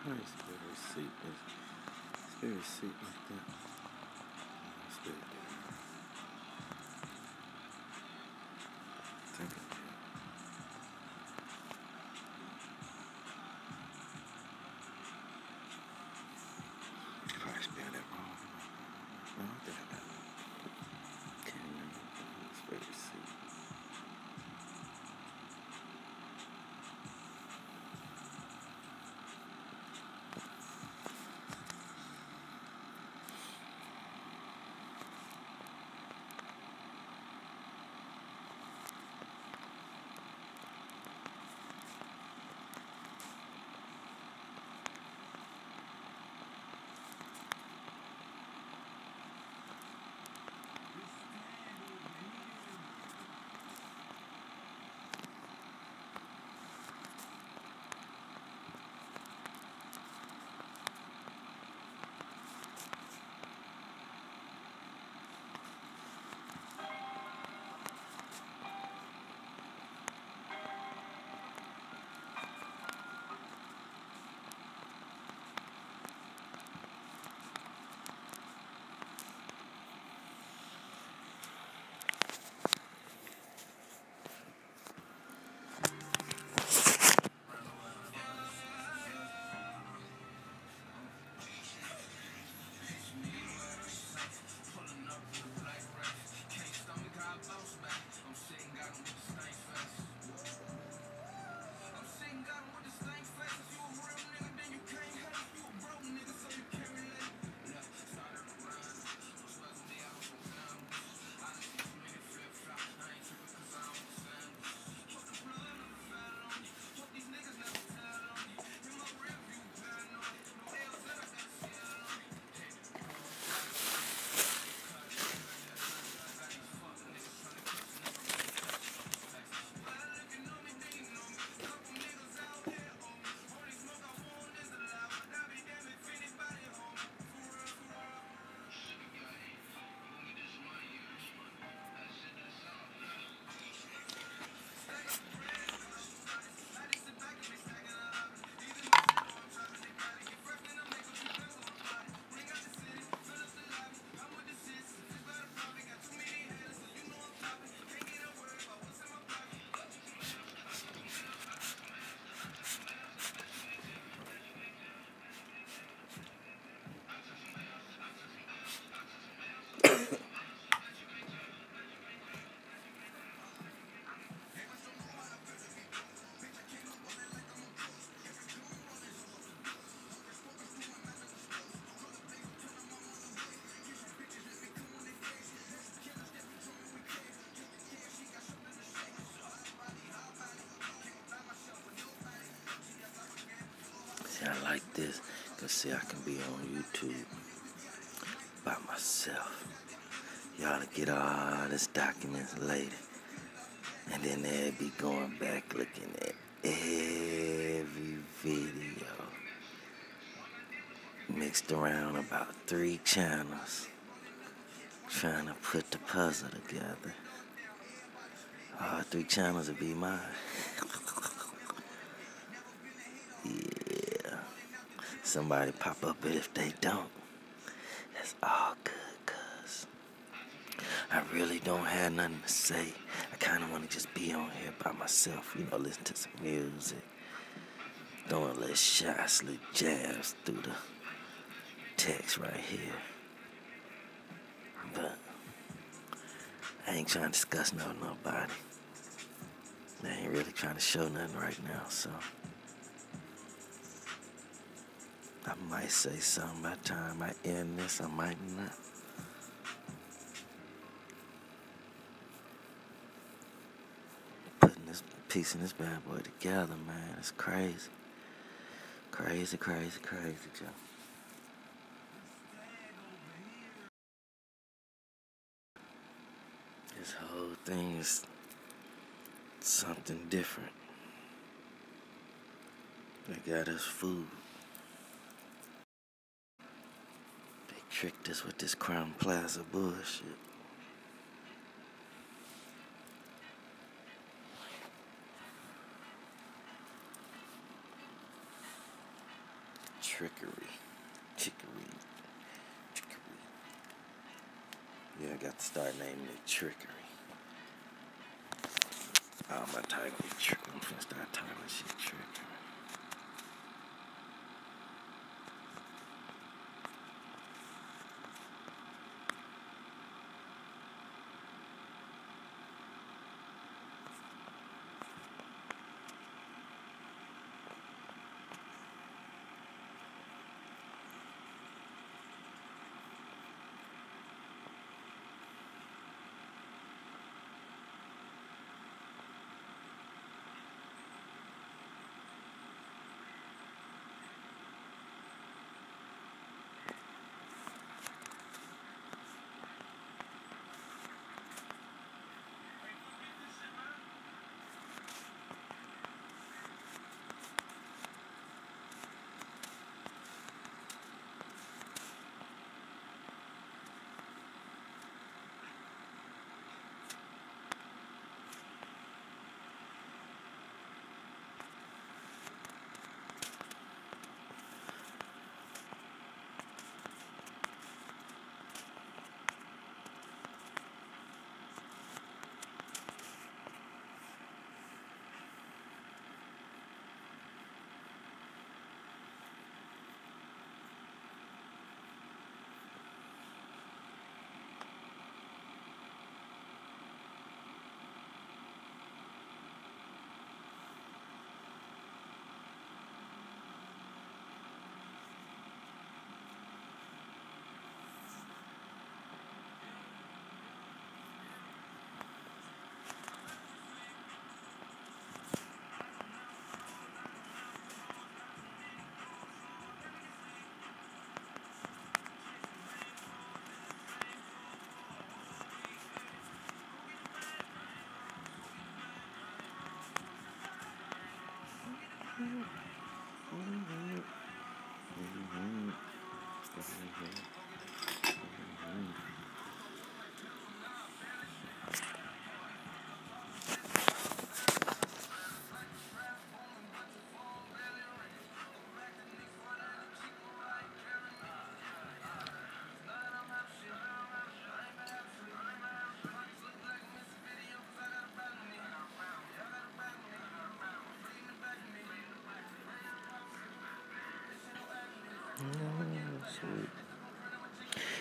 Nice, very seat. It's very seat like that. It's very good. Thank you. If I spelled that wrong, no, I think I got it. Can't remember. It's very seat. like this, cause see, I can be on YouTube by myself. Y'all to get all this documents later. And then they'll be going back looking at every video. Mixed around about 3 channels. Trying to put the puzzle together. All 3 channels will be mine. Yeah. Somebody pop up, but if they don't, that's all good, cuz I really don't have nothing to say. I kind of want to just be on here by myself, listen to some music, throwing little shots, little jabs through the text right here. But I ain't trying to discuss nothing with nobody. I ain't really trying to show nothing right now, so I might say something by the time I end this, I might not. Putting this, piecing this bad boy together, man, it's crazy. Crazy, crazy, crazy, Joe. This whole thing is something different. They got us food. They tricked us with this Crown Plaza bullshit. Trickery. Yeah, I got to start naming it Trickery. Oh, my title is Trickery. I'm finna start titling shit Trickery.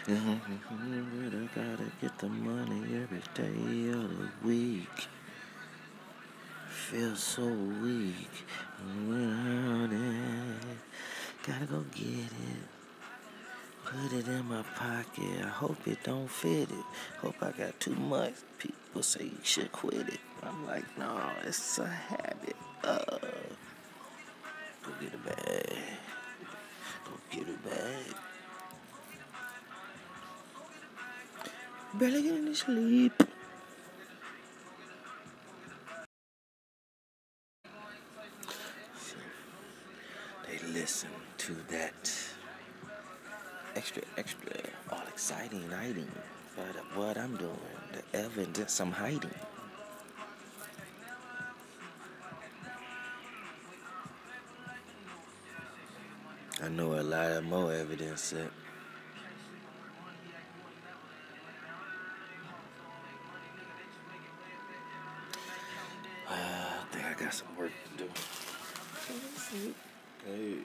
But I gotta get the money every day of the week. Feel so weak. Without it, gotta go get it. Put it in my pocket. I hope it don't fit it. Hope I got too much. People say you should quit it. I'm like, no, it's a habit. Go get a bag. Get it back. Barely getting any sleep. So they listen to that extra, all exciting writing. But what I'm doing, the evidence I'm hiding. I know a lot of more evidence that I think I got some work to do. Hey.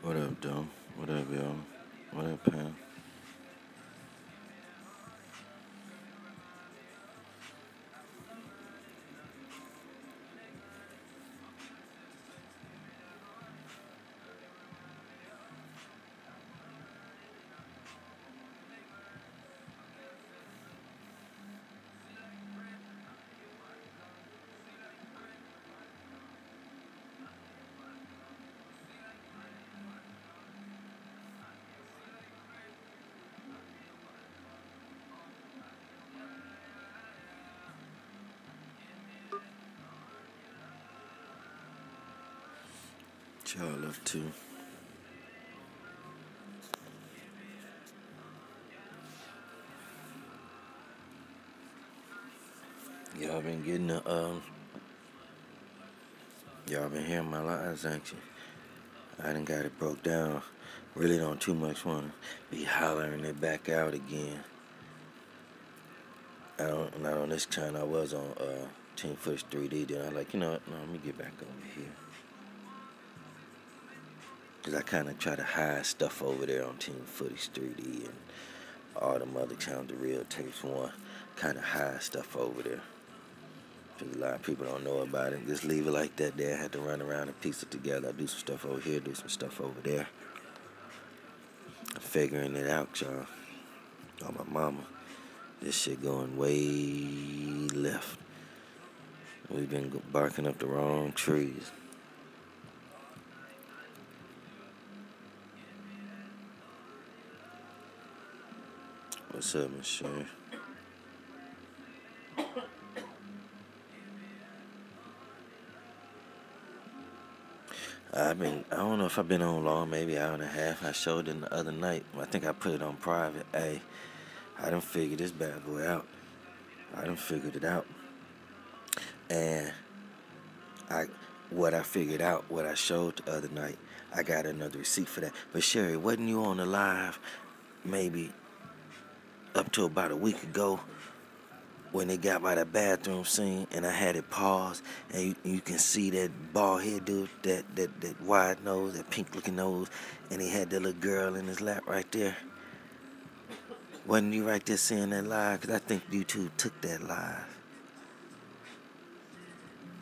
What up, Dom? What up, y'all? What up, Pam? Y'all up to? Y'all been getting y'all been hearing my lies, ain't you? I done got it broke down. Really don't too much wanna be hollering it back out again. Not on this channel. I was on Team Footage 3D. Then I like, you know what? No, let me get back over here. Cause I kind of try to hide stuff over there on Team Footage 3D and all them other channels, the Real Tapes 1. Kind of hide stuff over there. Cause a lot of people don't know about it. Just leave it like that there. I had to run around and piece it together. I do some stuff over here, do some stuff over there. I'm figuring it out, y'all. Oh, my mama. This shit going way left. We've been barking up the wrong trees. What's up, Miss Sherry? I don't know if I've been on long, maybe an hour and a half. I showed it the other night. I think I put it on private. Hey, I done figured this bad boy out. I done figured it out. And what I figured out, what I showed the other night, I got another receipt for that. But Sherry, wasn't you on the live maybe up to about a week ago when they got by that bathroom scene and I had it paused and you can see that bald head dude, that wide nose, that pink looking nose, and he had that little girl in his lap right there? Wasn't you right there seeing that live? Because I think you two took that live.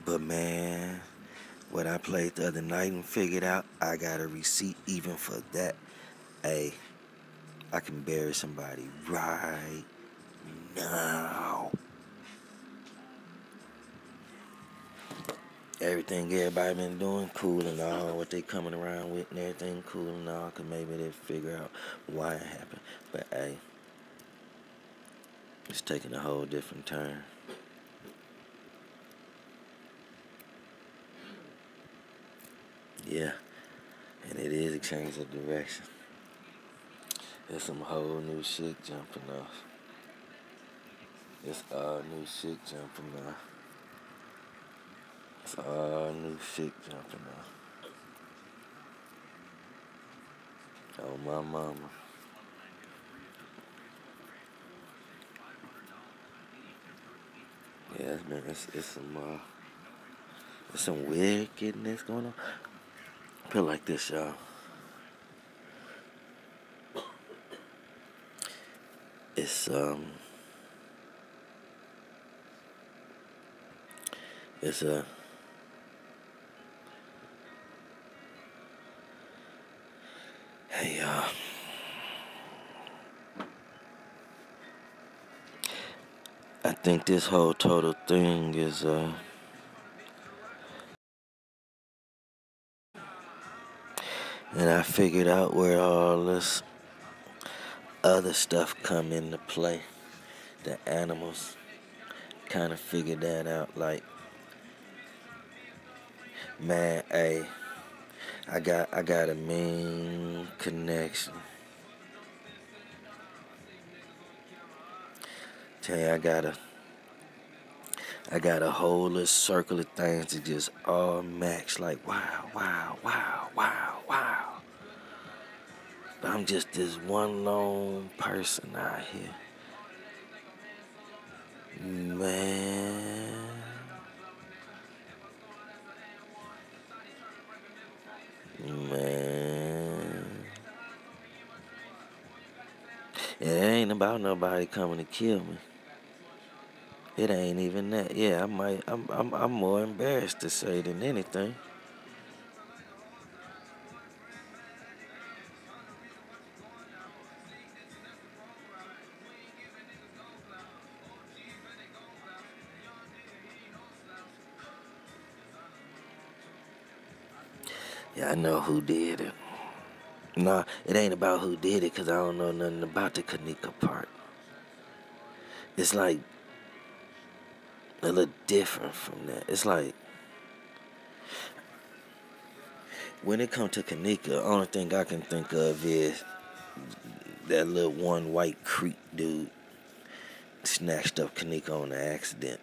But man, what I played the other night and figured out, I got a receipt even for that. Hey, I can bury somebody right now. Everything everybody been doing, cool and all, what they coming around with and everything, cool and all, because maybe they figure out why it happened. But hey, it's taking a whole different turn. Yeah, and it is a change of direction. There's some whole new shit jumping off. It's all new shit jumping off. It's all new shit jumping off. Oh, my mama. Yeah, it's some wickedness going on. Put it like this, y'all. It's a hey, y'all. I think this whole total thing is and I figured out where all this other stuff come into play. The animals kind of figured that out. Like, man, hey, I got a mean connection. Tell you, I got a whole little circle of things that just all match. Like, wow. But I'm just this one lone person out here. Man. It ain't about nobody coming to kill me. It ain't even that. Yeah, I'm more embarrassed to say than anything. Yeah, I know who did it. Nah, it ain't about who did it, because I don't know nothing about the Kenneka part. It's like a little different from that. It's like, when it comes to Kenneka, the only thing I can think of is that little one white creep dude snatched up Kenneka on an accident.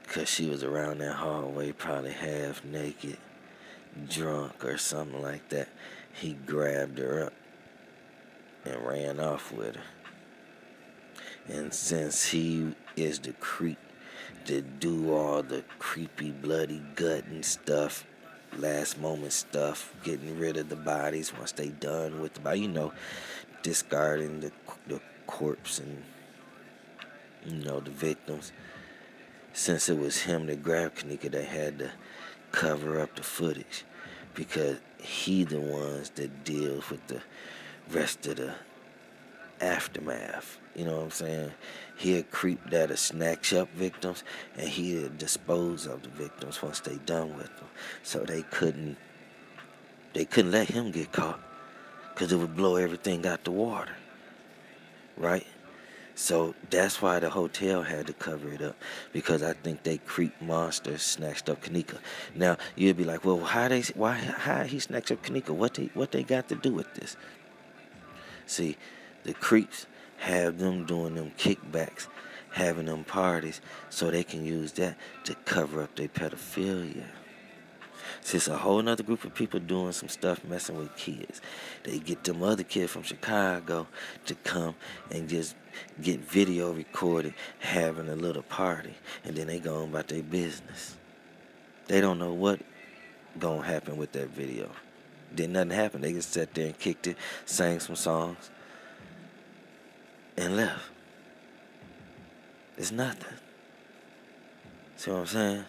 Because she was around that hallway, probably half naked, drunk or something like that. He grabbed her up and ran off with her. And since he is the creep that do all the creepy, bloody gutting stuff, last moment stuff, getting rid of the bodies once they done with the body, discarding the corpse and, the victims. Since it was him that grabbed Kenneka, they had to cover up the footage because he the ones that deals with the rest of the aftermath. You know what I'm saying? He'll creep that'll snatch up victims and he'll dispose of the victims once they done with them. So they couldn't let him get caught because it would blow everything out the water. Right? So that's why the hotel had to cover it up, because I think they creep monsters snatched up Kenneka. Now you'd be like, well, how he snatched up Kenneka? What they got to do with this? See, the creeps have them doing them kickbacks, having them parties, so they can use that to cover up their pedophilia. See, it's a whole nother group of people doing some stuff, messing with kids. They get them other kids from Chicago to come and just get video recorded having a little party, and then they go on about their business. They don't know what gonna happen with that video. Did nothing happen. They just sat there and kicked it, sang some songs, and left. It's nothing. See what I'm saying?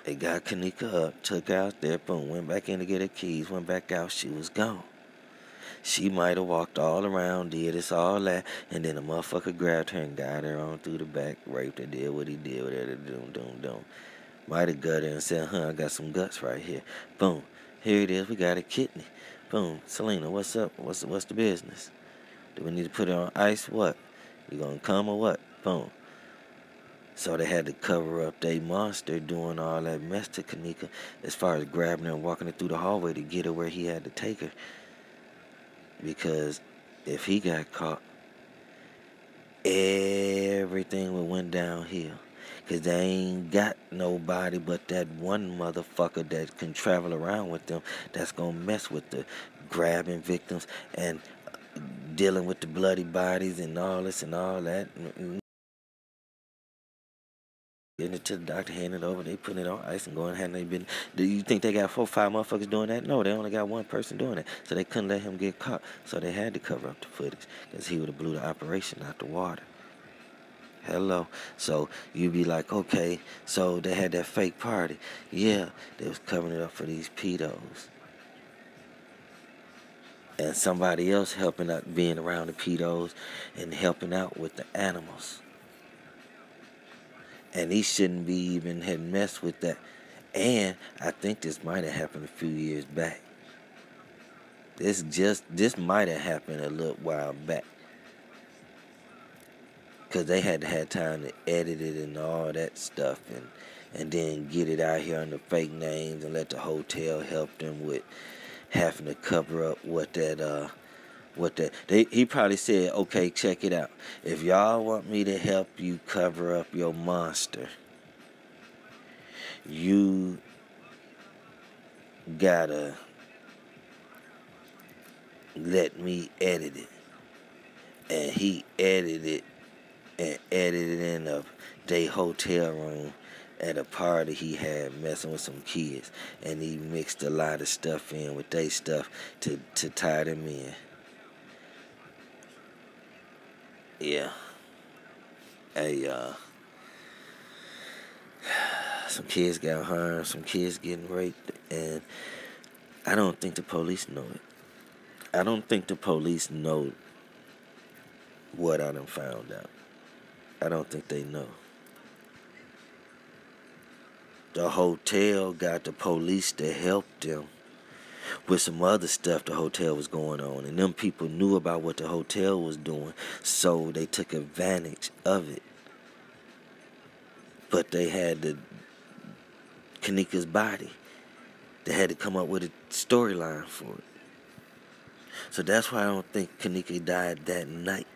They got Kenneka up, took her out there, boom, went back in to get her keys, went back out, she was gone. She might have walked all around, did this, all that, and then a motherfucker grabbed her and got her on through the back, raped her, did what he did with her, doom. Might have got her and said, I got some guts right here. Boom, here it is, we got a kidney. Boom, Selena, what's up? What's the business? Do we need to put her on ice? What? You gonna come or what? Boom. So they had to cover up their monster doing all that mess to Kenneka as far as grabbing her and walking her through the hallway to get her where he had to take her. Because if he got caught, everything would went downhill. Because they ain't got nobody but that one motherfucker that can travel around with them that's going to mess with the grabbing victims and dealing with the bloody bodies and all this and all that. Getting it to the doctor, handing it over, they putting it on ice and going, hadn't they been, do you think they got 4 or 5 motherfuckers doing that? No, they only got one person doing it. So they couldn't let him get caught. So they had to cover up the footage because he would have blew the operation out the water. Hello. So you be like, okay, so they had that fake party. Yeah, they was covering it up for these pedos. And somebody else helping out, being around the pedos and helping out with the animals. And he shouldn't be even had messed with that. And I think this might have happened a few years back. This might have happened a little while back. Because they had to have time to edit it and all that stuff and then get it out here under fake names and let the hotel help them with having to cover up he probably said, okay, check it out. If y'all want me to help you cover up your monster, you gotta let me edit it. And he edited in a day hotel room at a party he had messing with some kids. And he mixed a lot of stuff in with their stuff to tie them in. Yeah. Hey, some kids got harmed, some kids getting raped, and I don't think the police know it. I don't think the police know what I done found out. I don't think they know. The hotel got the police to help them with some other stuff the hotel was going on. And them people knew about what the hotel was doing, so they took advantage of it. But they had Kenneka's body. They had to come up with a storyline for it. So that's why I don't think Kenneka died that night.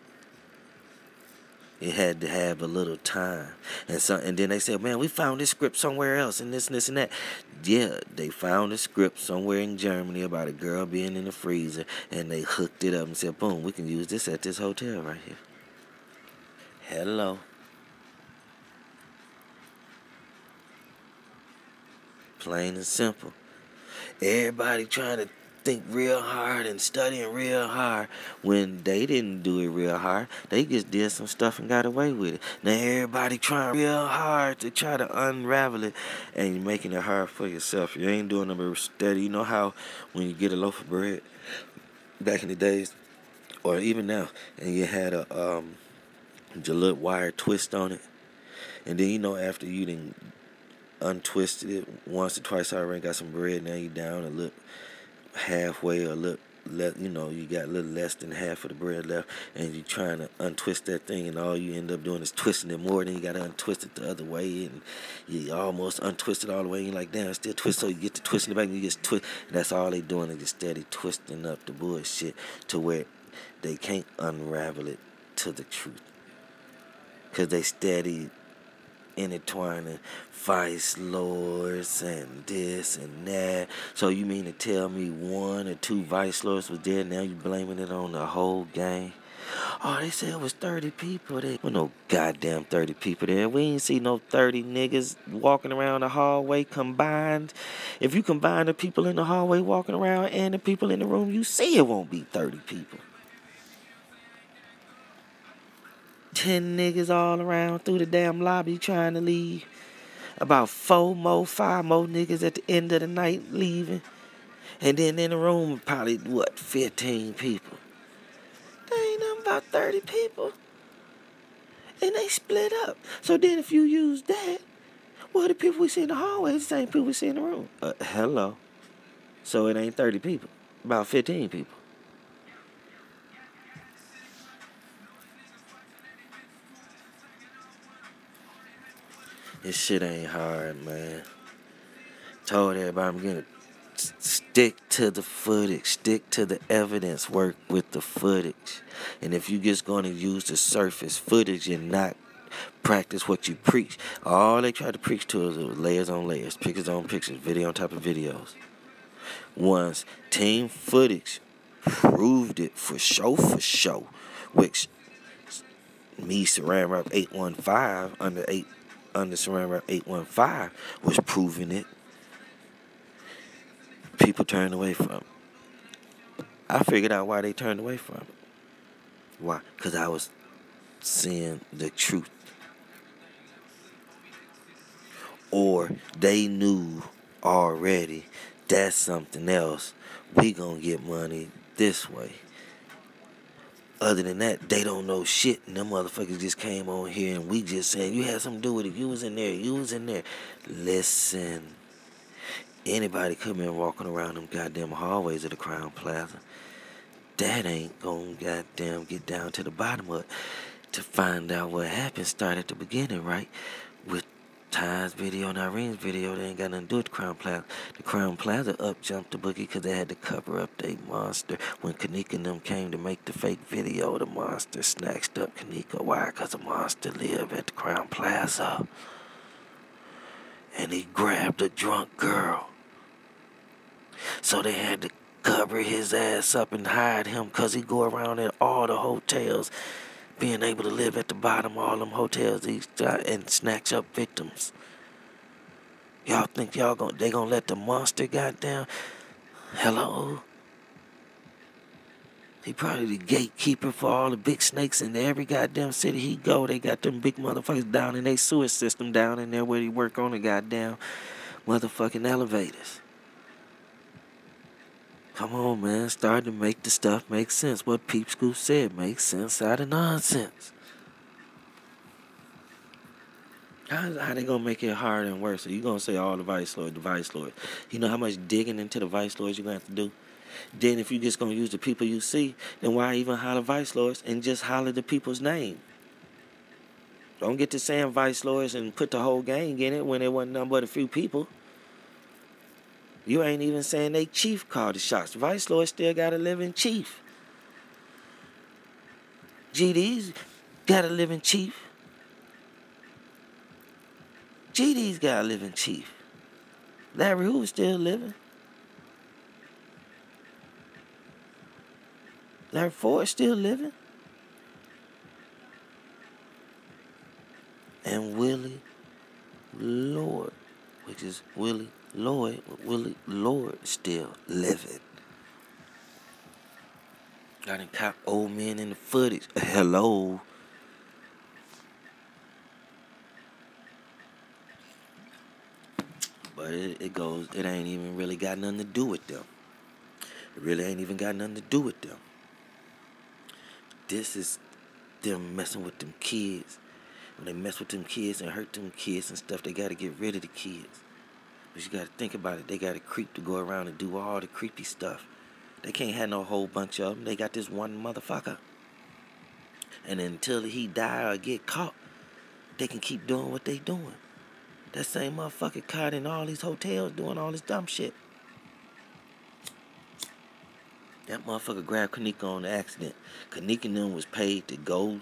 It had to have a little time. And then they said, man, we found this script somewhere else and this and that. Yeah, they found a script somewhere in Germany about a girl being in the freezer, and they hooked it up and said, boom, we can use this at this hotel right here. Hello. Plain and simple. Everybody trying to think real hard and studying real hard when they didn't do it real hard. They just did some stuff and got away with it. Now everybody trying real hard to try to unravel it, and you're making it hard for yourself. You ain't doing it steady. You know how when you get a loaf of bread back in the days, or even now, and you had a Gillette wire twist on it, and then you know after you didn't untwisted it once or twice already, got some bread, now you down a little halfway or a little you got a little less than half of the bread left, and you trying to untwist that thing, and all you end up doing is twisting it more. Then you got to untwist it the other way, and you almost untwist it all the way. And you're like, damn, it's still twist. So you get to twisting it back, and you just twist. And that's all they doing is just steady twisting up the bullshit to where they can't unravel it to the truth, because they steady intertwining vice lords and this and that. So you mean to tell me 1 or 2 vice lords was there, now you blaming it on the whole gang? Oh, they said it was 30 people there. Well, no goddamn 30 people there. We ain't see no 30 niggas walking around the hallway combined. If you combine the people in the hallway walking around and the people in the room, you see it won't be 30 people. 10 niggas all around through the damn lobby trying to leave. About 5 more niggas at the end of the night leaving. And then in the room, probably, 15 people. There ain't nothing about 30 people. And they split up. So then if you use that, well, the people we see in the hallway is the same people we see in the room. Hello. So it ain't 30 people. About 15 people. This shit ain't hard, man. Told everybody I'm gonna stick to the footage, stick to the evidence, work with the footage. And if you just gonna use the surface footage and not practice what you preach, all they try to preach to us was layers on layers, pictures on pictures, video on top of videos. Once team footage proved it for show, which me Saran Wrap 815 under Saran Wrap 815 was proving it. People turned away from it. I figured out why they turned away from it. Why? Because I was seeing the truth. Or they knew already that's something else. We gonna get money this way. Other than that, they don't know shit, and them motherfuckers just came on here and we just saying, you had something to do with it, you was in there. Listen, anybody come in walking around them goddamn hallways of the Crown Plaza, that ain't gonna goddamn get down to the bottom of it to find out what happened. Start at the beginning, right? With Ty's video and Irene's video, they ain't got nothing to do with the Crown Plaza. The Crown Plaza up jumped the boogie because they had to cover up their monster. When Kenneka and them came to make the fake video, the monster snatched up Kenneka. Why? Because the monster lived at the Crown Plaza. And he grabbed a drunk girl. So they had to cover his ass up and hide him because he go around in all the hotels, being able to live at the bottom of all them hotels and snatch up victims. Y'all think they gonna let the monster goddamn? Hello? He probably the gatekeeper for all the big snakes in every goddamn city he go. They got them big motherfuckers down in their sewer system down in there where they work on the goddamn motherfucking elevators. Come on, man. Start to make the stuff make sense. What Peep Scoop said makes sense out of nonsense. How they gonna make it harder and worse? So you gonna say all the vice lords. You know how much digging into the vice lords you gonna have to do? Then if you just gonna use the people you see, then why even holler vice lords and just holler the people's name? Don't get to saying vice lords and put the whole gang in it when it wasn't nothing but a few people. You ain't even saying they chief called the shots. Vice Lord still got a living chief. GD's got a living chief. GD's got a living chief. Larry Hoover's still living. Larry Ford's still living. And Willie Lord, which is Willie Lord still living. I done caught old men in the footage. Hello. But it ain't even really got nothing to do with them. It really ain't even got nothing to do with them. This is them messing with them kids. When they mess with them kids and hurt them kids and stuff, they got to get rid of the kids. But you got to think about it. They got a creep to go around and do all the creepy stuff They can't have no whole bunch of them. They got this one motherfucker. And until he die or get caught, they can keep doing what they doing. That same motherfucker caught in all these hotels doing all this dumb shit. That motherfucker grabbed Kenneka on the accident. Kenneka and them was paid to go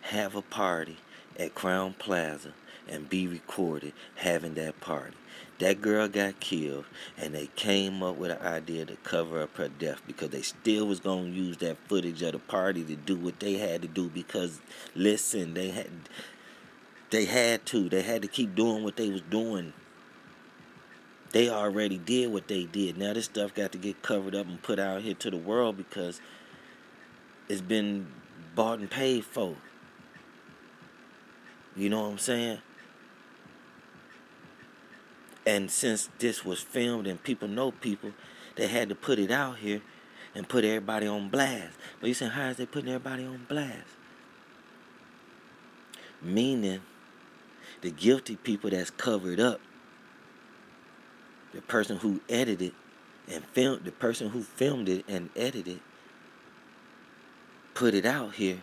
have a party at Crown Plaza and be recorded having that party. That girl got killed, and they came up with an idea to cover up her death because they still was going to use that footage of the party to do what they had to do because, listen, they had to keep doing what they was doing. They already did what they did. Now this stuff got to get covered up and put out here to the world because it's been bought and paid for. You know what I'm saying? And since this was filmed and people know people, they had to put it out here and put everybody on blast. But you saying, how is they putting everybody on blast? Meaning, the guilty people that's covered up, the person who edited and filmed, the person who filmed it and edited, put it out here.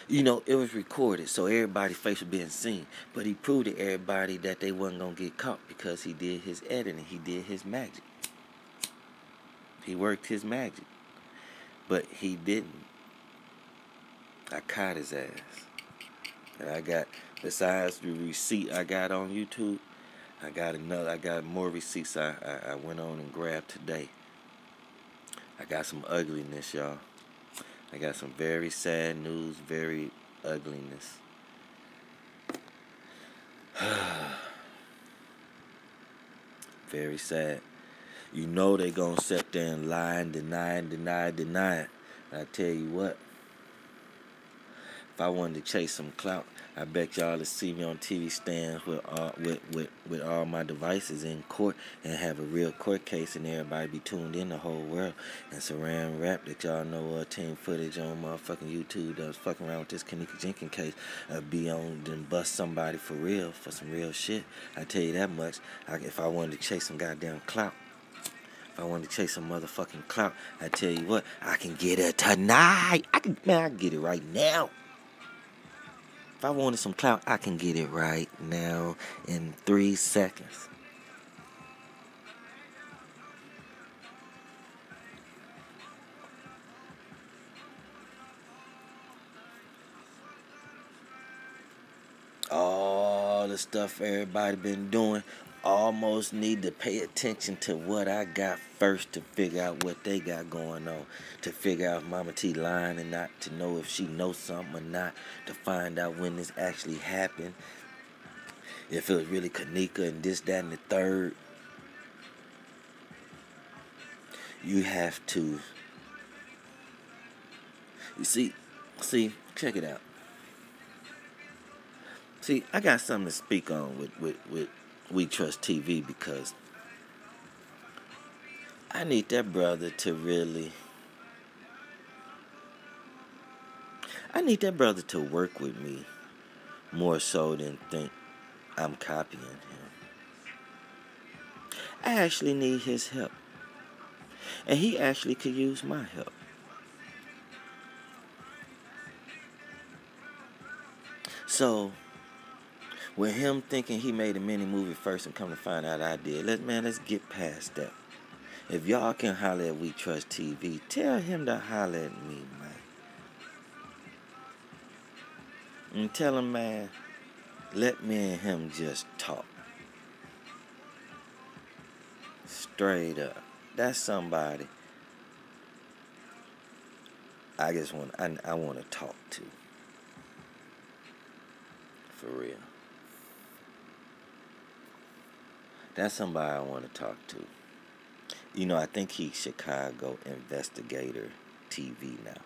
You know, it was recorded, so everybody's face was being seen. But he proved to everybody that they wasn't going to get caught because he did his editing. He did his magic. He worked his magic. But he didn't. I caught his ass. And I got, besides the receipt I got on YouTube, I got more receipts I went on and grabbed today. I got some ugliness, y'all. I got some very sad news, very ugliness. Very sad. You know they gonna sit there and lie and deny and deny. And I tell you what, if I wanted to chase some clout, I bet y'all to see me on TV stands with all my devices in court and have a real court case and everybody be tuned in the whole world. And Saran Wrap that y'all know team footage on motherfucking YouTube that was fucking around with this Kenneka Jenkins case be on then bust somebody for real for some real shit. I tell you that much. If I wanted to chase some goddamn clout. If I wanted to chase some motherfucking clout, I tell you what, I can get it tonight. I can get it right now. If I wanted some clout, I can get it right now in 3 seconds. All the stuff everybody been doing, almost need to pay attention to what I got first to figure out what they got going on. To figure out if Mama T lying or not, to know if she knows something or not, to find out when this actually happened. If it was really Kenneka and this, that, and the third. You have to. You see, check it out. See, I got something to speak on with We Trust TV because I need that brother to really... I need that brother to work with me more so than think I'm copying him. I actually need his help. And he actually could use my help. So, with him thinking he made a mini movie first and come to find out I did, let's get past that. If y'all can holler at We Trust TV, tell him to holler at me, man. And tell him, man, let me and him just talk. Straight up. That's somebody I want to talk to. For real. That's somebody I want to talk to. You know, I think he's Chicago Investigator TV now.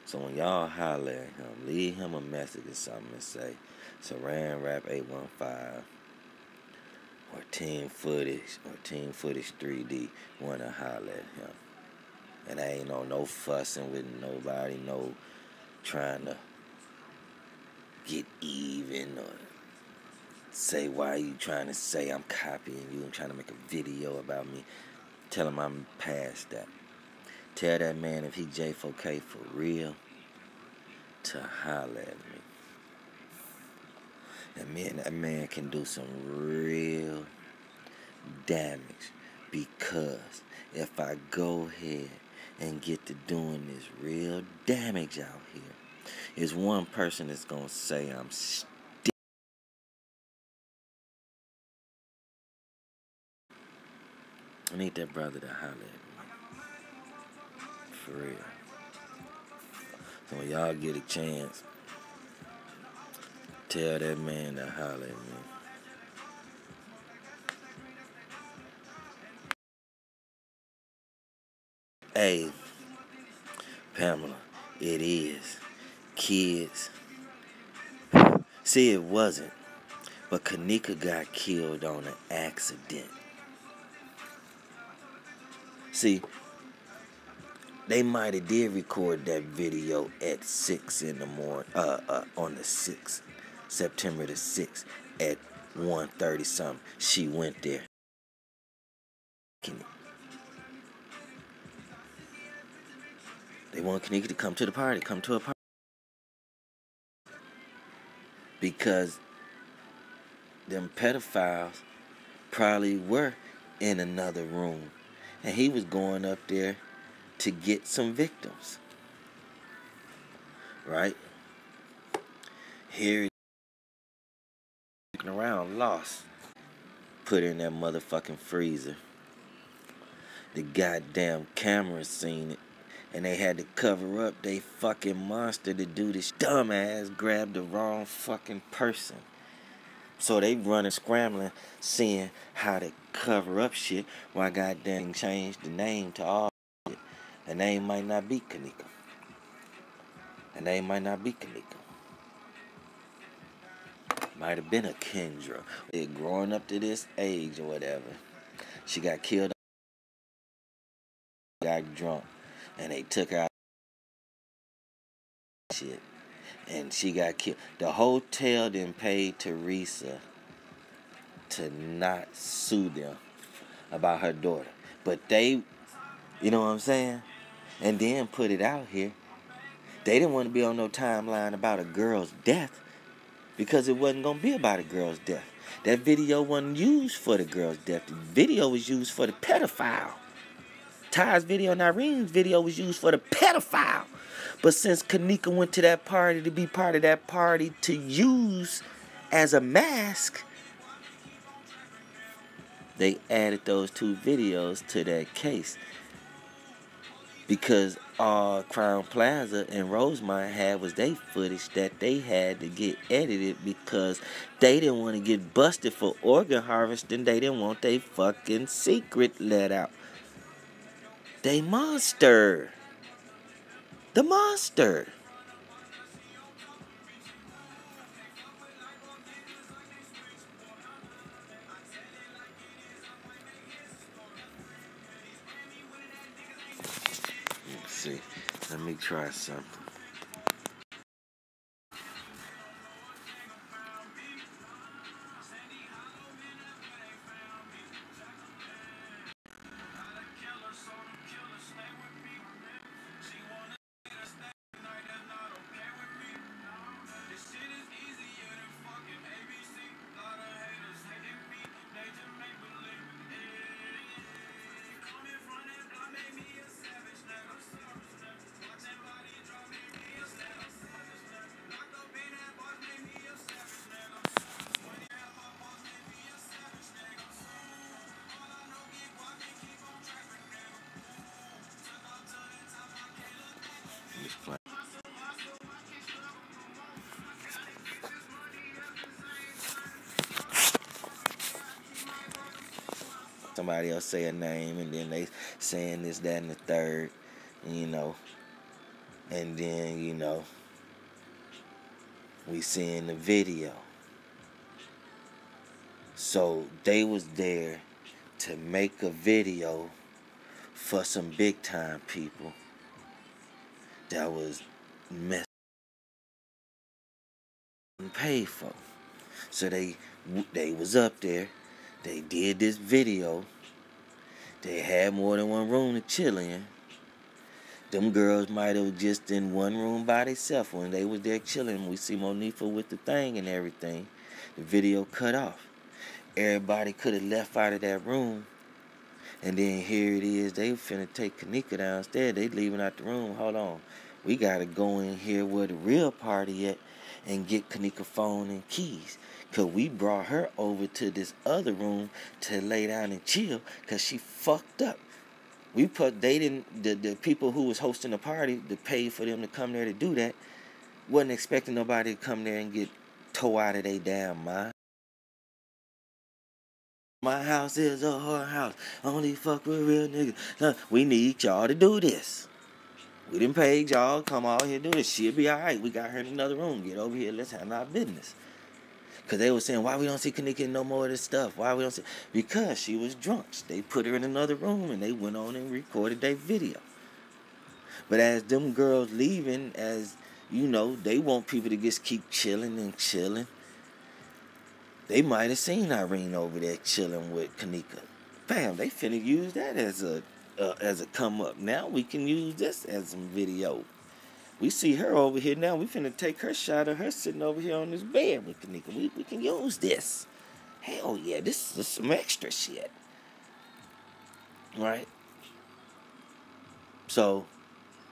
So when y'all holler at him, leave him a message or something and say, Saran Wrap 815 or Team Footage 3D want to holler at him. And I ain't no fussing with nobody, no trying to get even or say why you trying to say I'm copying you and trying to make a video about me. Tell him I'm past that. Tell that man if he J4K for real to holler at me. And that man can do some real damage, because if I go ahead and get to doing this real damage out here, is one person that's gonna say I'm still. I need that brother to holler at me. For real. So when y'all get a chance, tell that man to holler at me. Hey, Pamela, it is. Kids. See, it wasn't. But Kenneka got killed on an accident. See, they might have did record that video at 6 in the morning, on the 6th, September the 6th, at 1:30 something. She went there. They want Kenneka to come to the party, come to a party. Because them pedophiles probably were in another room. And he was going up there to get some victims. Right? Here he's around lost. Put in that motherfucking freezer. The goddamn camera seen it. And they had to cover up they fucking monster to do this. Dumbass grabbed the wrong fucking person. So they running, scrambling, seeing how to cover up shit, while goddamn changed the name to all shit. The name might not be Kenneka. The name might not be Kenneka. Might have been a Kendra. Growing up to this age or whatever. She got killed, got drunk, and they took her out shit. And she got killed. The hotel then paid Teresa to not sue them about her daughter. But they, you know what I'm saying? And then put it out here. They didn't want to be on no timeline about a girl's death, because it wasn't going to be about a girl's death. That video wasn't used for the girl's death. The video was used for the pedophile. Ty's video and Irene's video was used for the pedophile. But since Kenneka went to that party to be part of that party to use as a mask, they added those two videos to that case. Because all Crown Plaza and Rosemont had was they footage that they had to get edited, because they didn't want to get busted for organ harvesting. They didn't want their fucking secret let out. They monster. The monster. Let's see. Let me try something. Somebody else say a name, and then they saying this, that, and the third, you know. And then, you know, we seeing the video. So they was there to make a video for some big time people that was messed and paid for. So they was up there. They did this video. They had more than one room to chill in. Them girls might have just in one room by themselves when they was there chilling. We see Monifa with the thing and everything. The video cut off. Everybody could have left out of that room. And then here it is. They finna take Kenneka downstairs. They leaving out the room. Hold on. We got to go in here where the real party at and get Kenneka phone and keys. Because we brought her over to this other room to lay down and chill because she fucked up. The people who was hosting the party to pay for them to come there to do that wasn't expecting nobody to come there and get tore out of their damn mind. My house is a whorehouse. Only fuck with real niggas. We need y'all to do this. We done paid y'all. Come out here and do this. She'll be alright. We got her in another room. Get over here. Let's handle our business. Because they were saying, why we don't see Kenneka in no more of this stuff? Why we don't see... Because she was drunk. They put her in another room and they went on and recorded their video. But as them girls leaving, as you know, they want people to just keep chilling and chilling. They might have seen Irene over there chilling with Kenneka. Bam, they finna use that as a come up. Now we can use this as some video. We see her over here now. We finna take her shot of her sitting over here on this bed with Kenneka. We can use this. Hell yeah, this is some extra shit. Right? So,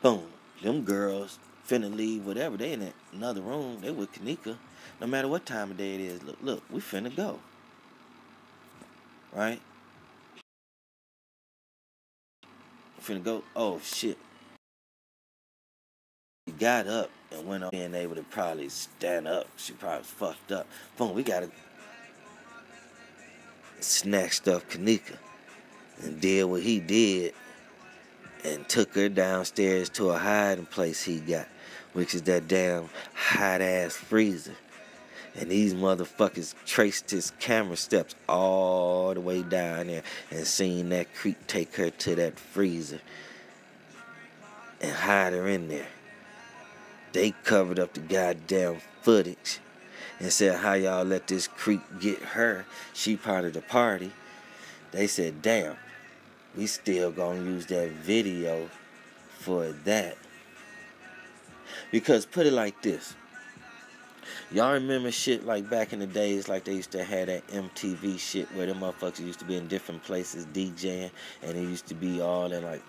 boom. Them girls finna leave whatever. They in another room. They with Kenneka. No matter what time of day it is. Look, we finna go. Right? We finna go. Oh, shit. She got up and went on being able to probably stand up. She probably fucked up. Boom, we gotta snatched up Kenneka and did what he did and took her downstairs to a hiding place he got, which is that damn hot-ass freezer. And these motherfuckers traced his camera steps all the way down there and seen that creep take her to that freezer and hide her in there. They covered up the goddamn footage and said, how y'all let this creep get her? She part of the party. They said, damn, we still gonna use that video for that. Because put it like this. Y'all remember shit like back in the days, like they used to have that MTV shit where them motherfuckers used to be in different places DJing, and it used to be all in like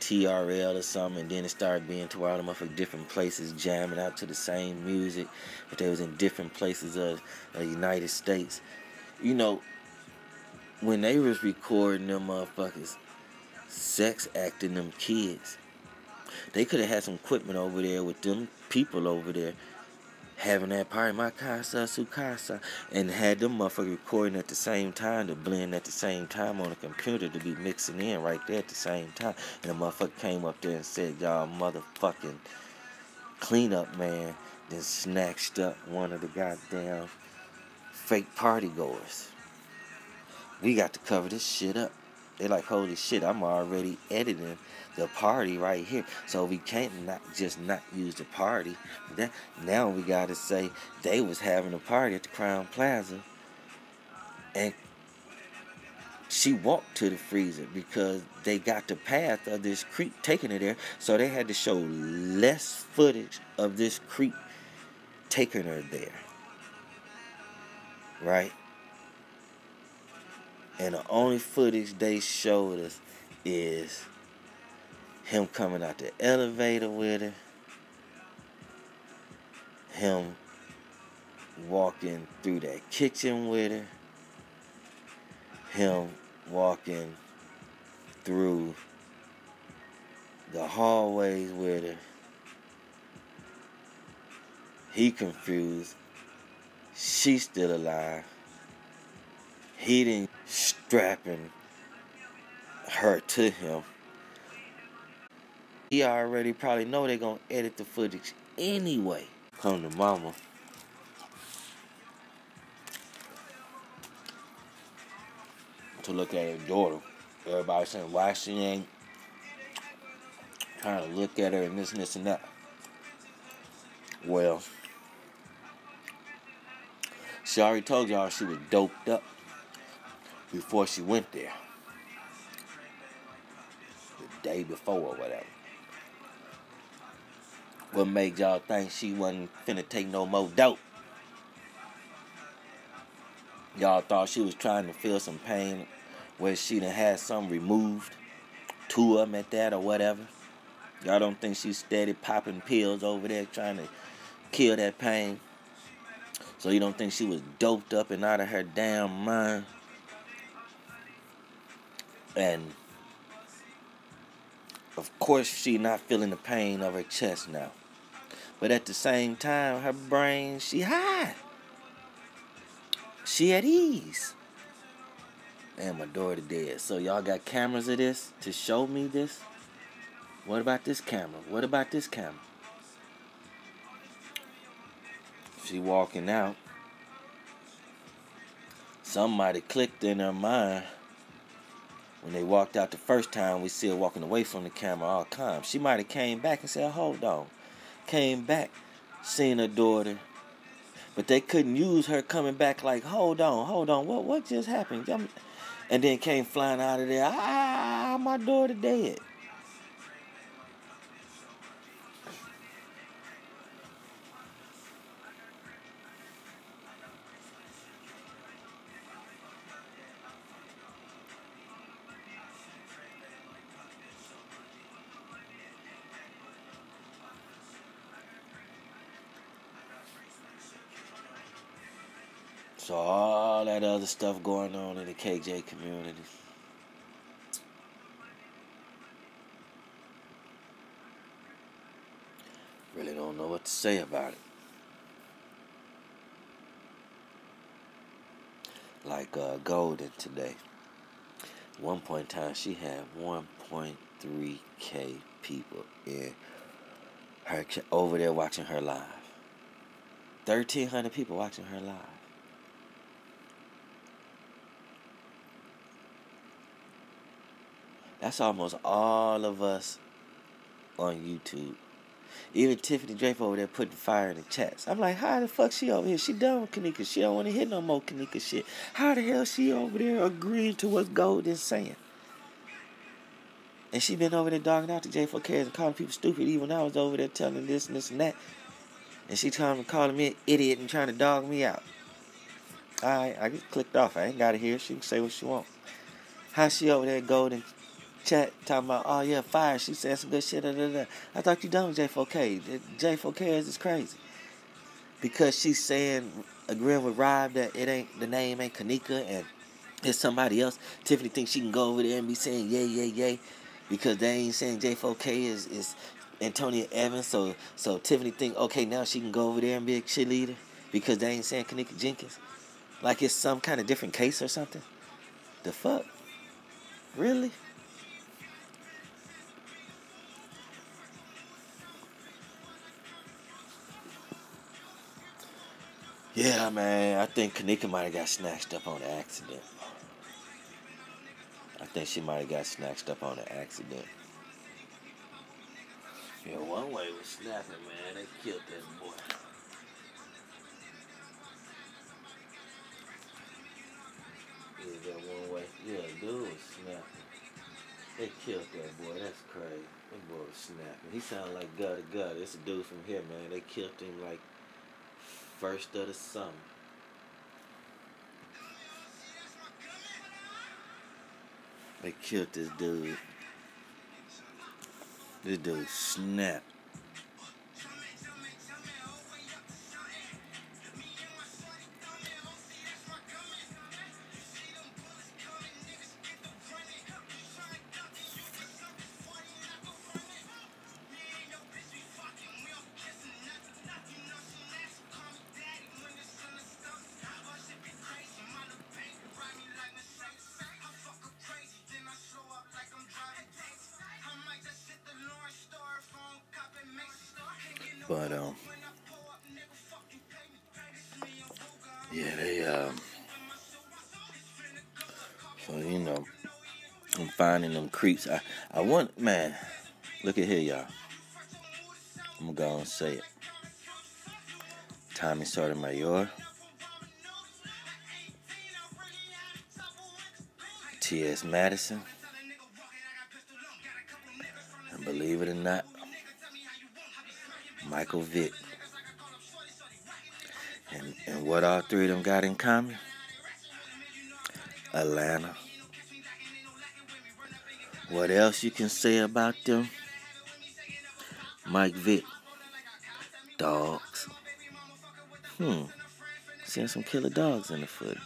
TRL or something, and then it started being to all the motherfuckers different places jamming out to the same music, but they was in different places of the United States. You know, when they was recording them motherfuckers sex acting them kids, they could have had some equipment over there with them people over there having that party, my casa, su casa, and had them motherfuckers recording at the same time to blend at the same time on a computer to be mixing in right there at the same time. And the motherfucker came up there and said, y'all motherfucking cleanup man, then snatched up one of the goddamn fake party goers. We got to cover this shit up. They like, holy shit, I'm already editing the party right here. So we can't not use the party. Now we got to say they was having a party at the Crown Plaza. And she walked to the freezer because they got the path of this creep taking her there. So they had to show less footage of this creep taking her there. Right? And the only footage they showed us is him coming out the elevator with her, him walking through that kitchen with her, him walking through the hallways with her. He confused. She's still alive. He didn't strapping her to him. He already probably know they gonna edit the footage anyway. Come to mama. To look at her daughter. Everybody saying why she ain't trying to look at her and this and that. Well, she already told y'all she was doped up before she went there. day before or whatever. What made y'all think she wasn't finna take no more dope? Y'all thought she was trying to feel some pain where she done had something removed, 2 of them at that or whatever. Y'all don't think she's steady popping pills over there trying to kill that pain? So you don't think she was doped up and out of her damn mind? And of course she not feeling the pain of her chest now. But at the same time, her brain, she high. She at ease. And my daughter dead. So y'all got cameras of this to show me this? What about this camera? What about this camera? She walking out. Somebody clicked in her mind. When they walked out the first time, we see her walking away from the camera all calm. She might have came back and said, hold on. Came back, seen her daughter. But they couldn't use her coming back like, hold on. What just happened? And then came flying out of there. My daughter dead. So all that other stuff going on in the KJ community. Really don't know what to say about it. Like Golden today. At one point in time, she had 1.3K people in her over there watching her live. 1,300 people watching her live. That's almost all of us on YouTube. Even Tiffany Draper over there putting fire in the chats. I'm like, how the fuck she over here? She done with Kenneka. She don't want to hear no more Kenneka shit. How the hell she over there agreeing to what Golden's saying? And she been over there dogging out the J4Ks and calling people stupid even when I was over there telling this and this and that. And she calling me an idiot and trying to dog me out. Alright, I just clicked off. I ain't got to hear. She can say what she want. How she over there Golden chat talking about, oh yeah, fire. She said some good shit. I thought you done with J4K. J4Ks is crazy. Because she's saying, agreeing with Rob that the name ain't Kenneka and it's somebody else. Tiffany thinks she can go over there and be saying yay. Because they ain't saying J4K is Antonia Evans. So Tiffany think, okay, now she can go over there and be a cheerleader because they ain't saying Kenneka Jenkins. Like it's some kind of different case or something. The fuck? Really? Yeah, man, I think Kenneka might have got snatched up on accident. I think she might have got snatched up on an accident. Yeah, one way was snapping, man. They killed that boy. Yeah, that one way. Yeah, dude was snapping. They killed that boy. That's crazy. That boy was snapping. He sounded like gutter. It's a dude from here, man. They killed him like first of the summer. They killed this dude. This dude snapped. But yeah, they so you know, I'm finding them creeps. I want, man, look at here, y'all. I'm gonna go and say it. Tommy Sotomayor, T.S. Madison, Believe it or not, Michael Vick. And what all three of them got in common? Atlanta. What else you can say about them? Mike Vick. Dogs. Seeing some killer dogs in the footage.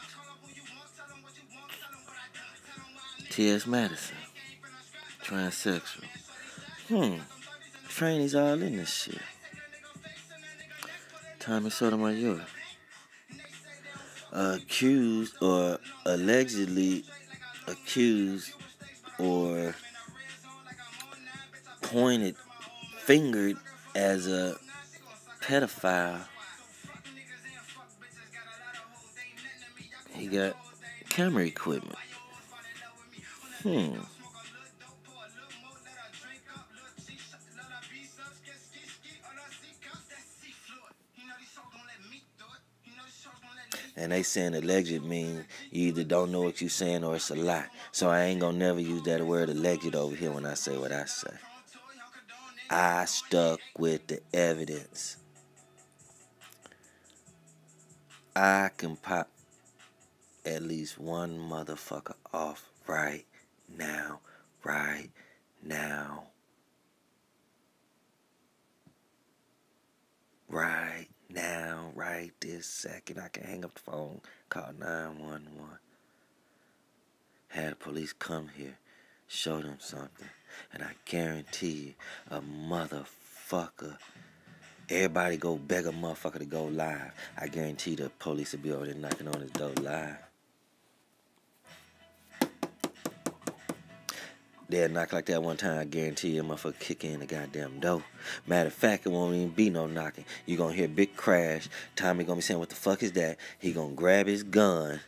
T.S. Madison. Transsexual. Trainees all in this shit. Tommy Sotomayor. Accused or allegedly accused or pointed, fingered as a pedophile. He got camera equipment. And they saying alleged mean you either don't know what you saying or it's a lie. So I ain't gonna never use that word alleged over here when I say what I say. I stuck with the evidence. I can pop at least one motherfucker off right now. Right now. Right now, right this second. I can hang up the phone, call 911. Have the police come here, show them something. And I guarantee you, a motherfucker, everybody go beg a motherfucker to go live. I guarantee the police will be over there knocking on his door live. They'll knock like that one time, I guarantee you a motherfucker kick in the goddamn door. Matter of fact, it won't even be no knocking. You gonna hear a big crash. Tommy gonna be saying, what the fuck is that? He gonna grab his gun.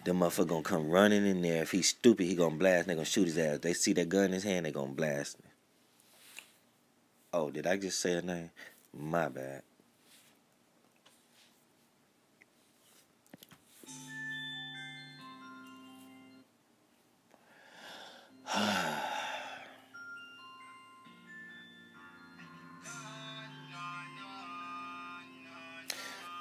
The motherfucker gonna come running in there. If he's stupid, he gonna blast and they gonna shoot his ass. They see that gun in his hand, they gonna blast him. Oh, did I just say a name? My bad.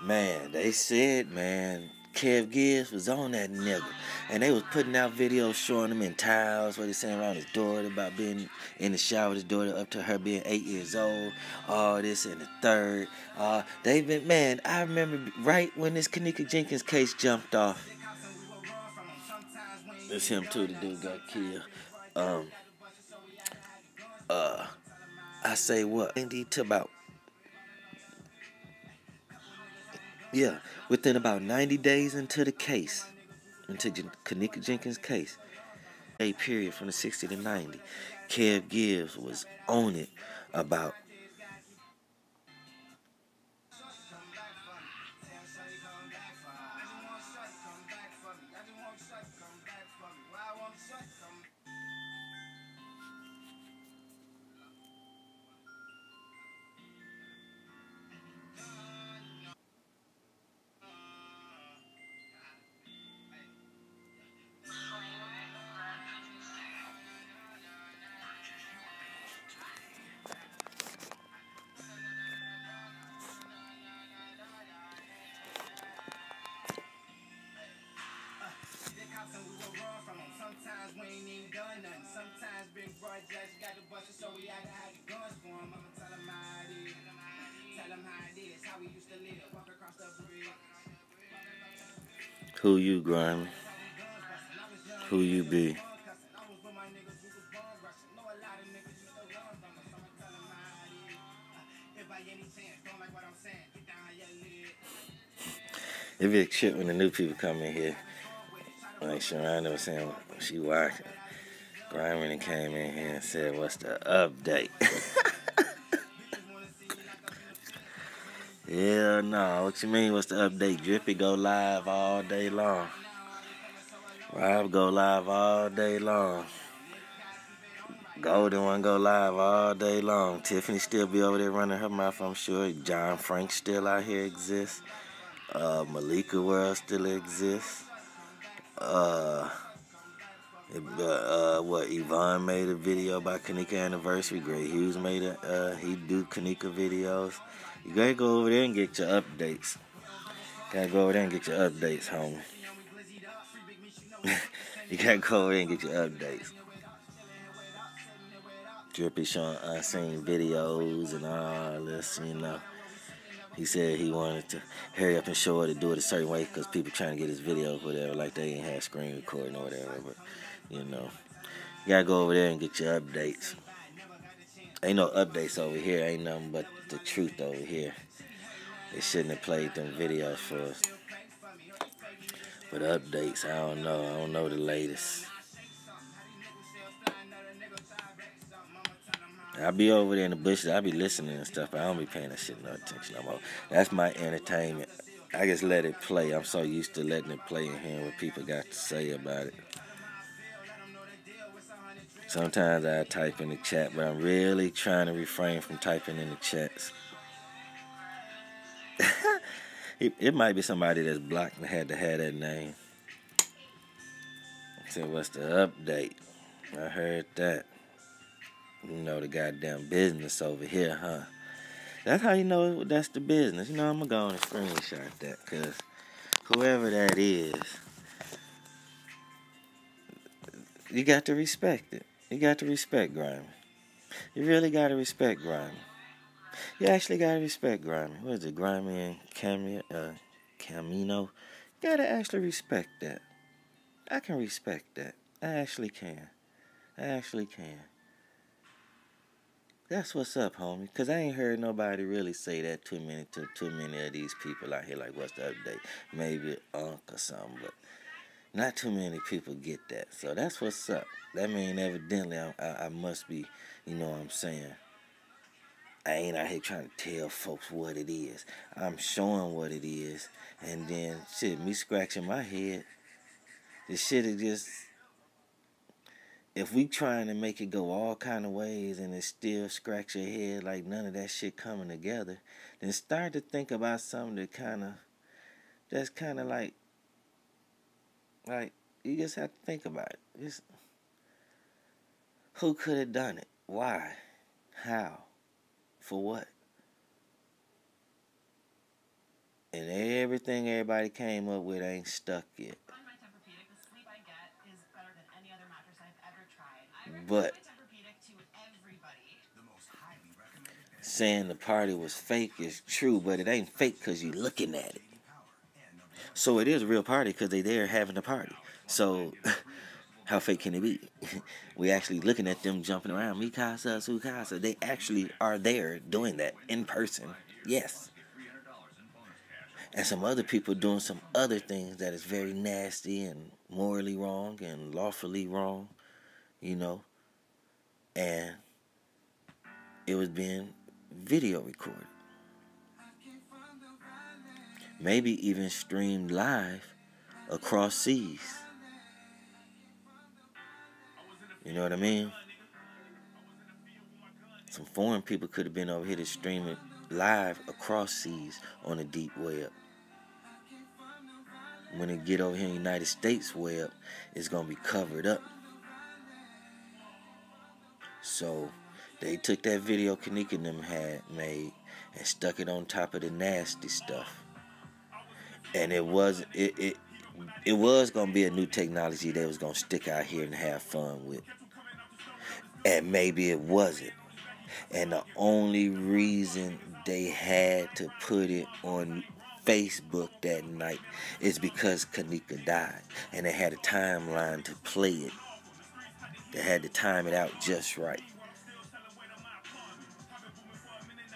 Man, they said, man, Kev Gibbs was on that nigga. And they was putting out videos showing him in towels, where they saying around his daughter about being in the shower with his daughter up to her being 8 years old. All this and the third. They've been, man, I remember right when this Kenneka Jenkins case jumped off. It's him too, the dude got killed. I say what? Indeed, to about, within about 90 days into the case, into Kenneka Jenkins' case, a period from the 60 to 90, Kev Gibbs was on it about who you, Grimy? Who you be? It be a shit when the new people come in here. Like Sharonda was saying, she watching. Grimy came in here and said, what's the update? Yeah, no. What you mean, what's the update? Drippy go live all day long. Rob go live all day long. Golden one go live all day long. Tiffany still be over there running her mouth, I'm sure. John Frank still out here exists. Malika World still exists. What Yvonne made a video about Kenneka anniversary. Gray Hughes made he do Kenneka videos. You gotta go over there and get your updates. Gotta go over there and get your updates, homie. You gotta go over there and get your updates. Drippy showing unseen videos and all this, you know. He said he wanted to hurry up and show her to do it a certain way because people trying to get his videos, whatever, like they ain't had screen recording or whatever. But, you know, you gotta go over there and get your updates. Ain't no updates over here. Ain't nothing but the truth over here. They shouldn't have played them videos for us. But updates, I don't know. I don't know the latest. I be over there in the bushes. I be listening and stuff, but I don't be paying that shit no attention no more. That's my entertainment. I just let it play. I'm so used to letting it play and hearing what people got to say about it. Sometimes I type in the chat, but I'm really trying to refrain from typing in the chats. It might be somebody that's blocked and had to have that name. So what's the update? I heard that. You know the goddamn business over here, huh? That's how you know that's the business. You know, I'm going to go on and screenshot that, because whoever that is, you got to respect it. You got to respect Grimy. You really got to respect Grimy. You actually got to respect Grimy. What is it, Grimy and Camino? You got to actually respect that. I can respect that. I actually can. That's what's up, homie. Because I ain't heard nobody really say that too many of these people out here. Like, what's the update? Maybe Unc or something. But not too many people get that. So that's what's up. That mean evidently I must be, you know what I'm saying. I ain't out here trying to tell folks what it is. I'm showing what it is. And then, shit, me scratching my head. This shit is just... If we trying to make it go all kind of ways and it still scratch your head like none of that shit coming together, then start to think about something that's kind of like you just have to think about it. Just, who could have done it? Why? How? For what? And everything everybody came up with ain't stuck yet. But saying the party was fake is true, but it ain't fake because you looking at it. So it is a real party because they there having a party. So how fake can it be? We actually looking at them jumping around. Mikasa, Tsukasa. They actually are there doing that in person. Yes. And some other people doing some other things that is very nasty and morally wrong and lawfully wrong, you know. And it was being video recorded. Maybe even streamed live across seas. You know what I mean? Some foreign people could have been over here to stream it live across seas on the deep web. When it get over here in the United States web, it's going to be covered up. So they took that video Kenneka and them had made and stuck it on top of the nasty stuff. And it was gonna be a new technology they was gonna stick out here and have fun with. And maybe it wasn't. And the only reason they had to put it on Facebook that night is because Kenneka died. And they had a timeline to play it. They had to time it out just right.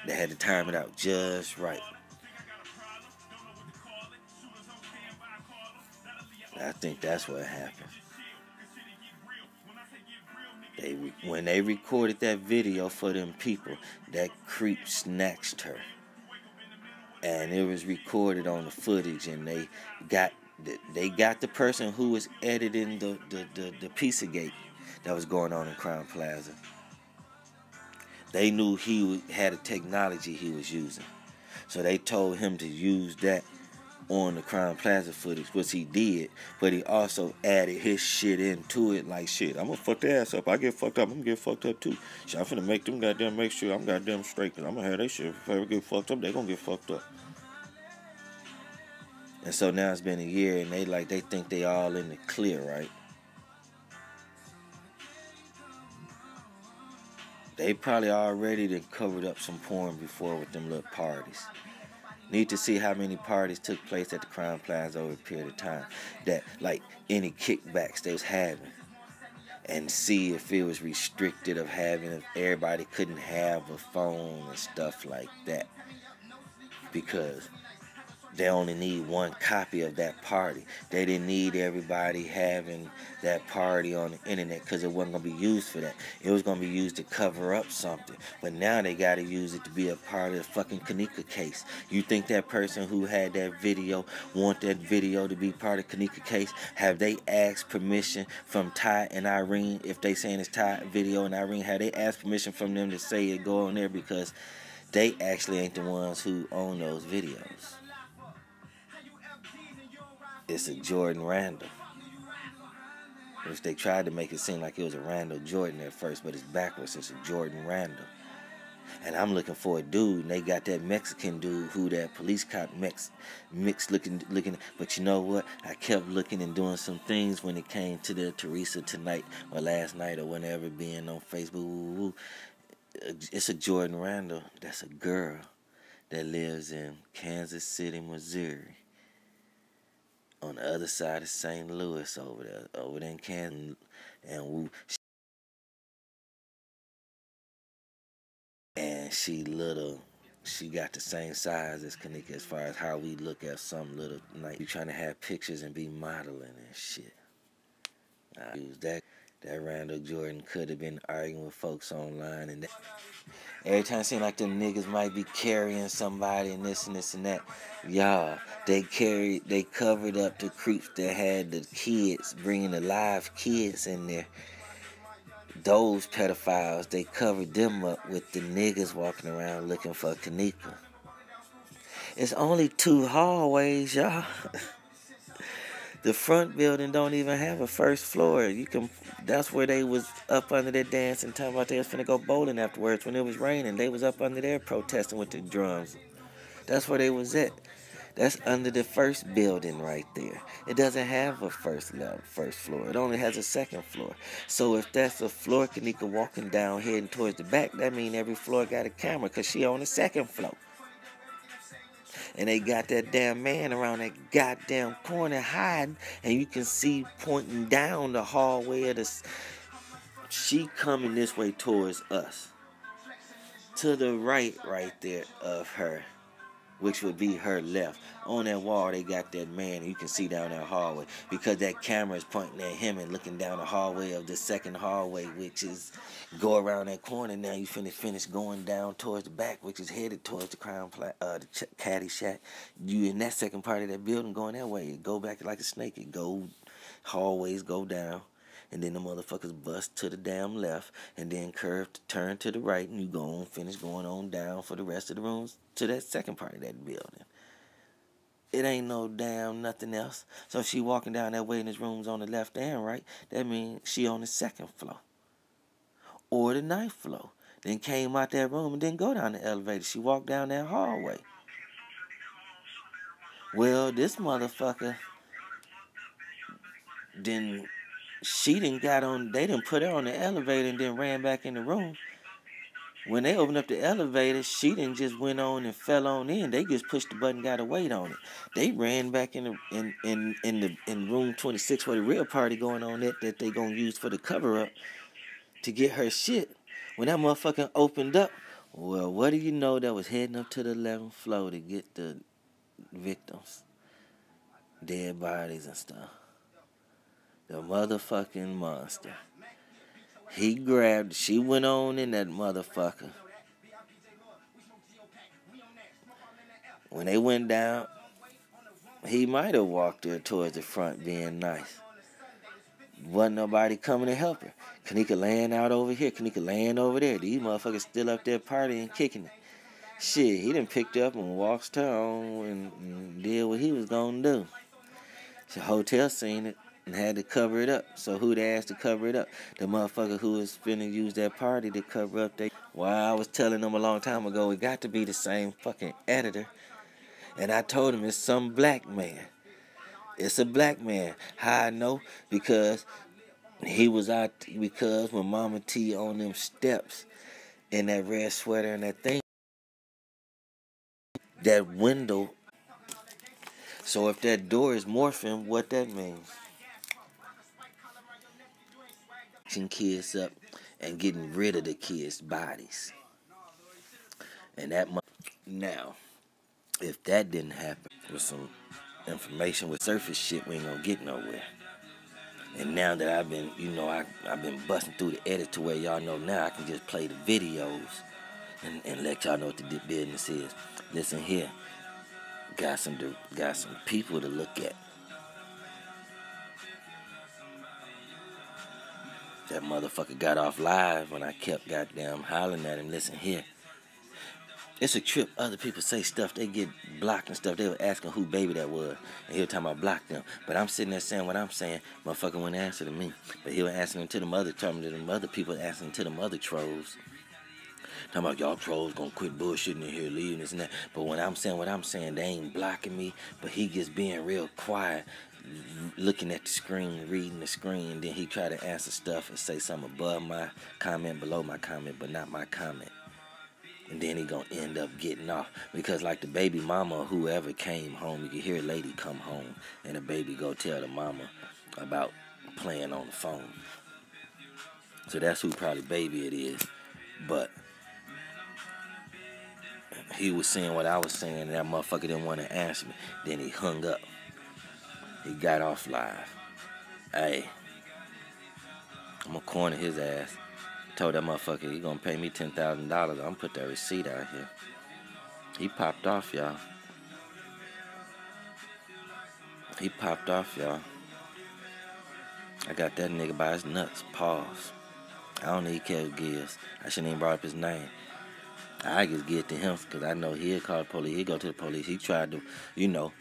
They had to time it out just right. I think that's what happened. When they recorded that video for them people, that creep snatched her. And it was recorded on the footage, and they got the person who was editing the Pizzagate that was going on in Crown Plaza. They knew he had a technology he was using. So they told him to use that on the Crown Plaza footage, which he did, but he also added his shit into it, like, shit, I'm gonna fuck their ass up. I get fucked up, I'm gonna get fucked up too. Shit, I'm finna make them goddamn make sure I'm goddamn straight, cause I'm gonna have they shit. If I ever get fucked up, they gonna get fucked up. And so now it's been a year, and they think they all in the clear, right? They probably already done covered up some porn before with them little parties. Need to see how many parties took place at the Crown Plaza over a period of time. That, like, any kickbacks they was having. And see if it was restricted of having, if everybody couldn't have a phone and stuff like that. Because they only need one copy of that party. They didn't need everybody having that party on the internet because it wasn't going to be used for that. It was going to be used to cover up something. But now they got to use it to be a part of the fucking Kenneka case. You think that person who had that video want that video to be part of Kenneka case? Have they asked permission from Ty and Irene? If they saying it's Ty video and Irene, have they asked permission from them to say it go on there? Because they actually ain't the ones who own those videos. It's a Jordan Randall. Which they tried to make it seem like it was a Randall Jordan at first, but it's backwards. It's a Jordan Randall. And I'm looking for a dude, and they got that Mexican dude who that police cop mixed looking. But you know what? I kept looking and doing some things when it came to the Teresa tonight or last night or whenever being on Facebook. It's a Jordan Randall. That's a girl that lives in Kansas City, Missouri. On the other side of St. Louis over there in Kansas, and she little, she got the same size as Kenneka as far as how we look at some little night. We trying to have pictures and be modeling and shit. I use that Randall Jordan could have been arguing with folks online and that. Every time it seemed like them niggas might be carrying somebody and this and this and that. Y'all, they covered up the creeps that had the kids, bringing the live kids in there. Those pedophiles, they covered them up with the niggas walking around looking for Kenneka. It's only 2 hallways, y'all. The front building don't even have a first floor. That's where they was up under there dancing, talking about they was finna go bowling afterwards when it was raining. They was up under there protesting with the drums. That's where they was at. That's under the first building right there. It doesn't have a first floor. It only has a second floor. So if that's a floor, Kenneka walking down heading towards the back, that means every floor got a camera because she on the second floor. And they got that damn man around that goddamn corner hiding, and you can see pointing down the hallway of the. She coming this way towards us. To the right there of her, which would be her left. On that wall, they got that man, and you can see down that hallway because that camera is pointing at him and looking down the hallway of the second hallway, which is go around that corner. Now you finish going down towards the back, which is headed towards the the Caddy Shack. You in that second part of that building going that way. It go back like a snake. It go hallways go down. And then the motherfuckers bust to the damn left and then turn to the right, and you go on, finish going on down for the rest of the rooms to that second part of that building. It ain't no damn nothing else. So if she walking down that way and there's rooms on the left and right, that means she on the second floor. Or the 9th floor. Then came out that room and didn't go down the elevator. She walked down that hallway. Well, this motherfucker she got on, they didn't put her on the elevator and then ran back in the room. When they opened up the elevator, she didn't just went on and fell on in. They just pushed the button, got a weight on it. They ran back in room 26 where the real party going on that they gonna use for the cover up to get her shit. When that motherfucker opened up, well, what do you know, that was heading up to the 11th floor to get the victims, dead bodies and stuff. The motherfucking monster. She went on in that motherfucker. When they went down, he might have walked her towards the front being nice. Wasn't nobody coming to help her. Kenneka laying out over here, Kenneka laying over there. These motherfuckers still up there partying, kicking it. Shit, he done picked up and walked her on and did what he was gonna do. The hotel seen it and had to cover it up. So who they asked to cover it up? The motherfucker who was finna use that party to cover up they. Why I was telling them a long time ago, it got to be the same fucking editor. And I told him it's some black man. It's a black man. How I know? Because he was out, because when Mama T on them steps in that red sweater and that thing, that window. So if that door is morphing, what that means? Kids up and getting rid of the kids' bodies. And that now, if that didn't happen with some information with surface shit, we ain't gonna get nowhere. And now that I've been, I've been busting through the edit to where y'all know now I can just play the videos and let y'all know what the business is. Listen here, got some people to look at. That motherfucker got off live when I kept goddamn hollering at him. Listen here. It's a trip. Other people say stuff. They get blocked and stuff. They were asking who baby that was. And he was talking about block them. But I'm sitting there saying what I'm saying. Motherfucker wouldn't answer to me. But he was asking to them other people, asking to them other trolls. Talking about y'all trolls gonna quit bullshitting in here, leaving this and that. But when I'm saying what I'm saying, they ain't blocking me. But he just being real quiet, looking at the screen, reading the screen. Then he try to answer stuff and say something above my comment, below my comment, but not my comment. And then he gonna end up getting off. Because like the baby mama or whoever came home, you can hear a lady come home and the baby go tell the mama about playing on the phone. So that's who probably baby it is. But he was saying what I was saying, and that motherfucker didn't want to answer me. Then he hung up. He got off live. Hey, I'm gonna corner his ass. Told that motherfucker he gonna pay me $10,000. I'm gonna put that receipt out here. He popped off, y'all. He popped off, y'all. I got that nigga by his nuts. Pause. I don't need Kev Gibbs. I shouldn't even brought up his name. I just get to him because I know he'll call the police. He'll go to the police. He tried to,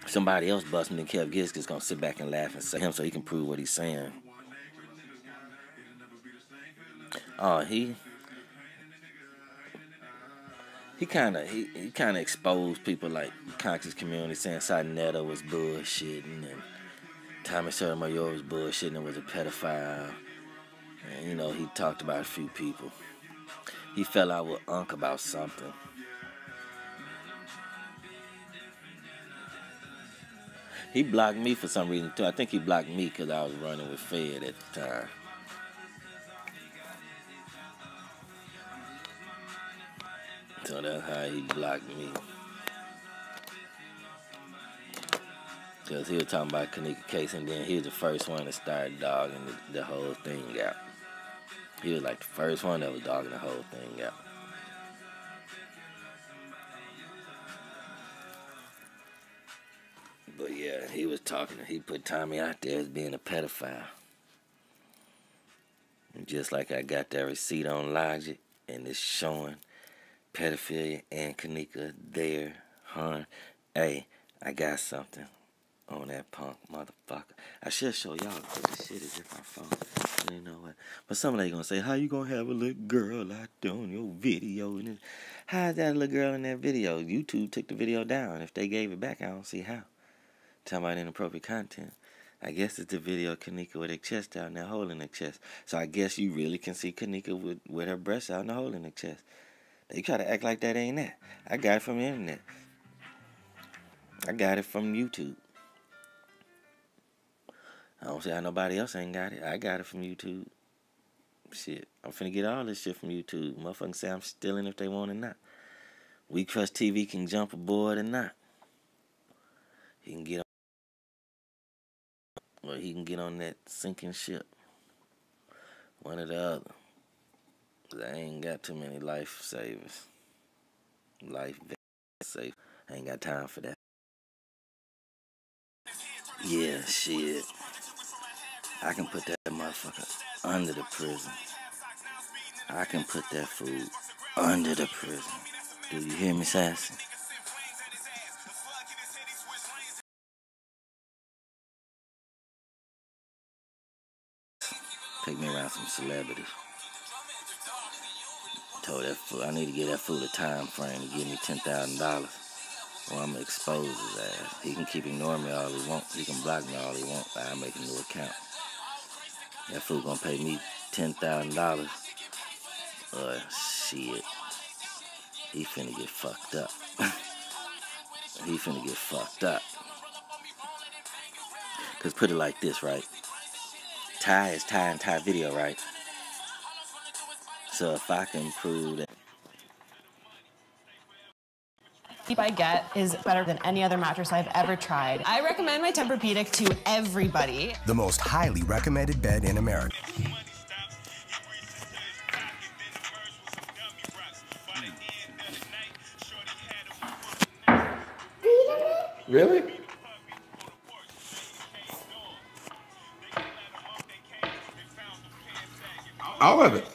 somebody else bust me and Kev Gibbs is gonna sit back and laugh and say him so he can prove what he's saying. Oh, he kind of exposed people like conscious community saying Satinetta was bullshitting and Tommy Sotomayor was bullshitting and was a pedophile. And, he talked about a few people. He fell out with Unc about something. He blocked me for some reason too. I think he blocked me because I was running with Fed at the time. So that's how he blocked me. Because he was talking about Kenneka case, and then he was the first one to start dogging the whole thing out. He was like the first one that was dogging the whole thing out. But yeah, he was talking. He put Tommy out there as being a pedophile. And just like I got that receipt on Logic, and it's showing pedophilia and Kenneka there, huh? Hey, I got something on that punk motherfucker. I should show y'all, but this shit is in my phone. You know what? But somebody gonna say, how you gonna have a little girl out there on your video? And how is that a little girl in that video? YouTube took the video down. If they gave it back, I don't see how. Talking about inappropriate content. I guess it's the video of Kenneka with her chest out and that hole in her chest. So I guess you really can see Kenneka with her breasts out and the hole in her chest. They try to act like that ain't that. I got it from the internet. I got it from YouTube. I don't see how nobody else ain't got it. I got it from YouTube. Shit, I'm finna get all this shit from YouTube. Motherfuckers say I'm stealing if they want or not. We Trust TV can jump aboard or not. He can get on, or he can get on that sinking ship. One or the other. 'Cause I ain't got too many life savers. Life safe. I ain't got time for that. Yeah, shit. I can put that motherfucker under the prison. I can put that food under the prison. Do you hear me, Sassy? Take me around some celebrities. Told that fool I need to give that fool a time frame to give me $10,000, or I'm gonna expose his ass. He can keep ignoring me all he wants. He can block me all he wants. I'll make a new account. That fool gonna pay me $10,000. Shit. He finna get fucked up. He finna get fucked up. Cause put it like this, right? Ty is Ty and Ty video, right? So if I can prove that I get is better than any other mattress I've ever tried. I recommend my Tempur-Pedic to everybody. The most highly recommended bed in America. Really? All of it.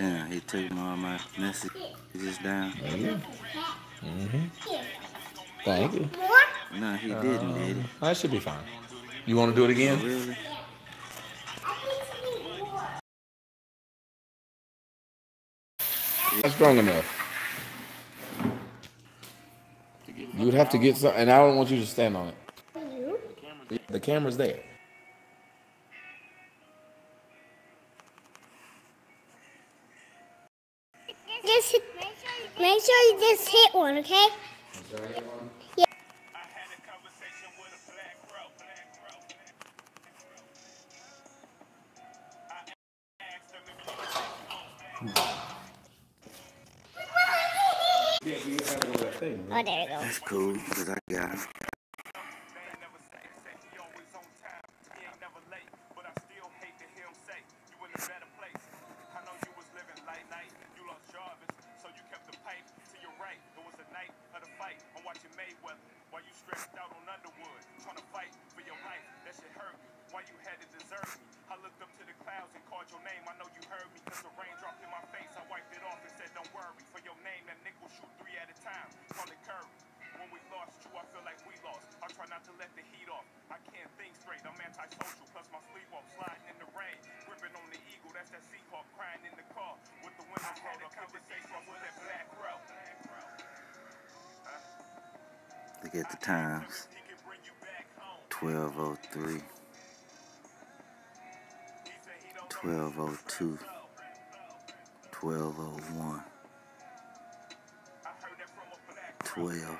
damn, he took all my messages down. Thank you. No, he didn't, did he? That should be fine. You want to do it again? Really? That's strong enough. You would have to get some, and I don't want you to stand on it. The camera's there. Just make sure you just hit one, okay? Yeah. Oh, there we go. That's cool, because I got him. Look at the times. 12:03, 12:02, 12:01, 12.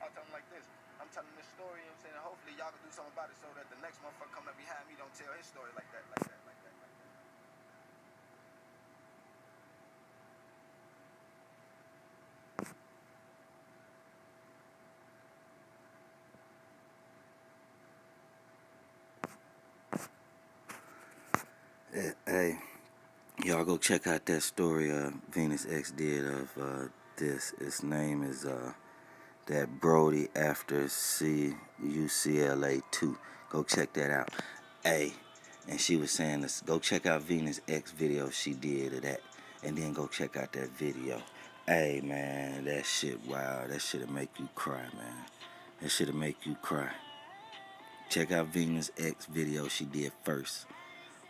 I'll tell them like this. I'm telling this story, you know what I'm saying? Hopefully y'all can do something about it so that the next motherfucker coming up behind me don't tell his story like that. Hey, y'all go check out that story Venus X did of this. Its name is that Brody after UCLA 2. Go check that out. Hey, and she was saying this. Go check out Venus X video she did of that, and then go check out that video. Hey man, that shit wow. That shit'll make you cry, man. That shit'll make you cry. Check out Venus X video she did first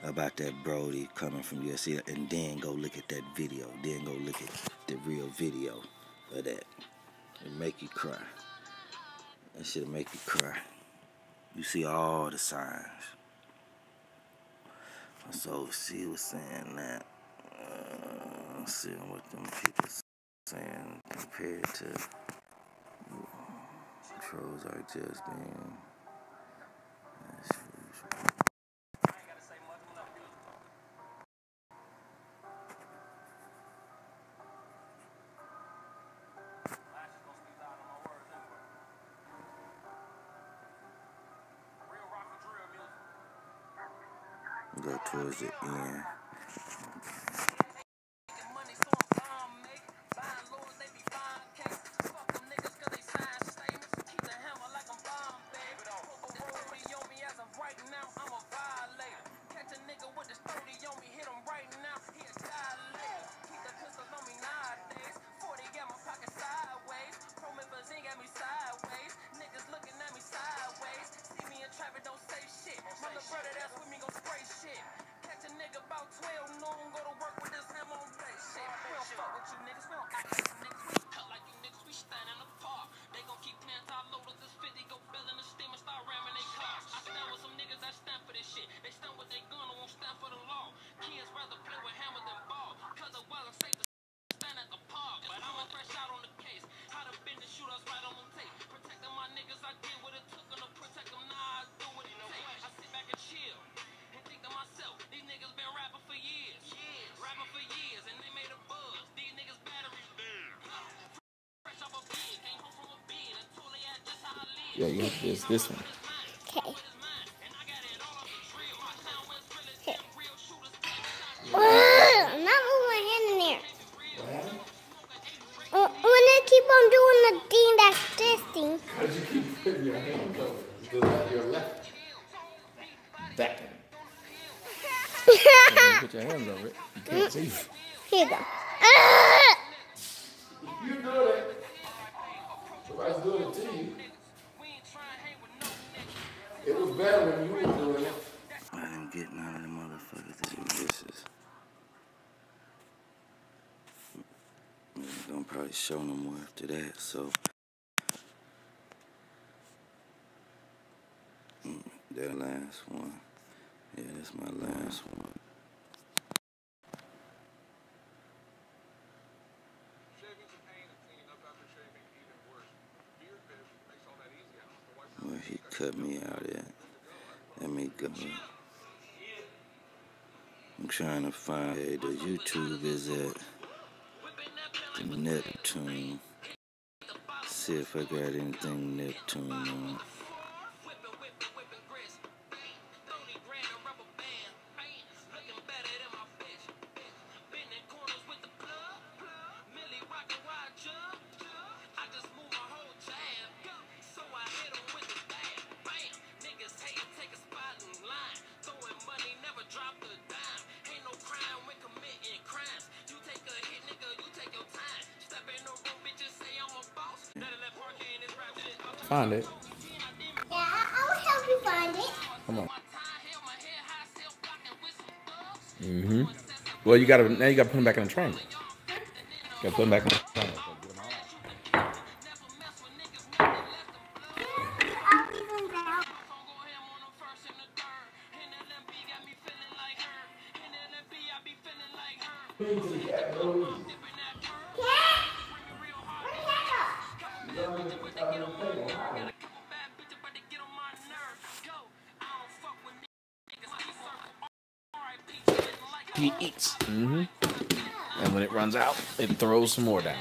about that Brody coming from USC, and then go look at that video. Then go look at the real video of that. It'll make you cry. That shit'll make you cry. You see all the signs. So she was saying that, seeing what them people saying compared to trolls are just being. Go towards the end. Yeah, it's this one. Okay. I'm not moving my hand in there. When I keep on doing the thing that's this thing. Why'd you keep putting your hand over your left back? You put your hands over it. You can't see. Here you go. You do it. Nobody's doing it to you. It was better when you were doing it. I didn't get none of the motherfuckers that do dishes. I'm gonna probably show no more after that, so. That last one. Yeah, that's my last one. Where he cut me out at. Let me go. I'm trying to find the YouTube is at the Neptune. See if I got anything Neptune on. Find it. Yeah, I will help you find it. Come on. Well, you gotta now. You gotta put them back in the triangle. You gotta put them back in the triangle. He eats. And when it runs out, it throws some more down.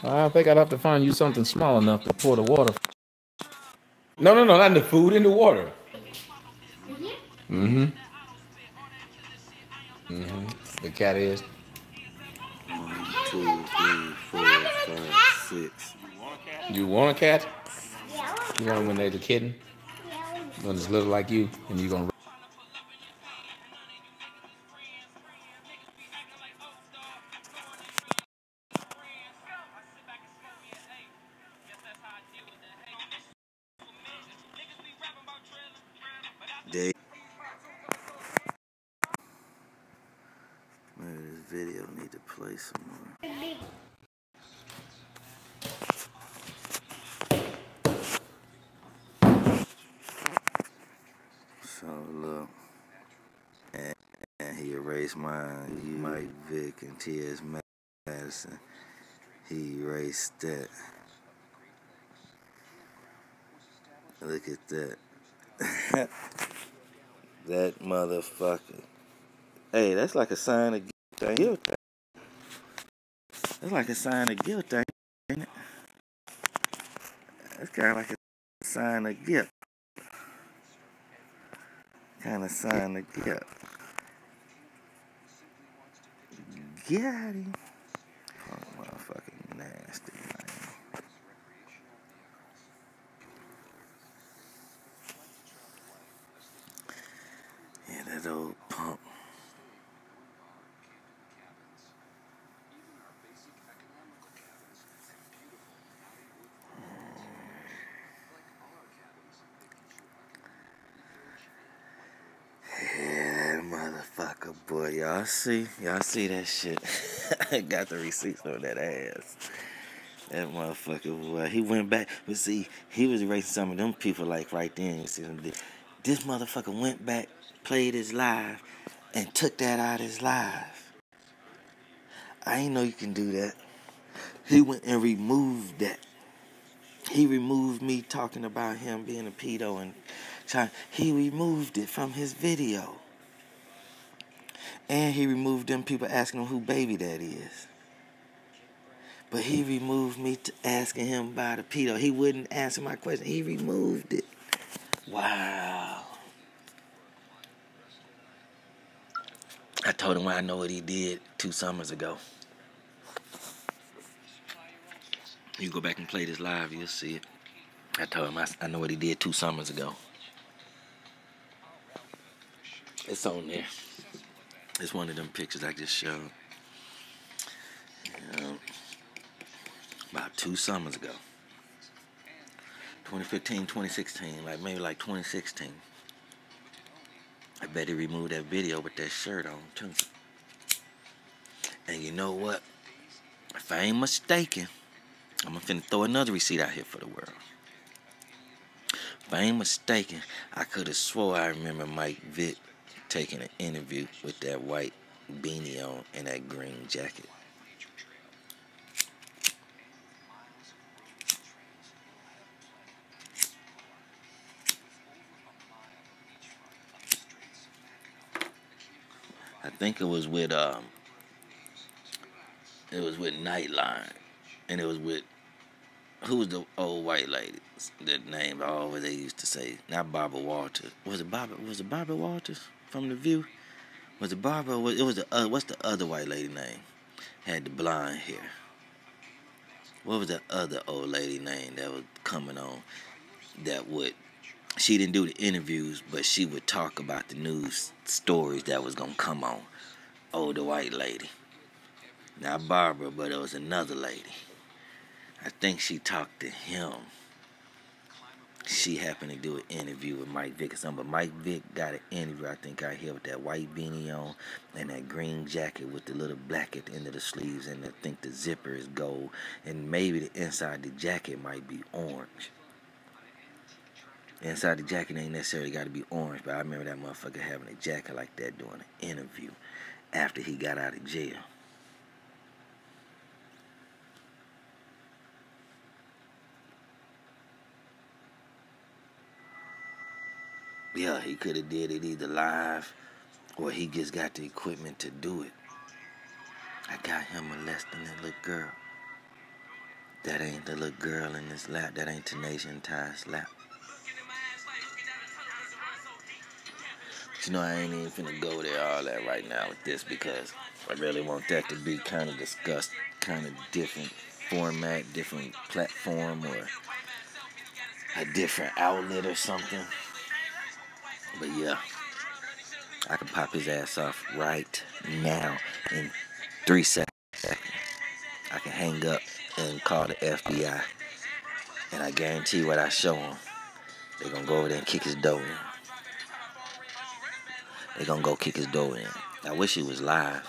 I think I'd have to find you something small enough to pour the water. No, not in the food, in the water. The cat is. 1, 2, 3, 4, 5, 6. You want a cat? Yeah, You want them when they're the kitten? When it's little like you, and you're gonna. Maybe this video need to play some more. erased mine. You, Mike Vick, and T.S. Madison. He erased that. Look at that. That motherfucker. Hey, that's like a sign of guilt. That's like a sign of guilt, ain't it? That's kind of like a sign of guilt. Kind of sign of guilt. Got him. Oh, motherfucking nasty, man. Yeah, that old pump. Yeah, that motherfucker, boy. Y'all see that shit. I got the receipts on that ass. That motherfucker, boy. He went back. But see, he was erasing some of them people like right then. You see them. This motherfucker went back, played his live, and took that out of his live. I ain't know you can do that. He went and removed that. He removed me talking about him being a pedo and he removed it from his video. And he removed them people asking him who baby that is. But he removed me asking him about a pedo. He wouldn't answer my question. He removed it. Wow. I told him I know what he did 2 summers ago. You go back and play this live, you'll see it. I told him I know what he did 2 summers ago. It's on there. It's one of them pictures I just showed. About 2 summers ago. 2015, 2016, maybe 2016. I bet he removed that video with that shirt on, too. And you know what? If I ain't mistaken, I'm finna throw another receipt out here for the world. If I ain't mistaken, I could have swore I remember Mike Vick taking an interview with that white beanie on and that green jacket. I think it was with Nightline, and it was with who was the old white lady? That name always they used to say, not Barbara Walters. Was it Barbara Walters from The View? Was it Barbara? It was the what's the other white lady name? Had the blonde hair. What was the other old lady name that was coming on? She didn't do the interviews, but she would talk about the news stories that was gonna come on. Older white lady. Not Barbara, but it was another lady. I think she talked to him. She happened to do an interview with Mike Vick or something, but Mike Vick got an interview, I think, out here with that white beanie on and that green jacket with the little black at the end of the sleeves, and I think the zipper is gold, and maybe the inside the jacket might be orange. Inside the jacket ain't necessarily got to be orange, but I remember that motherfucker having a jacket like that doing an interview after he got out of jail. Yeah, he could have did it either live or he just got the equipment to do it. I got him molesting that little girl. That ain't the little girl in his lap. That ain't Tenacious Ty's lap. But you know, I ain't even finna go there all that right now with this because I really want that to be kind of discussed, kind of different format, different platform, or a different outlet or something. But yeah, I can pop his ass off right now in 3 seconds. I can hang up and call the FBI. And I guarantee what I show them, they're going to go over there and kick his door in. They're going to go kick his door in. I wish he was live.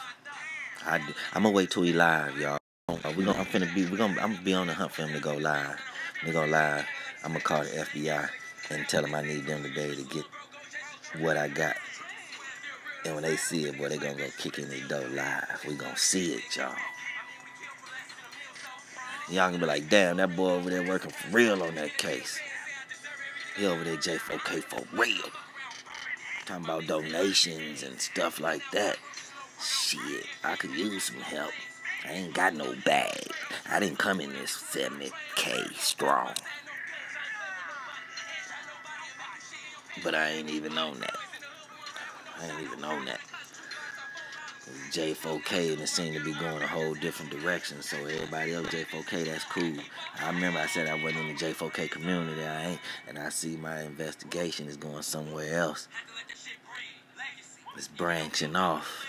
I'm going to wait till he live, y'all. I'm going to be on the hunt for him to go live. When they go live, I'm going to call the FBI and tell them I need them today to get what I got. And when they see it, boy, they gonna go kick in the door live. We gonna see it, y'all. Y'all gonna be like, damn, that boy over there working for real on that case. He over there J4K for real. Talking about donations and stuff like that. Shit, I could use some help. I ain't got no bag. I didn't come in this 70K strong. But I ain't even on that. J4K and it seemed to be going a whole different direction. So everybody else J4K, that's cool. I remember I said I wasn't in the J4K community. I ain't, and I see my investigation is going somewhere else. It's branching off.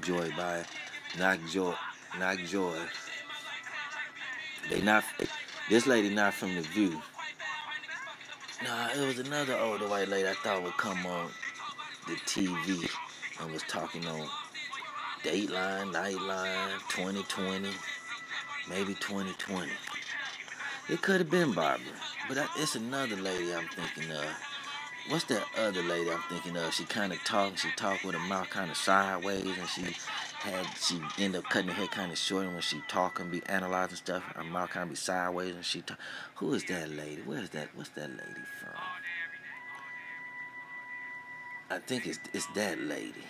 Joy by Knock Joy. They not, this lady not from The View. Nah, it was another older white lady I thought would come on the TV and was talking on Dateline, Nightline, 2020, maybe 2020. It could have been Barbara, but it's another lady I'm thinking of. What's that other lady I'm thinking of? She kind of talked. She talked with her mouth kind of sideways, and she ended up cutting her hair kind of short. And when she talk and be analyzing stuff, her mouth kind of be sideways, and she talk. Who is that lady? Where is that? What's that lady from? I think it's that lady.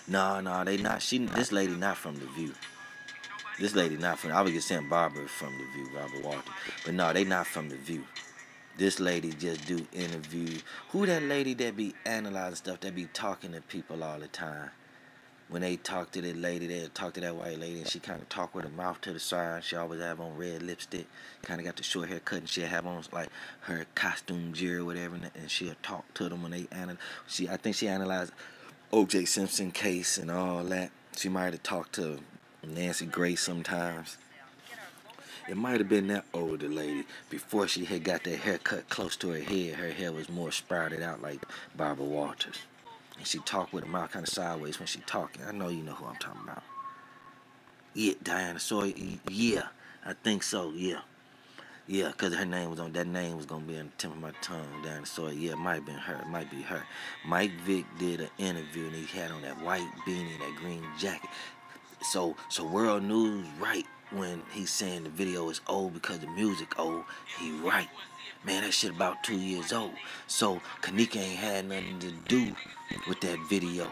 No, they not. This lady not from The View. This lady not from. I was just saying Barbara from The View, Barbara Walter. But no, they not from The View. This lady just do interviews. Who that lady that be analyzing stuff, that be talking to people all the time? When they talk to that lady, they talk to that white lady, and she kind of talk with her mouth to the side. She always have on red lipstick. Kind of got the short haircut, and she'll have on like her costume gear or whatever, and she'll talk to them when they analyze. I think she analyzed O.J. Simpson case and all that. She might have talked to Nancy Grace sometimes. It might have been that older lady. Before she had got that haircut close to her head, her hair was more sprouted out like Barbara Walters. And she talked with her mouth kind of sideways when she talking. I know you know who I'm talking about. Yeah, Diana Sawyer. Yeah, I think so, yeah. Yeah, because her name was on, that name was going to be on the tip of my tongue, Diana Sawyer. Yeah, it might have been her. It might be her. Mike Vick did an interview, and he had on that white beanie, that green jacket. So World News right when he's saying the video is old because the music old. He right. Man, that shit about 2 years old. So Kenneka ain't had nothing to do with that video.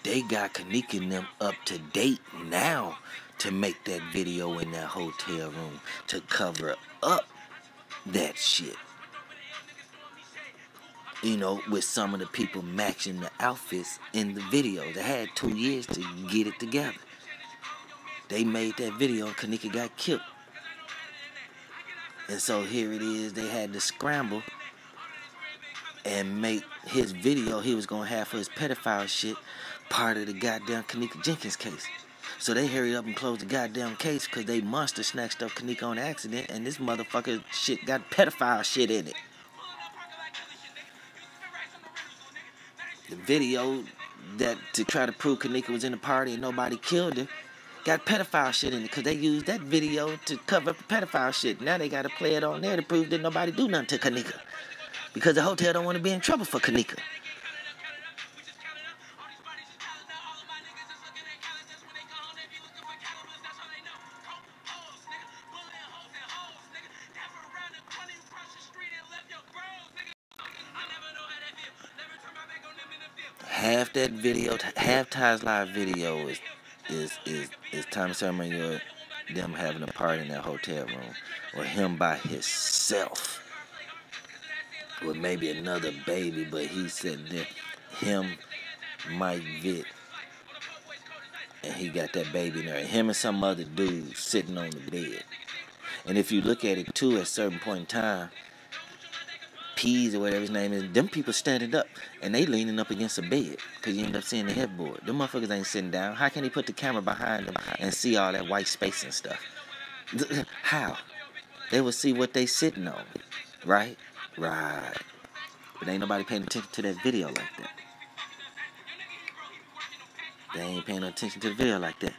They got Kenneka and them up to date now to make that video in that hotel room to cover up that shit. You know, with some of the people matching the outfits in the video. They had 2 years to get it together. They made that video and Kenneka got killed. And so here it is, they had to scramble and make his video he was going to have for his pedophile shit part of the goddamn Kenneka Jenkins case. So they hurried up and closed the goddamn case because they monster snatched up Kenneka on accident and this motherfucker shit got pedophile shit in it. The video that to try to prove Kenneka was in the party and nobody killed her got pedophile shit in it because they used that video to cover up the pedophile shit. Now they got to play it on there to prove that nobody do nothing to Kenneka because the hotel don't want to be in trouble for Kenneka. Half that video, half Ty's live video is Tommy Sotomayor them having a party in that hotel room, or him by himself, or maybe another baby, but he said that him, Mike Vick, and he got that baby in there, and him and some other dude sitting on the bed. And if you look at it too, at a certain point in time, Peas or whatever his name is, them people standing up and they leaning up against a bed because you end up seeing the headboard. Them motherfuckers ain't sitting down. How can he put the camera behind them and see all that white space and stuff? How? They will see what they sitting on. Right? Right. But ain't nobody paying attention to that video like that. They ain't paying no attention to the video like that.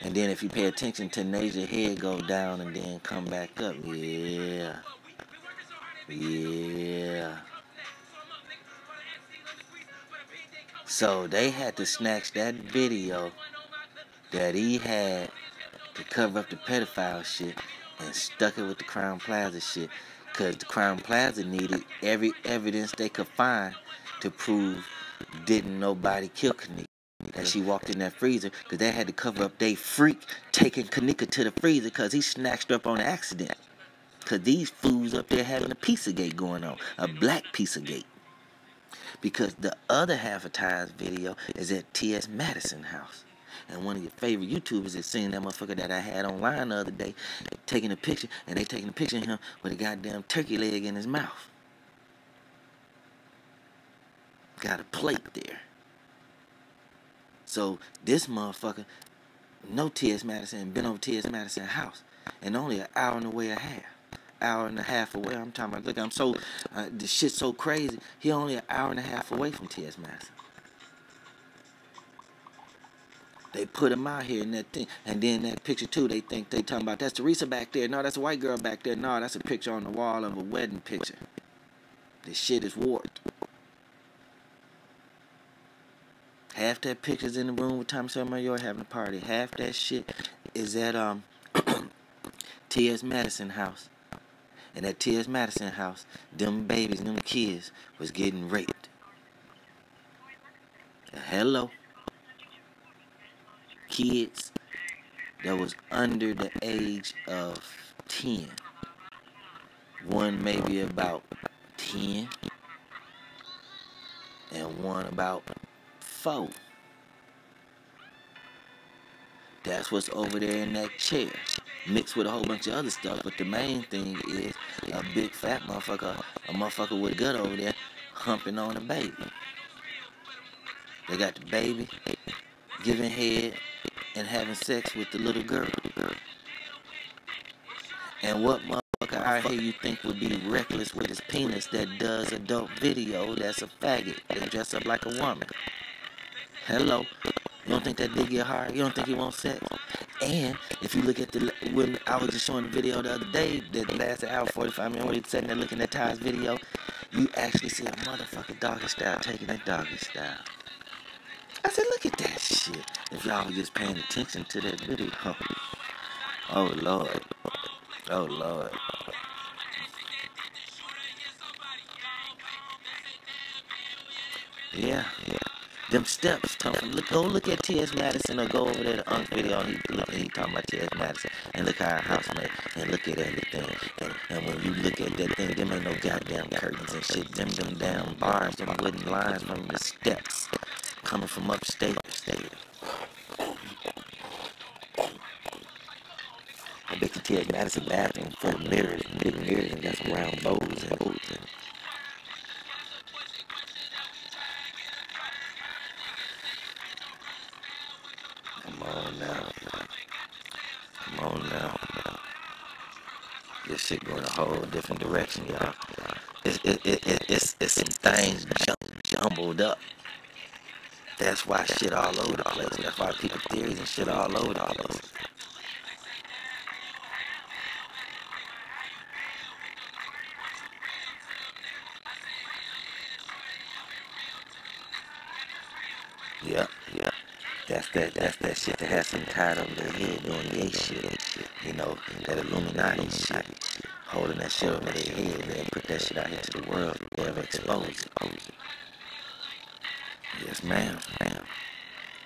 And then if you pay attention to Nasia head go down and then come back up. Yeah. Yeah. So they had to snatch that video that he had to cover up the pedophile shit and stuck it with the Crown Plaza shit. Because the Crown Plaza needed every evidence they could find to prove didn't nobody kill Kenneka. That she walked in that freezer, because they had to cover up they freak taking Kenneka to the freezer because he snatched her up on accident. Because these fools up there having a Pizzagate going on, a black Pizzagate. Because the other half of Ty's video is at T.S. Madison house. And one of your favorite YouTubers is seeing that motherfucker that I had online the other day taking a picture, and they taking a picture of him with a goddamn turkey leg in his mouth. Got a plate there. So this motherfucker know T.S. Madison and been over T.S. Madison house. And only an hour and a half away. I'm talking about, look, I'm so, this shit's so crazy. He only an hour and a half away from T.S. Madison. They put him out here in that thing. And then that picture too, they think they talking about, that's Teresa back there. No, that's a white girl back there. No, that's a picture on the wall of a wedding picture. This shit is warped. Half that picture's in the room with Tommy Sotomayor having a party. Half that shit is at T.S. Madison house. And at T.S. Madison house, them babies, them kids was getting raped. Hello. Kids that was under the age of 10. One maybe about 10. And one about 4. That's what's over there in that chair, mixed with a whole bunch of other stuff. But the main thing is a big fat motherfucker, a motherfucker with a gut over there humping on a baby. They got the baby giving head and having sex with the little girl. And what motherfucker out here you think would be reckless with his penis that does adult video that's a faggot? They dress up like a woman. Hello. You don't think that dick get hard? You don't think he wants sex? And if you look at when I was just showing the video the other day that lasted an hour 45 minutes, when he sitting there looking at Ty's video, you actually see a motherfucking doggy style taking that doggy style. I said, look at that shit. If y'all were just paying attention to that video. Oh Lord. Oh Lord. Yeah. Them steps come from, go look at T.S. Madison or go over there to Unc's video and he talking about T.S. Madison and look how our house made and look at everything. And when you look at that thing, them ain't no goddamn curtains and shit. Them damn bars, them wooden lines from the steps coming from upstate. I bet the T.S. Madison bathroom full of mirrors, big mirrors, and got some round bowls and boots. Come on now. This shit going a whole different direction, y'all. It's some things jumbled up. That's why shit all over the place. That's why people theories and shit all over the place. Yeah. That's that shit that has them tied over their head doing gay shit. You know, that Illuminati shit. Holding that shit over their head. They put that shit out here to the world. They ever expose it. Yes, ma'am.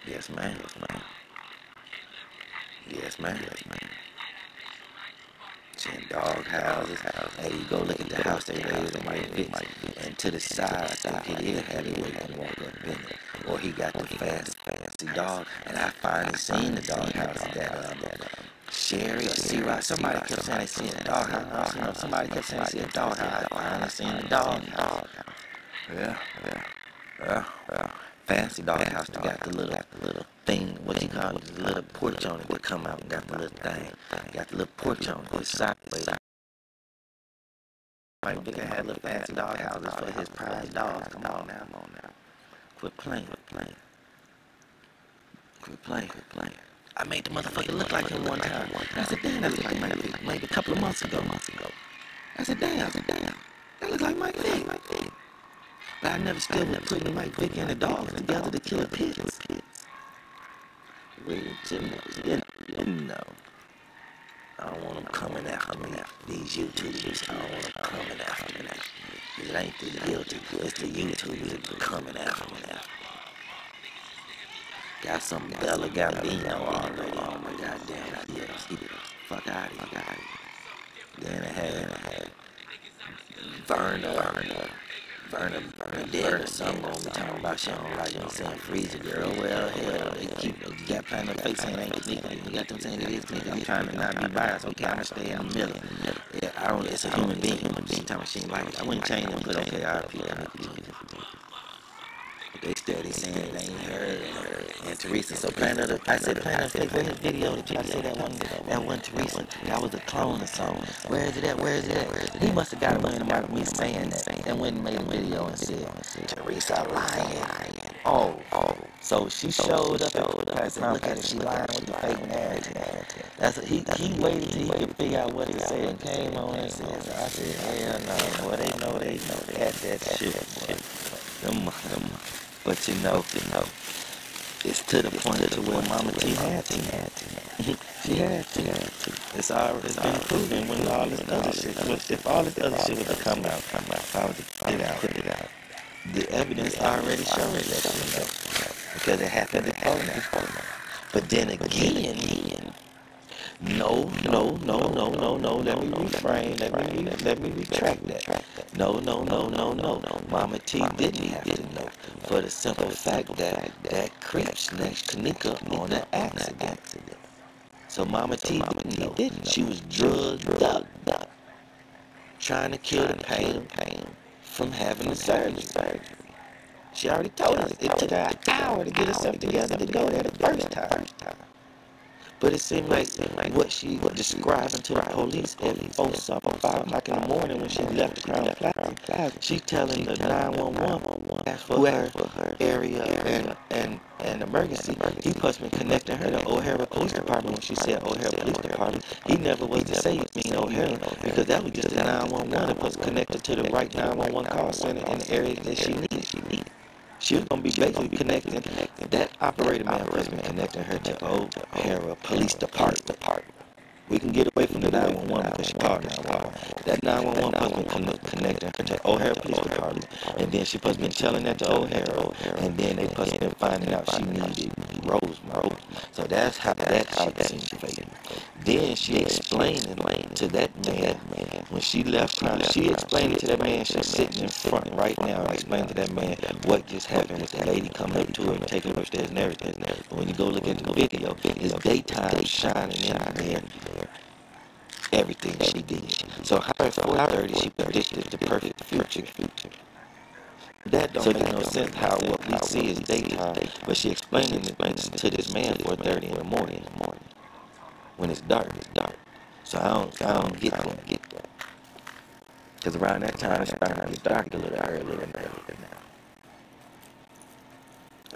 Yes, ma'am. Yes, ma'am. In dog houses. Hey, you go look at the house they raised in my bitch. And to the side, I think he is heavyweight and walk up in it. Or he got the fancy dog. And I finally seen the dog house that Sherry, C-Rock, somebody kept saying they seen a doghouse. You know, somebody kept saying they seen a doghouse. I finally seen the doghouse. Yeah. Fancy doghouse. They got the little thing, what you call it, the little porch on it that come out and got the little thing. Got the little porch on it. It's sideways. Like, they had little fancy doghouses for his prize dogs. Come on now. Quit playing. I made the motherfucker look like him one time. I said, damn, that look like Mike Vick. Maybe a couple of months ago. I said, damn, that look like Mike Vick. But I never still was putting Mike Vick and the dogs together to kill kids. You know. I don't want them coming after me. These YouTubers, I don't want them coming after me. It ain't the guilty, it's the YouTubers that be coming after me. Got some Bella Gambino already on my goddamn heels. Fuck out of here. Then I had Verna dead or something on me talking about she don't like me saying Freezer girl. Well, hell, you got playing the face saying it ain't Kenneka. You got them saying it is Kenneka. I'm trying to not be biased. Okay, I'm gonna stay in the middle. Yeah, I don't. It's a human being. Talking she ain't like it. I wouldn't change them, but okay, I repeat. They steady saying it ain't her and Teresa. So I said Planet Fake, where's his video that you said that one Teresa, that was a clone or something. Where is it at? He must have got away about me saying that and went and made a video and said, Teresa lying. Oh. So she showed up at the place and look at it, she lying with the fake narrative. That's he waited till he could figure out what he said and came on and said, I said, hell no, boy, they know they had that shit, boy. But you know, it's to the point to where Mama T had to. She had to. It's already been proven when all this other shit, if all this other shit would come out, if I was to put it out, the evidence already shows that, because it happened before now. But then again, no, let me refrain, let me retract that. No, Mama T didn't have to know, for the simple fact that creep snatched Kenneka on an accident. So Mama T didn't know. She was drugged up, trying to kill the pain from having the surgery. She already told us it took her an hour to get herself together to go there the first time. But it seemed like what she was describing to the police at 4-something, 5 o'clock in the morning when she left the Crown Plaza. She telling the 911 who asked for her area and emergency. He must been connecting her to O'Hara Police Department when she said O'Hara Police Department. He never was to say it mean O'Hara, because that was just the 911 that was connected to the right 911 call center in the area that she needed. She was going to be basically connecting that operator man was connecting her to O'Hara Police Department. We can get away from the 911 because she called 911. That 911 person connecting her to O'Hara Police Department, and then she supposed to be telling that to O'Hara, and then they supposed to be finding out she needed Rosemary. So that's how that shit seemed fake. Then she explained to that man when she left town. She explained it to that man. She's sitting in front right now and explained to that man what just happened with the lady coming up to her and taking her upstairs and everything. But when you go look at the video, it's daytime shining in there. Everything she did. So how at 4:30 she predicted the perfect future. That don't make no sense how what we see is daytime. But she explaining it to this man 4:30 in the morning. When it's dark. So I don't get that. Because around that time it's starting to get dark a little earlier than now.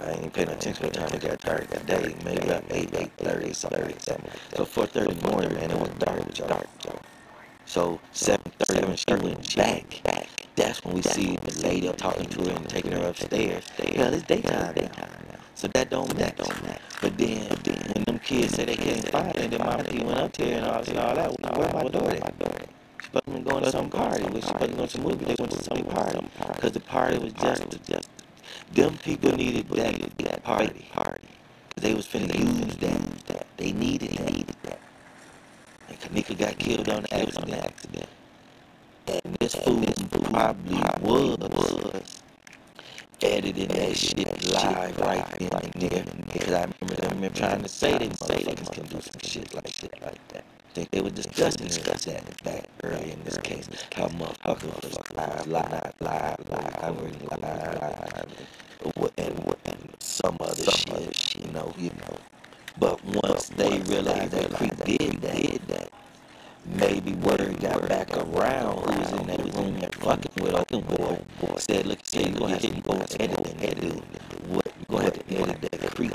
I ain't paying attention to the time it got dark that day. Maybe about 8:30 something like that. So 4:30 in the morning, man, it was dark. So 7:30 when she went back, that's when we see the lady talking to her and taking her upstairs. Well, it's daytime now. So that don't match. But then when them kids say they can't find her, and then Mama T went up there and all that, where my daughter? She supposed to be going to some party. She supposed to be going to some movie. They went to some party. Because the party was just them people needed that party. Because they was finna use that. They needed that. And Kenneka got killed on the accident. And this fool probably was editing that shit live right then and there. Because I remember them trying to say they motherfuckers can do some shit like that. I think they were discussing that back early in this case. How motherfuckers was live, and some other shit, you know. But once they realized that Creek did that, maybe word got back around who was in that room and fucking with boy. Said, look, you gonna have to go edit and do what you gonna have to edit that Creek.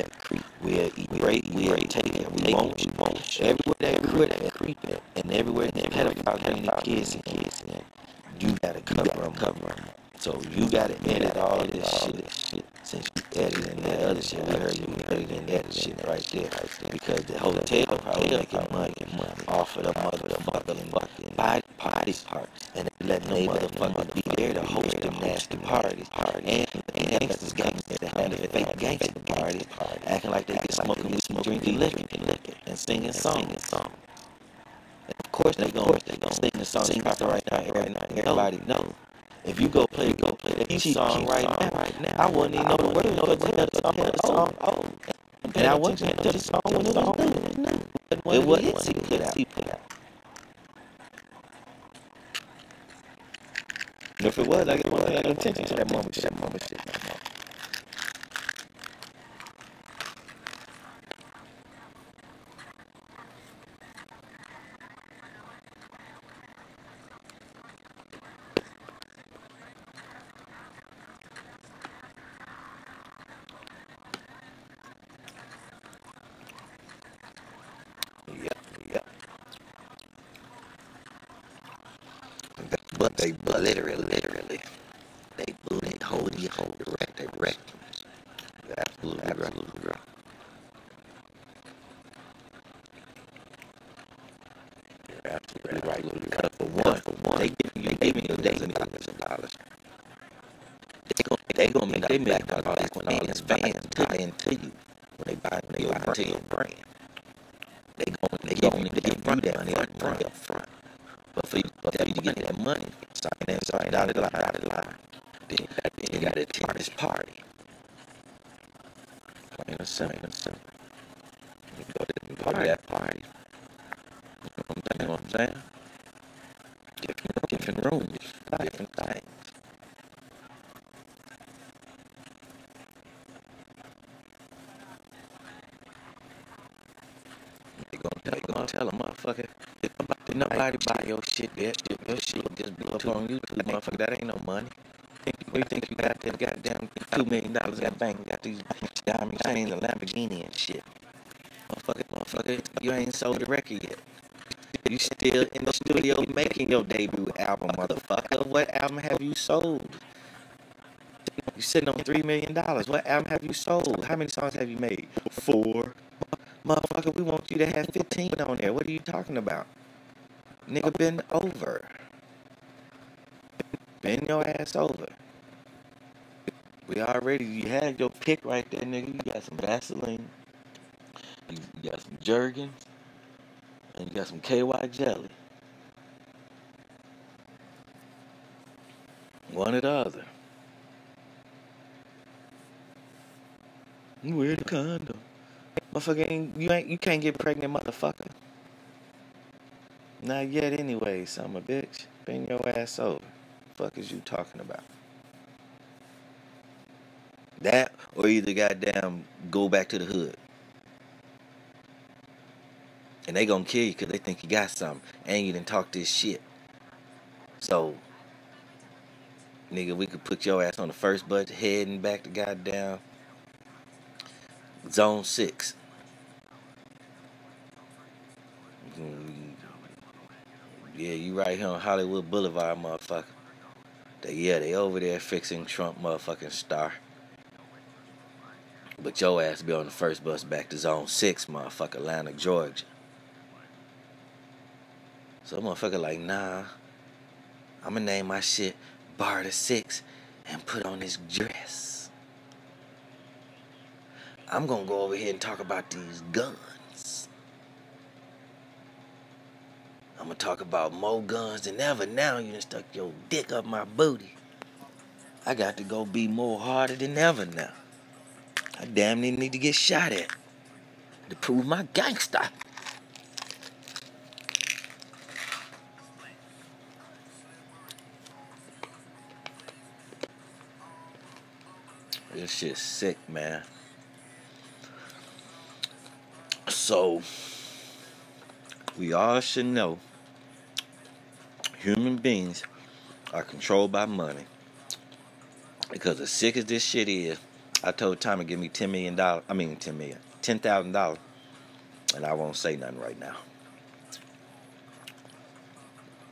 We'll take it, we won't. Everywhere that Creek at, and everywhere that pedophiles and the kids, you gotta cover them. So you gotta edit all of this shit. Since you editing that other shit, we heard you editing that shit right there. Because the hotel probably making money off of the motherfucking party parts. And they letting the motherfuckers be there to host them nasty parties. And the gangsters that have the fake gangster parties, acting like they can smoke and drinking liquor and singing songs. Of course they gon' sing the song right now. Everybody know. If you go play that cheap song right now, I wouldn't even know the words of the song. And I wasn't paying attention to the song when it was new. It wasn't hits he put out. And if it was, I wasn't paying attention to that moment shit. Yeah. But they literally, they hold you direct. Absolutely right. You're absolutely right. Because for one, they giving you daily millions of dollars. They gonna make they back all these fans buying to you when they buy your brand. They gonna give you that money up front. But for you to get that money, sign dotted line. Then you got to attend this party. Plain and simple. You go to that party. You know what I'm saying? Different rooms, different things. They gonna tell a motherfucker, did nobody buy your shit yet? Your shit just blew up on YouTube, motherfucker. That ain't no money. You think you got that goddamn $2 million got bank, got these diamond chains and Lamborghini and shit. Motherfucker, you ain't sold the record yet. You still in the studio making your debut album, motherfucker. What album have you sold? You sitting on $3 million. What album have you sold? How many songs have you made? 4. Motherfucker, we want you to have 15 on there. What are you talking about? Nigga, bend over. Bend your ass over. You had your pick right there, nigga. You got some Vaseline. You got some Jergens. And you got some KY jelly. One or the other. You wear the condom. Motherfucker, you can't get pregnant, motherfucker. Not yet anyway, son of a bitch. Bend your ass over. Fuck is you talking about? That or either goddamn go back to the hood. And they gonna kill you because they think you got something. And you done talk this shit. So, nigga, we could put your ass on the first bus heading back to goddamn Zone 6. Yeah, you right here on Hollywood Boulevard, motherfucker. They over there fixing Trump motherfucking star. But your ass be on the first bus back to Zone 6, motherfucker, Atlanta, Georgia. So motherfucker like, nah, I'ma name my shit Bar to 6 and put on this dress. I'm gonna go over here and talk about these guns. I'm gonna talk about more guns than ever now. You done stuck your dick up my booty. I got to go be more harder than ever now. I damn near need to get shot at to prove my gangster. This shit's sick, man. So, we all should know human beings are controlled by money. Because as sick as this shit is, I told Tommy to give me $10 million. I mean, $10,000. And I won't say nothing right now.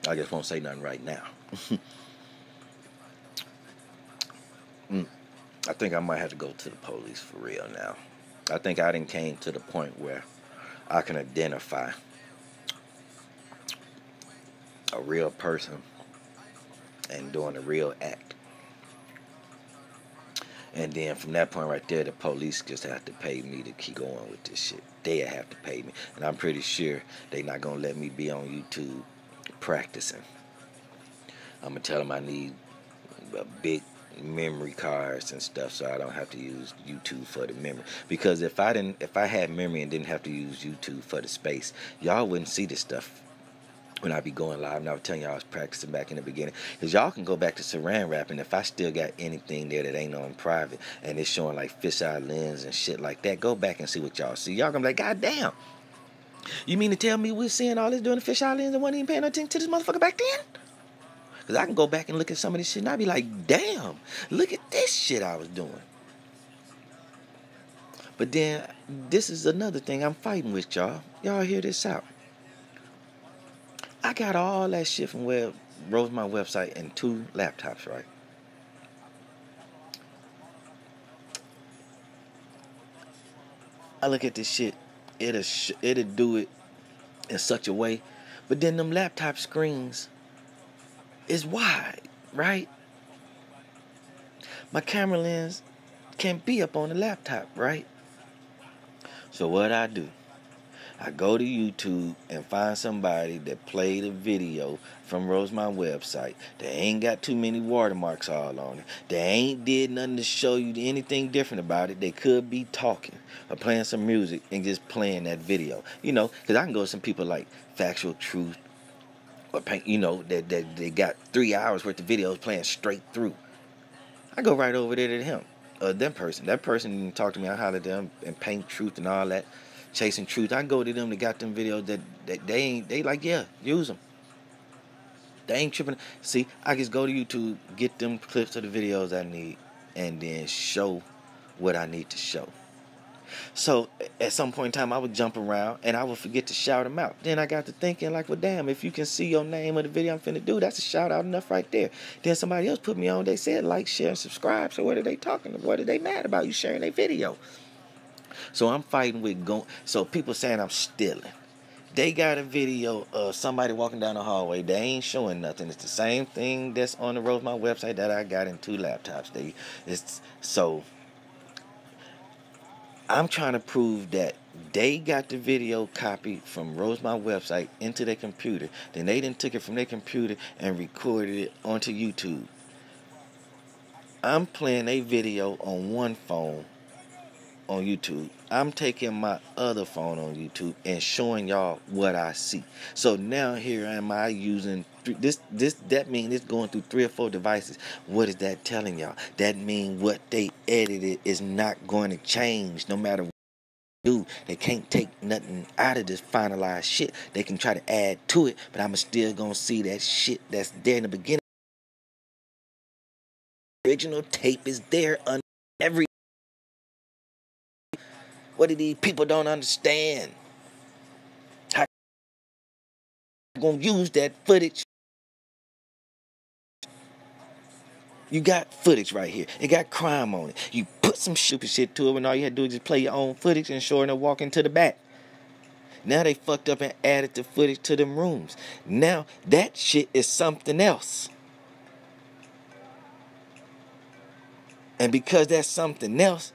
I just won't say nothing right now. I think I might have to go to the police for real now. I think I done came to the point where I can identify a real person and doing a real act. And then from that point right there, the police just have to pay me to keep going with this shit. They have to pay me. And I'm pretty sure they not going to let me be on YouTube practicing. I'm going to tell them I need a big memory cards and stuff so I don't have to use YouTube for the memory. Because if I had memory and didn't have to use YouTube for the space, y'all wouldn't see this stuff when I be going live. And I was telling y'all I was practicing back in the beginning. Because y'all can go back to saran wrap, and if I still got anything there that ain't on private and it's showing like fisheye lens and shit like that, go back and see what y'all see. Y'all gonna be like, God damn. You mean to tell me we're seeing all this during the fisheye lens and wasn't even paying attention to this motherfucker back then? Because I can go back and look at some of this shit and I be like, damn, look at this shit I was doing. But then, this is another thing I'm fighting with, y'all. Y'all hear this out. I got all that shit from Rosemont website and 2 laptops, right? I look at this shit, it'll do it in such a way. But then them laptop screens is wide, right? My camera lens can't be up on the laptop, right? So what I do, I go to YouTube and find somebody that played a video from Rosemont website. They ain't got too many watermarks all on it. They ain't did nothing to show you anything different about it. They could be talking or playing some music and just playing that video. You know, because I can go to some people like Factual Truth or, you know, that they got 3 hours worth of videos playing straight through. I go right over there to him. That person talk to me, I holler at them and Paint Truth and all that. Chasing Truth. I go to them that got them videos that they like, yeah, use them. They ain't tripping. See, I just go to YouTube, get them clips of the videos I need, and then show what I need to show. So at some point in time, I would jump around and I would forget to shout them out. Then I got to thinking like, well, damn, if you can see your name of the video I'm finna do, that's a shout out enough right there. Then somebody else put me on. They said like, share, and subscribe. So what are they talking about? What are they mad about? You sharing their video? So I'm fighting with so people saying I'm stealing. They got a video of somebody walking down the hallway. They ain't showing nothing. It's the same thing that's on the Rosemont website that I got in 2 laptops. So I'm trying to prove that they got the video copied from Rosemont website into their computer. Then they done took it from their computer and recorded it onto YouTube. I'm playing a video on one phone on YouTube. I'm taking my other phone on YouTube and showing y'all what I see. So now here am I using that means it's going through 3 or 4 devices. What is that telling y'all? That means what they edited is not going to change no matter what they do. They can't take nothing out of this finalized shit. They can try to add to it, but I'm still gonna see that shit that's there in the beginning. The original tape is there on every. What do these people don't understand? How you gonna use that footage? You got footage right here. It got crime on it. You put some stupid shit to it and all you had to do is just play your own footage and sure enough walk into the back. Now they fucked up and added the footage to them rooms. Now that shit is something else. And because that's something else,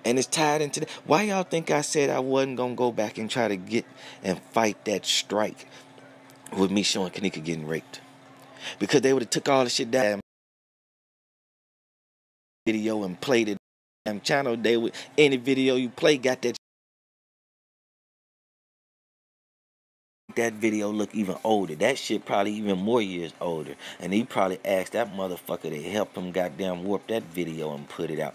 and it's tied into that. Why y'all think I said I wasn't going to go back and try to get and fight that strike with me showing Kenneka getting raped? Because they would have took all the shit down. video and played it on the channel, they would, any video you play got that video look even older. That shit probably even more years older. And he probably asked that motherfucker to help him goddamn warp that video and put it out.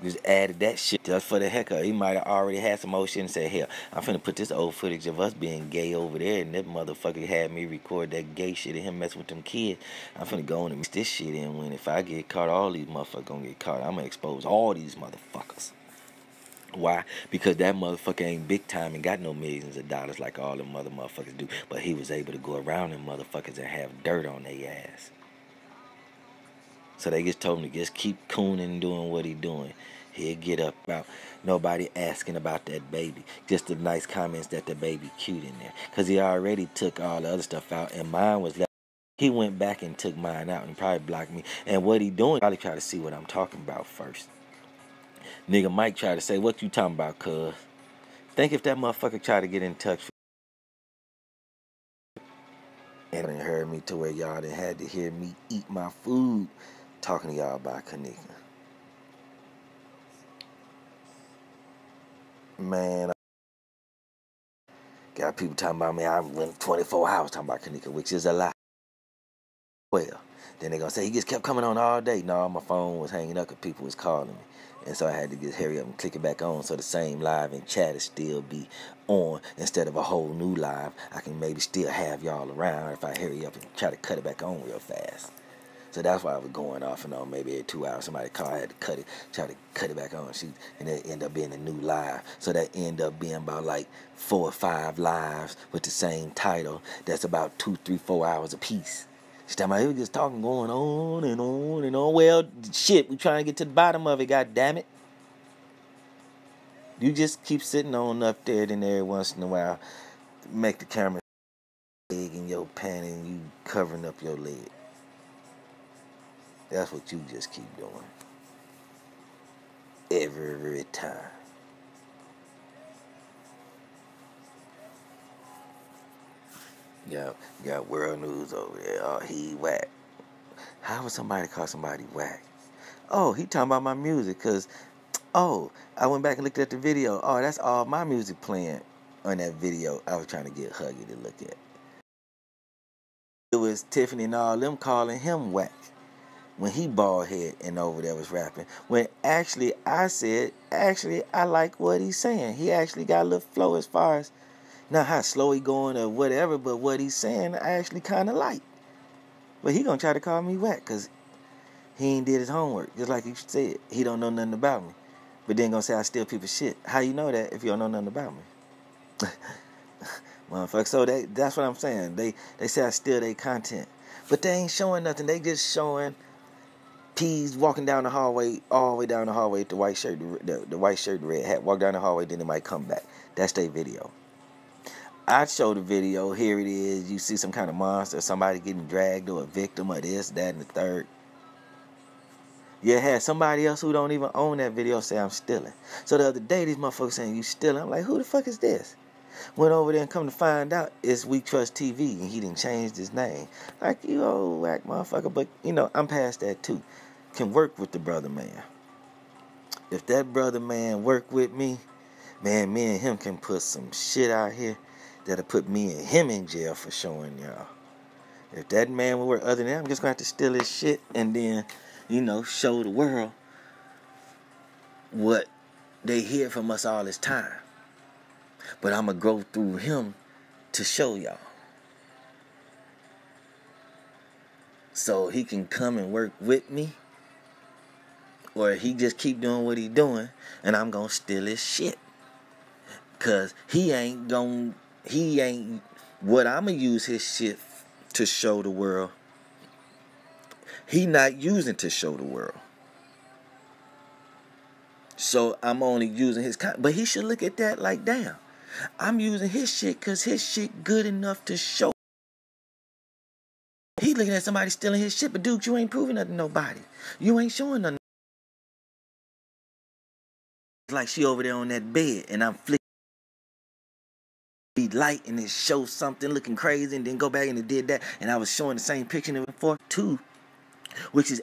Just added that shit just for the heck of it. He might have already had some old shit and said, hell, I'm finna put this old footage of us being gay over there, and that motherfucker had me record that gay shit of him messing with them kids. I'm finna go on and mix this shit in when if I get caught, all these motherfuckers gonna get caught. I'm gonna expose all these motherfuckers. Why? Because that motherfucker ain't big time and got no millions of dollars like all them other motherfuckers do. But he was able to go around them motherfuckers and have dirt on their ass. So they just told him to just keep cooning and doing what he doing. He'll get up about nobody asking about that baby. Just the nice comments that the baby cute in there. Because he already took all the other stuff out and mine was left. He went back and took mine out and probably blocked me. And what he doing, probably try to see what I'm talking about first. Nigga Mike tried to say, what you talking about, cuz? Think if that motherfucker tried to get in touch with and it heard me to where y'all done had to hear me eat my food talking to y'all about Kenneka. Man, got people talking about me. I went 24 hours talking about Kenneka, which is a lie. Well, then they gonna say he just kept coming on all day. No, my phone was hanging up because people was calling me. And so I had to just hurry up and click it back on so the same live and chat will still be on instead of a whole new live. I can maybe still have y'all around if I hurry up and try to cut it back on real fast. So that's why I was going off and on maybe every 2 hours. Somebody called, I had to cut it, try to cut it back on. And it ended up being a new live. So that ended up being about like 4 or 5 lives with the same title. That's about 2, 3, 4 hours a piece. He was just talking, going on and on and on. Well, shit, we trying to get to the bottom of it, God damn it. You just keep sitting on up there, then every once in a while, make the camera leg in your pan and you covering up your leg. That's what you just keep doing. Every time. You got world news over there. Oh, he whack. How would somebody call somebody whack? Oh, he talking about my music because, oh, I went back and looked at the video. Oh, that's all my music playing on that video I was trying to get Huggy to look at. It was Tiffany and all them calling him whack when he bald head and over there was rapping. When actually I said, I like what he's saying. He actually got a little flow as far as, not how slow he going or whatever, but what he's saying I actually kind of like. But he gonna try to call me whack because he ain't did his homework. Just like you said, he don't know nothing about me. But then gonna say I steal people's shit. How you know that if you don't know nothing about me? Motherfucker. So that's what I'm saying. They say I steal their content. But they ain't showing nothing. They just showing P's walking down the hallway, all the way down the hallway with the white shirt, the white shirt, the red hat. Walk down the hallway, then they might come back. That's their video. I'd show the video. Here it is. You see some kind of monster, somebody getting dragged or a victim of this, that, and the third. You had somebody else who don't even own that video say I'm stealing. So the other day, these motherfuckers saying you stealing. I'm like, who the fuck is this? Went over there and come to find out it's We Trust TV, and he didn't change his name. Like, you old whack motherfucker. But, you know, I'm past that too. Can work with the brother man. If that brother man work with me, man, me and him can put some shit out here that'll put me and him in jail for showing y'all. If that man would work other than that, I'm just going to have to steal his shit and then, you know, show the world what they hear from us all this time. But I'm going to go through him to show y'all. So he can come and work with me. Or he just keep doing what he doing. And I'm going to steal his shit. Because what I'm going to use his shit to show the world. He not using to show the world. So I'm only using his content. But he should look at that like, damn. I'm using his shit because his shit good enough to show. He looking at somebody stealing his shit. But dude, you ain't proving nothing to nobody. You ain't showing nothing. It's like she over there on that bed and I'm flicking the light and it shows something looking crazy and then go back and it did that. And I was showing the same picture before too. Which is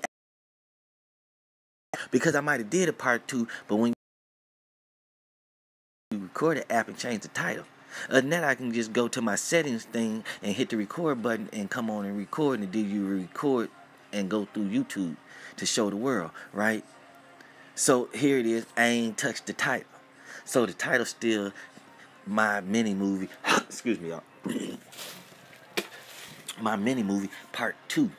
Because I might have did a part 2, but when you record the app and change the title. Other than that, I can just go to my settings thing and hit the record button and come on and record, and then you record and go through YouTube to show the world, right? So here it is. I ain't touched the title. So the title's still my mini movie. Excuse me, y'all. My mini movie part 2.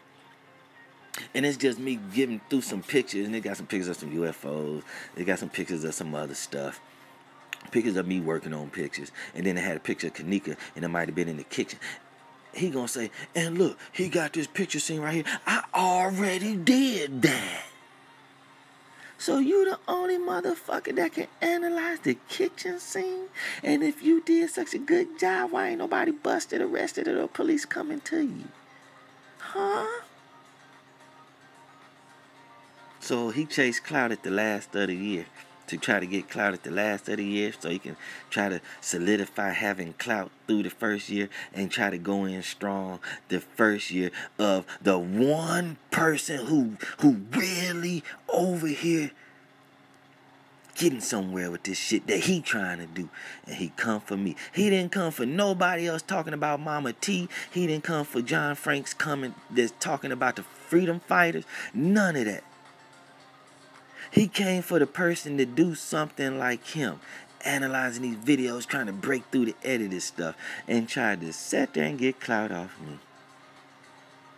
And it's just me giving through some pictures. And they got some pictures of some UFOs. They got some pictures of some other stuff. Pictures of me working on pictures. And then they had a picture of Kenneka, and it might have been in the kitchen. He gonna say, and look, he got this picture scene right here. I already did that. So you the only motherfucker that can analyze the kitchen scene? And if you did such a good job, why ain't nobody busted, arrested, or the police coming to you? Huh? So he chased clout at the last of the year. To try to get clout at the last of the year, so he can try to solidify having clout through the first year and try to go in strong the first year of the one person who really over here getting somewhere with this shit that he trying to do. And he come for me. He didn't come for nobody else talking about Mama T. He didn't come for John Franks coming that's talking about the freedom fighters. None of that. He came for the person to do something like him, analyzing these videos, trying to break through the edited stuff, and tried to sit there and get clout off me.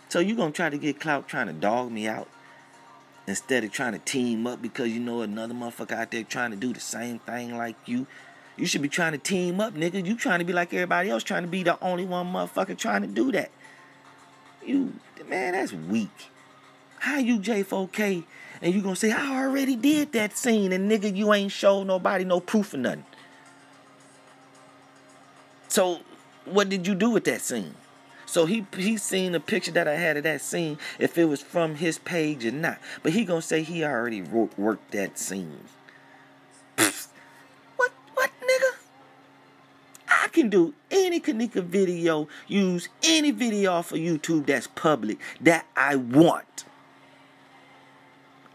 So you gonna try to get clout trying to dog me out instead of trying to team up because you know another motherfucker out there trying to do the same thing like you? You should be trying to team up, nigga. You trying to be like everybody else, trying to be the only one motherfucker trying to do that. Man, that's weak. How you J4K and you gonna say, I already did that scene, and nigga, you ain't showed nobody no proof of nothing. So, what did you do with that scene? So he seen the picture that I had of that scene, if it was from his page or not. But he gonna say he already worked that scene. What, nigga? I can do any Kenneka video, use any video off of YouTube that's public that I want.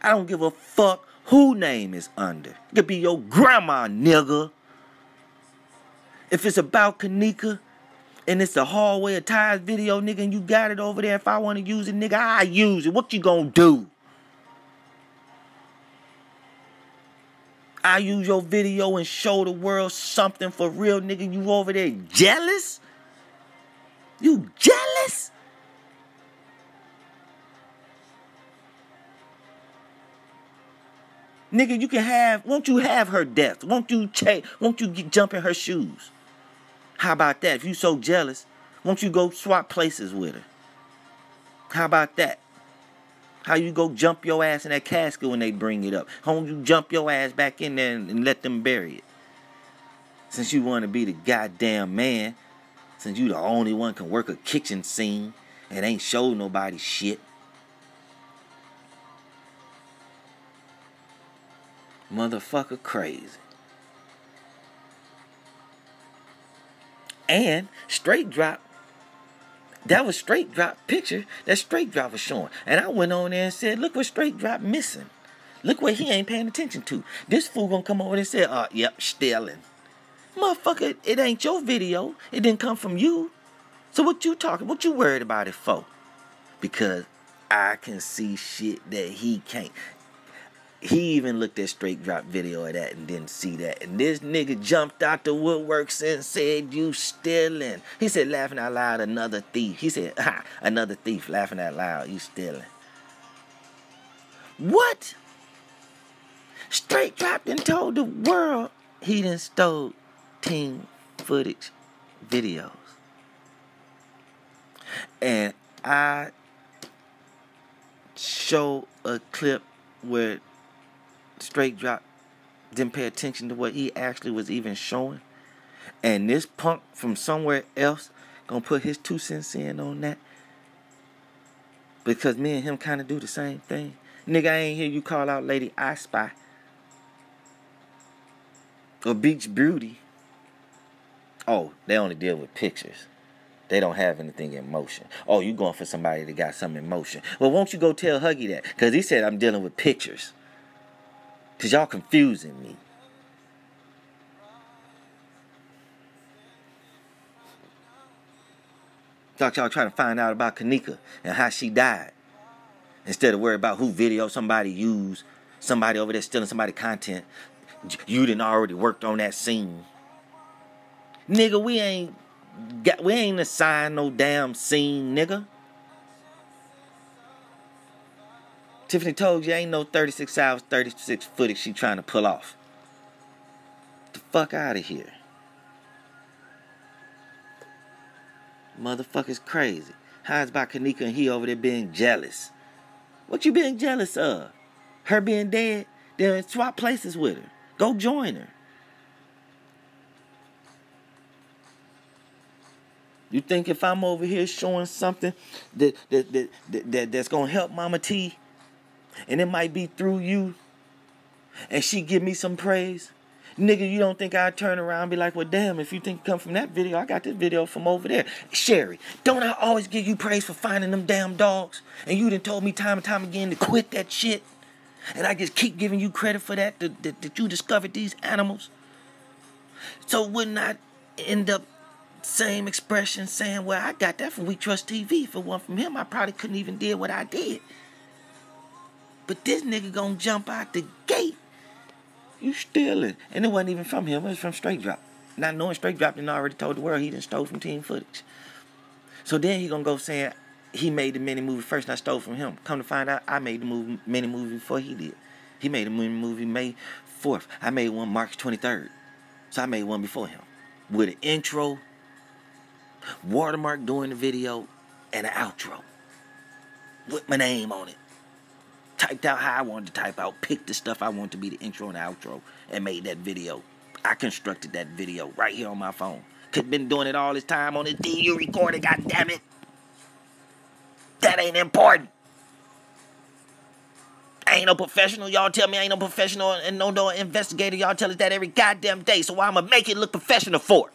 I don't give a fuck who name is under. It could be your grandma, nigga. If it's about Kenneka and it's a hallway of ties video, nigga, and you got it over there, if I want to use it, nigga, I use it. What you gonna do? I use your video and show the world something for real, nigga. You over there jealous? You jealous? Nigga, you can have, won't you have her death? Won't you jump in her shoes? How about that? If you so jealous, won't you go swap places with her? How about that? How you go jump your ass in that casket when they bring it up? How don't you jump your ass back in there and let them bury it? Since you want to be the goddamn man, since you the only one can work a kitchen scene and ain't show nobody shit. Motherfucker crazy. And straight drop. That was straight drop picture that straight drop was showing. And I went on there and said, look what straight drop missing. Look what he ain't paying attention to. This fool gonna come over and say, yep, stealing. Motherfucker, it ain't your video. It didn't come from you. So what you talking? What you worried about it for? Because I can see shit that he can't. He even looked at straight drop video of that and didn't see that. And this nigga jumped out the woodworks and said, you stealing. He said, laughing out loud, another thief. He said, another thief, laughing out loud, you stealing. What? Straight dropped and told the world he done stole team footage videos. And I show a clip where straight drop didn't pay attention to what he actually was even showing, and this punk from somewhere else gonna put his 2 cents in on that because me and him kind of do the same thing. Nigga, I ain't hear you call out Lady I Spy or Beach Beauty. Oh, they only deal with pictures. They don't have anything in motion. Oh, you going for somebody that got some in motion. Well, won't you go tell Huggy that? Because he said I'm dealing with pictures. Because y'all confusing me. Thought y'all trying to find out about Kenneka and how she died. Instead of worry about who video somebody used, somebody over there stealing somebody's content. You done already worked on that scene. Nigga, we ain't assigned no damn scene, nigga. Tiffany told you ain't no 36 hours, 36 footage she trying to pull off. Get the fuck out of here. Motherfucker's crazy. How's about Kenneka and he over there being jealous? What you being jealous of? Her being dead? Then swap places with her. Go join her. You think if I'm over here showing something that's gonna help Mama T, and it might be through you, and she give me some praise, nigga, you don't think I'd turn around and be like, well, damn, if you think it come from that video, I got this video from over there. Sherry, don't I always give you praise for finding them damn dogs? And you done told me time and time again to quit that shit. And I just keep giving you credit for that you discovered these animals. So wouldn't I end up same expression saying, well, I got that from We Trust TV. If it wasn't from him, I probably couldn't even did what I did. But this nigga gonna jump out the gate. You stealing. And it wasn't even from him. It was from Straight Drop. Not knowing Straight Drop done already told the world he done stole from team footage. So then he gonna go saying he made the mini movie first and I stole from him. Come to find out, I made the mini movie before he did. He made a mini movie May 4th. I made one March 23rd. So I made one before him. With an intro, watermark doing the video, and an outro. With my name on it. Typed out how I wanted to type out. Picked the stuff I wanted to be the intro and the outro. And made that video. I constructed that video right here on my phone. Could have been doing it all this time on this DU recorder, goddammit. That ain't important. I ain't no professional. Y'all tell me I ain't no professional and no investigator. Y'all tell us that every goddamn day. So why I'm going to make it look professional for?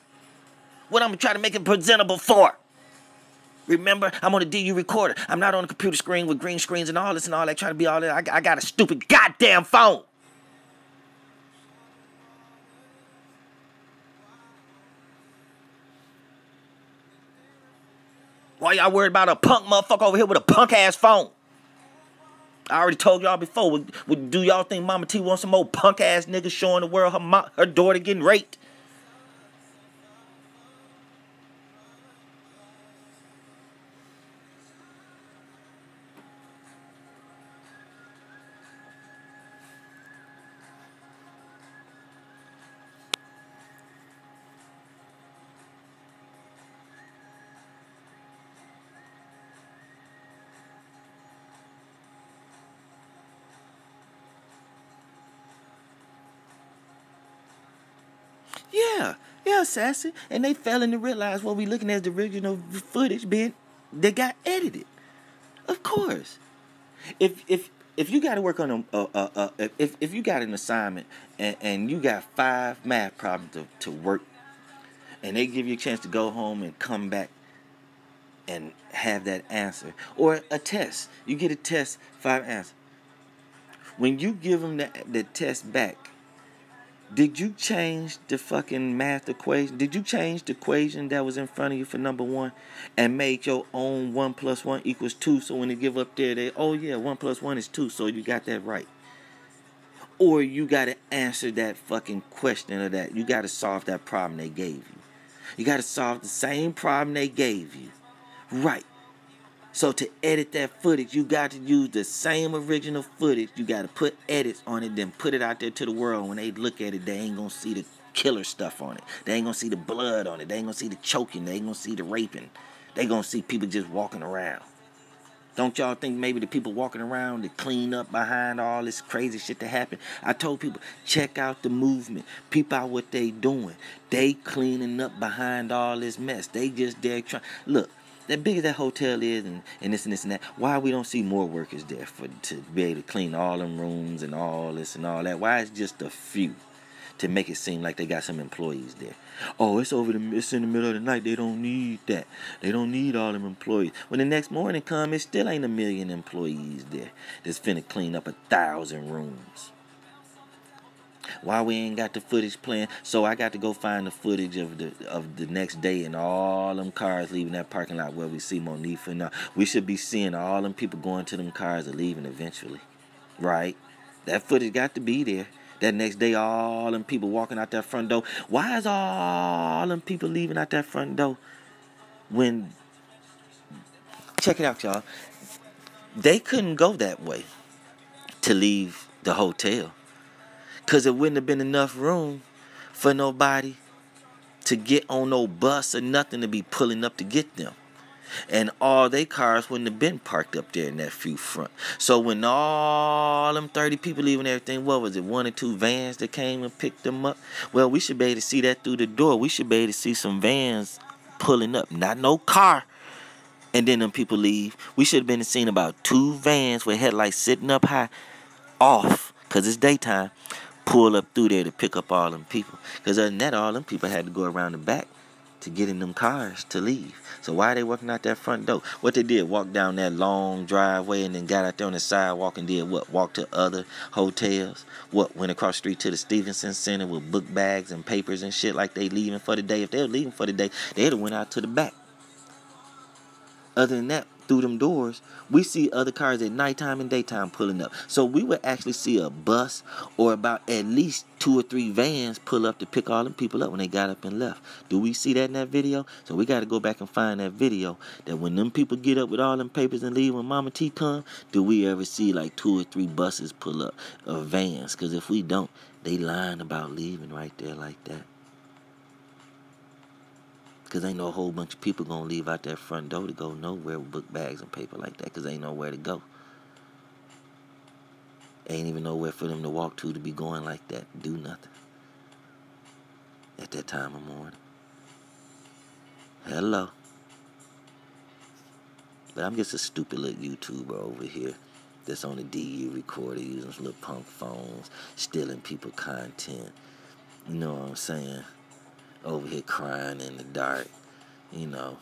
What I'm going to try to make it presentable for? Remember, I'm on a DU recorder. I'm not on a computer screen with green screens and all this and all that. Trying to be all that. I got a stupid goddamn phone. Why y'all worried about a punk motherfucker over here with a punk ass phone? I already told y'all before. Do y'all think Mama T wants some old punk ass niggas showing the world her daughter getting raped? Yeah, Sassy. And they failing to realize what we looking at is the original footage that got edited. Of course. If you got to work on if you got an assignment and you got 5 math problems to work, and they give you a chance to go home and come back and have that answer, or a test, you get a test, 5 answers. When you give them the test back, did you change the fucking math equation? Did you change the equation that was in front of you for number 1 and make your own 1 + 1 = 2? So when they give up there, oh yeah, 1 + 1 is 2. So you got that right. Or you got to answer that fucking question or that. You got to solve that problem they gave you. You got to solve the same problem they gave you. Right. So to edit that footage, you got to use the same original footage. You got to put edits on it, then put it out there to the world. When they look at it, they ain't going to see the killer stuff on it. They ain't going to see the blood on it. They ain't going to see the choking. They ain't going to see the raping. They going to see people just walking around. Don't y'all think maybe the people walking around to clean up behind all this crazy shit that happened? I told people, check out the movement. Peep out what they doing. They cleaning up behind all this mess. They just there trying. Look. That big as that hotel is and this and this and that, why we don't see more workers there to be able to clean all them rooms and all this and all that? Why is just a few to make it seem like they got some employees there? Oh, it's in the middle of the night. They don't need that. They don't need all them employees. When the next morning come, it still ain't 1 million employees there that's finna clean up 1,000 rooms. Why we ain't got the footage playing? So I got to go find the footage of the next day and all them cars leaving that parking lot where we see Monifa. Now we should be seeing all them people going to them cars and leaving eventually, right? That footage got to be there. That next day, all them people walking out that front door. Why is all them people leaving out that front door? When, check it out, y'all. They couldn't go that way to leave the hotel. Because it wouldn't have been enough room for nobody to get on no bus or nothing to be pulling up to get them. And all they cars wouldn't have been parked up there in that few front. So when all them 30 people leaving everything, what was it, 1 or 2 vans that came and picked them up? Well, we should be able to see that through the door. We should be able to see some vans pulling up. Not no car. And then them people leave. We should have been seeing about 2 vans with headlights sitting up high, off, because it's daytime, pull up through there to pick up all them people. Because other than that, all them people had to go around the back to get in them cars to leave. So why are they walking out that front door? What they did, walk down that long driveway and then got out there on the sidewalk and did what? Walk to other hotels? What? Went across the street to the Stevenson Center with book bags and papers and shit like they leaving for the day. If they were leaving for the day, they'd have went out to the back. Other than that, through them doors, we see other cars at nighttime and daytime pulling up. So we would actually see a bus or about at least 2 or 3 vans pull up to pick all them people up when they got up and left. Do we see that in that video? So we got to go back and find that video, that when them people get up with all them papers and leave when Mama T come, do we ever see like 2 or 3 buses pull up, or vans? Because if we don't, they lying about leaving right there like that. Because ain't no whole bunch of people going to leave out that front door to go nowhere with book bags and paper like that, because ain't nowhere to go. Ain't even nowhere for them to walk to be going like that, do nothing at that time of morning. Hello. But I'm just a stupid little YouTuber over here that's on a DU recorder using some little punk phones, stealing people content. You know what I'm saying? Over here crying in the dark, you know,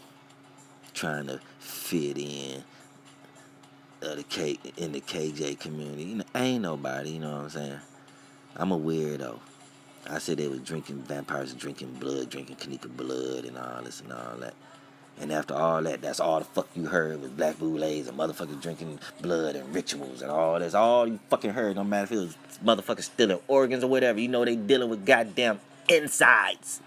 trying to fit in the KJ community. You know, I ain't nobody, you know what I'm saying? I'm a weirdo. I said they was drinking, vampires drinking blood, drinking Kenneka blood and all this and all that. And after all that, that's all the fuck you heard was black boulets and motherfuckers drinking blood and rituals and all this. All you fucking heard, no matter if it was motherfuckers stealing organs or whatever. You know they dealing with goddamn insides.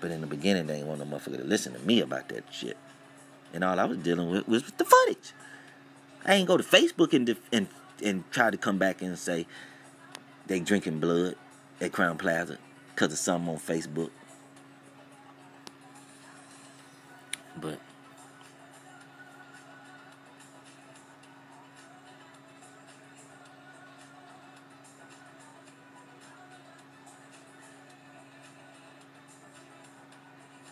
But in the beginning, they ain't want no motherfucker to listen to me about that shit. And all I was dealing with was the footage. I ain't go to Facebook and try to come back and say they drinking blood at Crown Plaza because of something on Facebook. But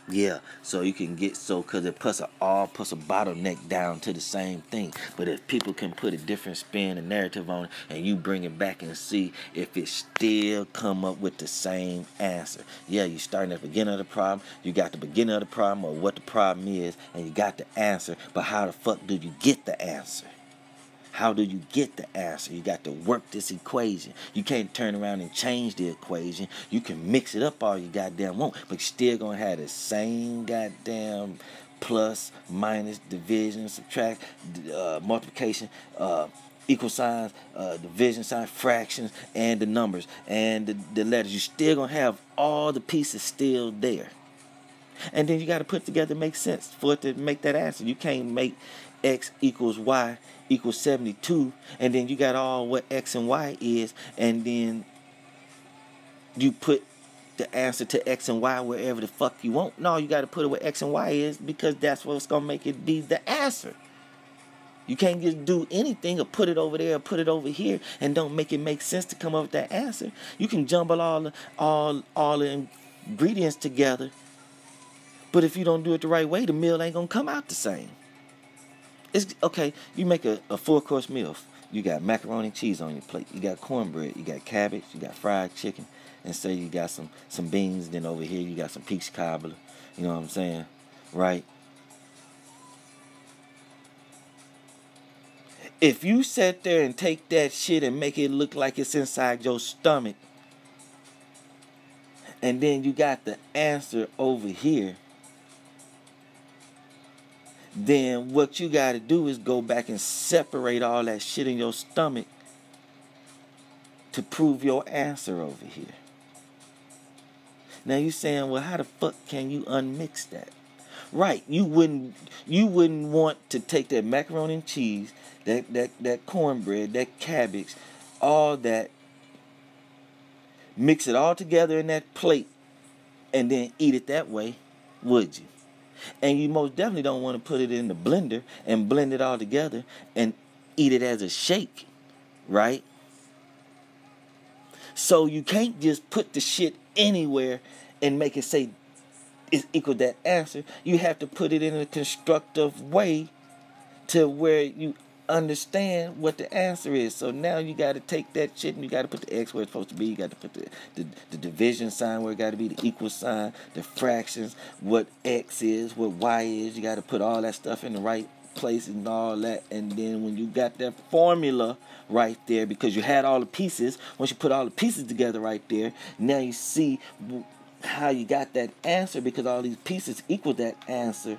yeah, so you can get, so because it puts a bottleneck down to the same thing. But if people can put a different spin and narrative on it, and you bring it back and see if it still come up with the same answer. Yeah, you starting at the beginning of the problem. You got the beginning of the problem or what the problem is, and you got the answer. But how the fuck do you get the answer? How do you get the answer? You got to work this equation. You can't turn around and change the equation. You can mix it up all you goddamn want, but you're still going to have the same goddamn plus, minus, division, subtract, multiplication, equal signs, division signs, fractions, and the numbers, and the letters. You're still going to have all the pieces still there. And then you got to put together make sense for it to make that answer. You can't make X equals Y equals 72, and then you got all what X and Y is, and then you put the answer to X and Y wherever the fuck you want. No, you got to put it where X and Y is, because that's what's going to make it be the answer. You can't just do anything or put it over there or put it over here and don't make it make sense to come up with that answer. You can jumble all the ingredients together, but if you don't do it the right way, the meal ain't going to come out the same. It's okay, you make a 4-course meal. You got macaroni and cheese on your plate. You got cornbread. You got cabbage. You got fried chicken. And say you got some beans. Then over here you got some peach cobbler. You know what I'm saying? Right? If you sit there and take that shit and make it look like it's inside your stomach, and then you got the answer over here, then what you got to do is go back and separate all that shit in your stomach to prove your answer over here. Now you saying, well, how the fuck can you unmix that? Right, you wouldn't want to take that macaroni and cheese, that cornbread, that cabbage, all that, mix it all together in that plate, and then eat it that way, would you? And you most definitely don't want to put it in the blender and blend it all together and eat it as a shake, right? So you can't just put the shit anywhere and make it say it's equal that answer. You have to put it in a constructive way to where you understand what the answer is. So now you got to take that shit and you got to put the X where it's supposed to be. You got to put the division sign where it got to be, the equal sign, the fractions, what X is, what Y is. You got to put all that stuff in the right place and all that. And then when you got that formula right there, because you had all the pieces, once you put all the pieces together right there, now you see how you got that answer, because all these pieces equal that answer.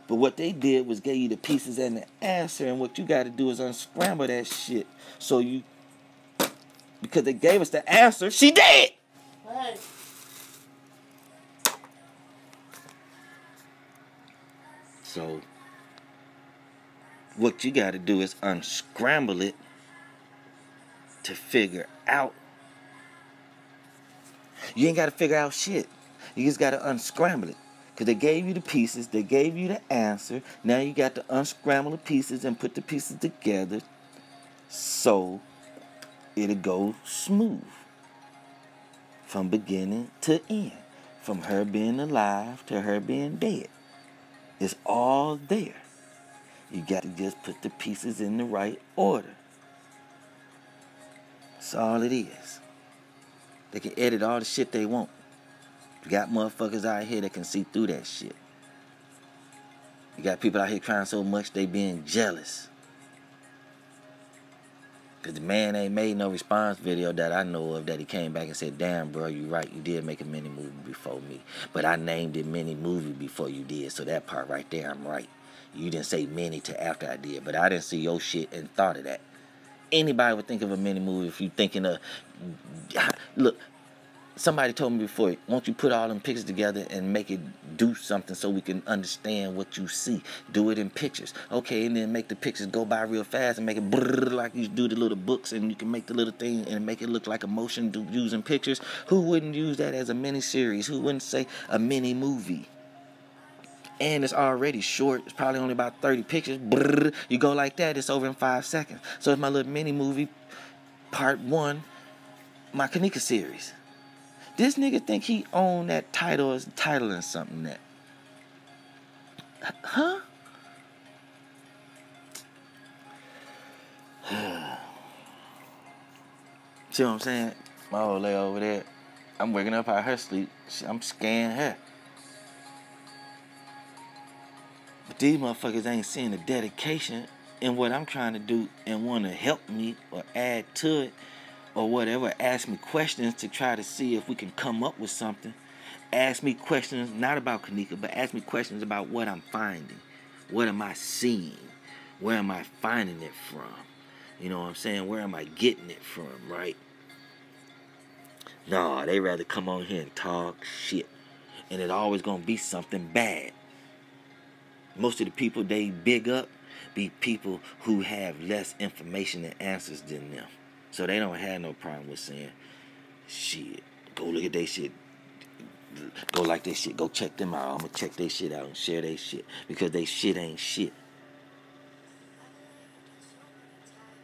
But what they did was gave you the pieces and the answer, and what you got to do is unscramble that shit. So you, because they gave us the answer, she dead. Hey. So what you got to do is unscramble it to figure out. You ain't got to figure out shit. You just got to unscramble it. Because they gave you the pieces, they gave you the answer. Now you got to unscramble the pieces and put the pieces together so it'll go smooth from beginning to end. From her being alive to her being dead. It's all there. You got to just put the pieces in the right order. That's all it is. They can edit all the shit they want. You got motherfuckers out here that can see through that shit. You got people out here crying so much they being jealous. Because the man ain't made no response video that I know of that he came back and said, damn, bro, you right. You did make a mini movie before me. But I named it mini movie before you did. So that part right there, I'm right. You didn't say mini till after I did. But I didn't see your shit and thought of that. Anybody would think of a mini movie if you thinking of... Look, somebody told me before, won't you put all them pictures together and make it do something so we can understand what you see? Do it in pictures. Okay, and then make the pictures go by real fast and make it brrr like you do the little books, and you can make the little thing and make it look like a motion using pictures. Who wouldn't use that as a mini series? Who wouldn't say a mini movie? And it's already short. It's probably only about 30 pictures. Brrr, you go like that, it's over in 5 seconds. So it's my little mini movie, part 1, my Kenneka series. This nigga think he owned that title as titling something that. Huh? See what I'm saying? My old lady over there, I'm waking up out of her sleep. I'm scaring her. But these motherfuckers ain't seeing the dedication in what I'm trying to do and want to help me or add to it or whatever. Ask me questions to try to see if we can come up with something. Ask me questions not about Kenneka, but ask me questions about what I'm finding. What am I seeing? Where am I finding it from? You know what I'm saying? Where am I getting it from, right? No, they rather come on here and talk shit. And it always gonna be something bad. Most of the people they big up be people who have less information and answers than them. So they don't have no problem with saying, shit, go look at their shit. Go like their shit. Go check them out. I'm going to check their shit out and share their shit. Because they shit ain't shit.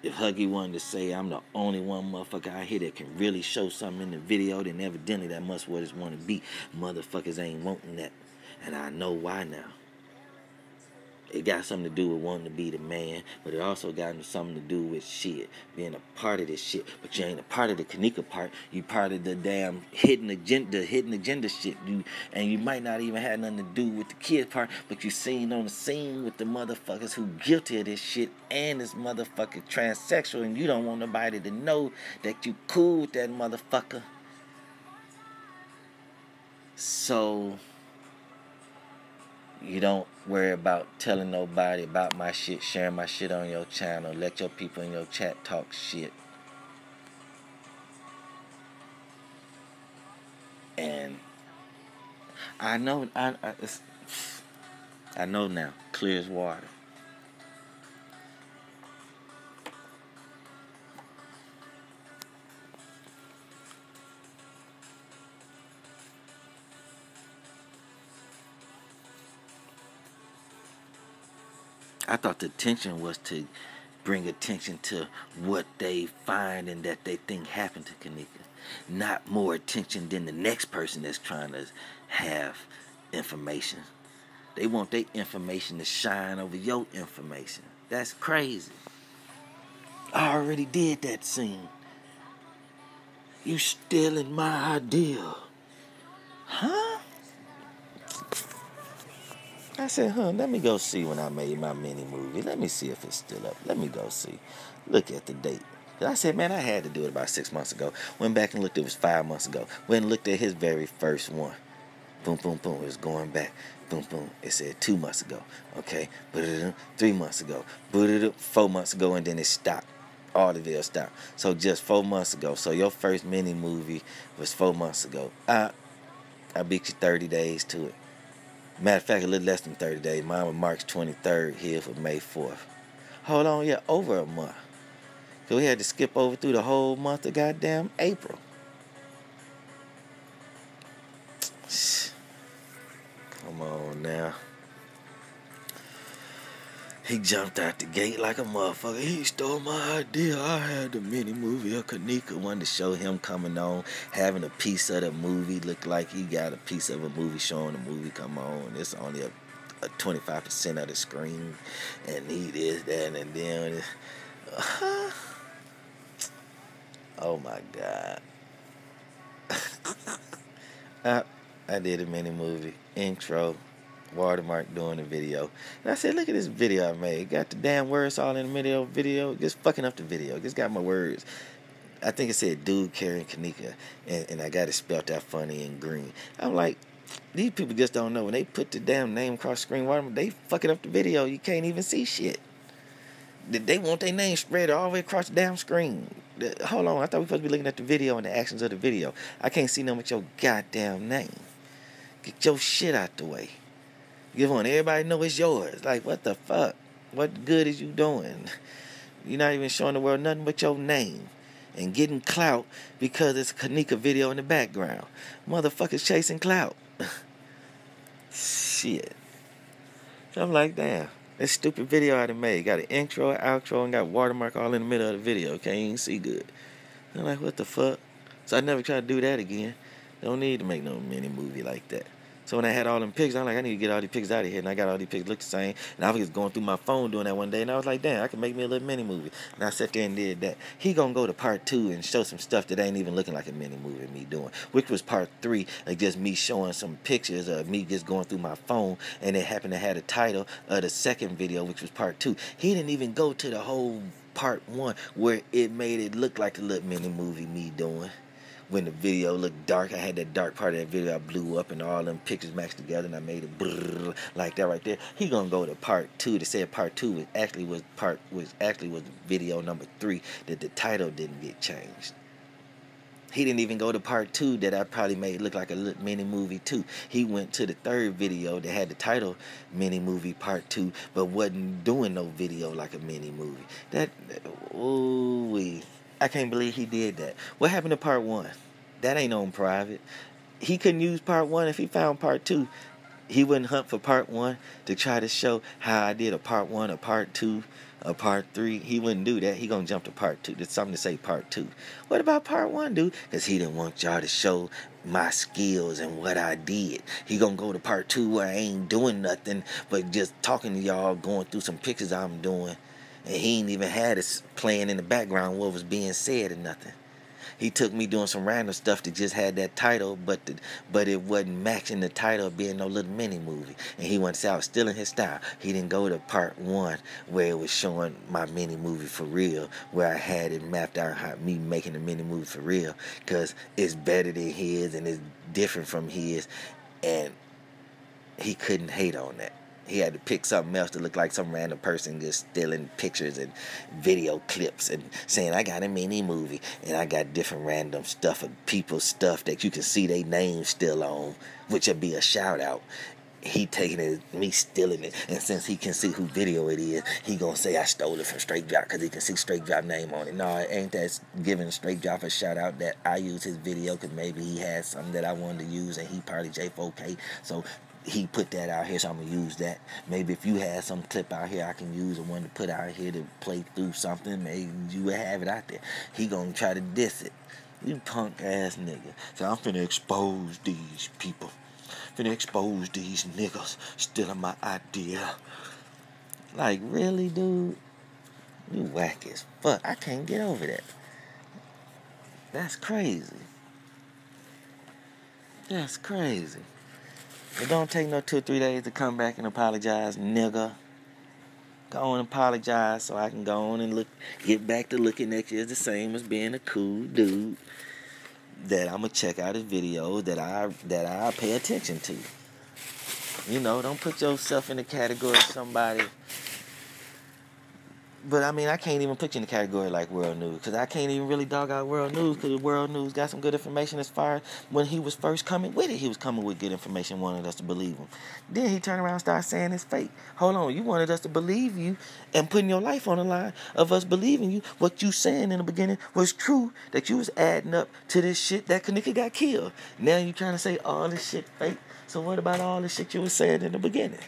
If Huggy wanted to say I'm the only one motherfucker out here that can really show something in the video, then evidently that must what it's want to be. Motherfuckers ain't wanting that. And I know why now. It got something to do with wanting to be the man, but it also got something to do with shit, being a part of this shit. But you ain't a part of the Kenneka part. You part of the damn hidden agenda shit. And you might not even have nothing to do with the kid part, but you seen on the scene with the motherfuckers who guilty of this shit and this motherfucker transsexual, and you don't want nobody to know that you cool with that motherfucker. So you don't worry about telling nobody about my shit, sharing my shit on your channel. Let your people in your chat talk shit. And I know, I know now, clear as water. I thought the intention was to bring attention to what they find and that they think happened to Kenneka. Not more attention than the next person that's trying to have information. They want their information to shine over your information. That's crazy. I already did that scene. You stealing my idea. Huh? I said, let me go see when I made my mini movie. Let me see if it's still up. Let me go see. Look at the date. I said, man, I had to do it about 6 months ago. Went back and looked, it was 5 months ago. Went and looked at his very first one. Boom, boom, boom. It was going back. Boom, boom. It said 2 months ago. Okay. 3 months ago. 4 months ago, and then it stopped. All the videos stopped. So just 4 months ago. So your first mini movie was 4 months ago. I beat you 30 days to it. Matter of fact, a little less than 30 days. Mine was March 23rd, here for May 4th. Hold on, yeah, over a month. So we had to skip over through the whole month of goddamn April. Come on now. He jumped out the gate like a motherfucker. He stole my idea. I had the mini movie of Kenneka. Wanted to show him coming on, having a piece of the movie. Looked like he got a piece of a movie, showing the movie come on. It's only a 25% of the screen. And he this, that, and then. Oh my God. I did a mini movie. Intro. Watermark doing the video. And I said, look at this video I made. Got the damn words all in the middle of the video. Just fucking up the video. Just got my words. I think it said dude carrying Kenneka. And I got it spelled out funny in green. I'm like, these people just don't know. When they put the damn name across the screen, watermark, they fucking up the video. You can't even see shit. They want their name spread all the way across the damn screen. Hold on. I thought we were supposed to be looking at the video and the actions of the video. I can't see nothing with your goddamn name. Get your shit out the way. You want everybody to know it's yours. Like, what the fuck? What good is you doing? You're not even showing the world nothing but your name. And getting clout because it's a Kenneka video in the background. Motherfuckers chasing clout. Shit. So I'm like, damn. This stupid video I done made. Got an intro, outro, and got watermark all in the middle of the video. Can't even see good. I'm like, what the fuck? So I never try to do that again. Don't need to make no mini movie like that. So when I had all them pics, I'm like, I need to get all these pics out of here. And I got all these pics look the same. And I was just going through my phone doing that one day. And I was like, damn, I can make me a little mini movie. And I sat there and did that. He gonna go to part 2 and show some stuff that ain't even looking like a mini movie me doing. Which was part 3, like just me showing some pictures of me just going through my phone. And it happened to have the title of the second video, which was part 2. He didn't even go to the whole part 1 where it made it look like a little mini movie me doing. When the video looked dark, I had that dark part of that video I blew up and all them pictures matched together and I made it brrr, like that right there. He gonna go to part 2 to say part 2 was video number 3 that the title didn't get changed. He didn't even go to part 2 that I probably made look like a little mini movie too. He went to the third video that had the title mini movie part 2, but wasn't doing no video like a mini movie. I can't believe he did that. What happened to part 1? That ain't on private. He couldn't use part 1 if he found part 2. He wouldn't hunt for part 1 to try to show how I did a part 1 or part 2 a part 3. He wouldn't do that. He gonna jump to part 2. There's something to say part 2. What about part 1, dude? Because he didn't want y'all to show my skills and what I did. He gonna go to part 2 where I ain't doing nothing but just talking to y'all, going through some pictures I'm doing, and he ain't even had us playing in the background what was being said or nothing. He took me doing some random stuff that just had that title, but it wasn't matching the title of being no little mini movie. And he wanted to say I was still in his style. He didn't go to part 1 where it was showing my mini movie for real, where I had it mapped out how me making the mini movie for real, because it's better than his and it's different from his, and he couldn't hate on that. He had to pick something else to look like some random person just stealing pictures and video clips and saying, I got a mini movie and I got different random stuff of people's stuff that you can see their names still on, which would be a shout out. He taking it, me stealing it, and since he can see who video it is, he gonna say I stole it from Straight Drop because he can see Straight Drop name on it. No, it ain't that giving Straight Drop a shout out that I use his video because maybe he had something that I wanted to use and he probably J4K, so he put that out here, so I'm gonna use that. Maybe if you had some clip out here I can use or one to put out here to play through something, maybe you would have it out there. He gonna try to diss it. You punk ass nigga. So I'm finna expose these people. Finna expose these niggas stealing my idea. Like, really, dude? You whack as fuck. I can't get over that. That's crazy. That's crazy. It don't take no 2 or 3 days to come back and apologize, nigga. Go on and apologize so I can go on and get back to looking at you as the same as being a cool dude. That I'm gonna check out his videos that I pay attention to. You know, don't put yourself in the category of somebody. But I mean, I can't even put you in the category like World News, because I can't even really dog out World News, because World News got some good information as far as when he was first coming with it. He was coming with good information, wanted us to believe him. Then he turned around and started saying it's fake. Hold on, you wanted us to believe you and putting your life on the line of us believing you. What you saying in the beginning was true, that you was adding up to this shit that Kenneka got killed. Now you trying to say all this shit fake. So what about all the shit you was saying in the beginning?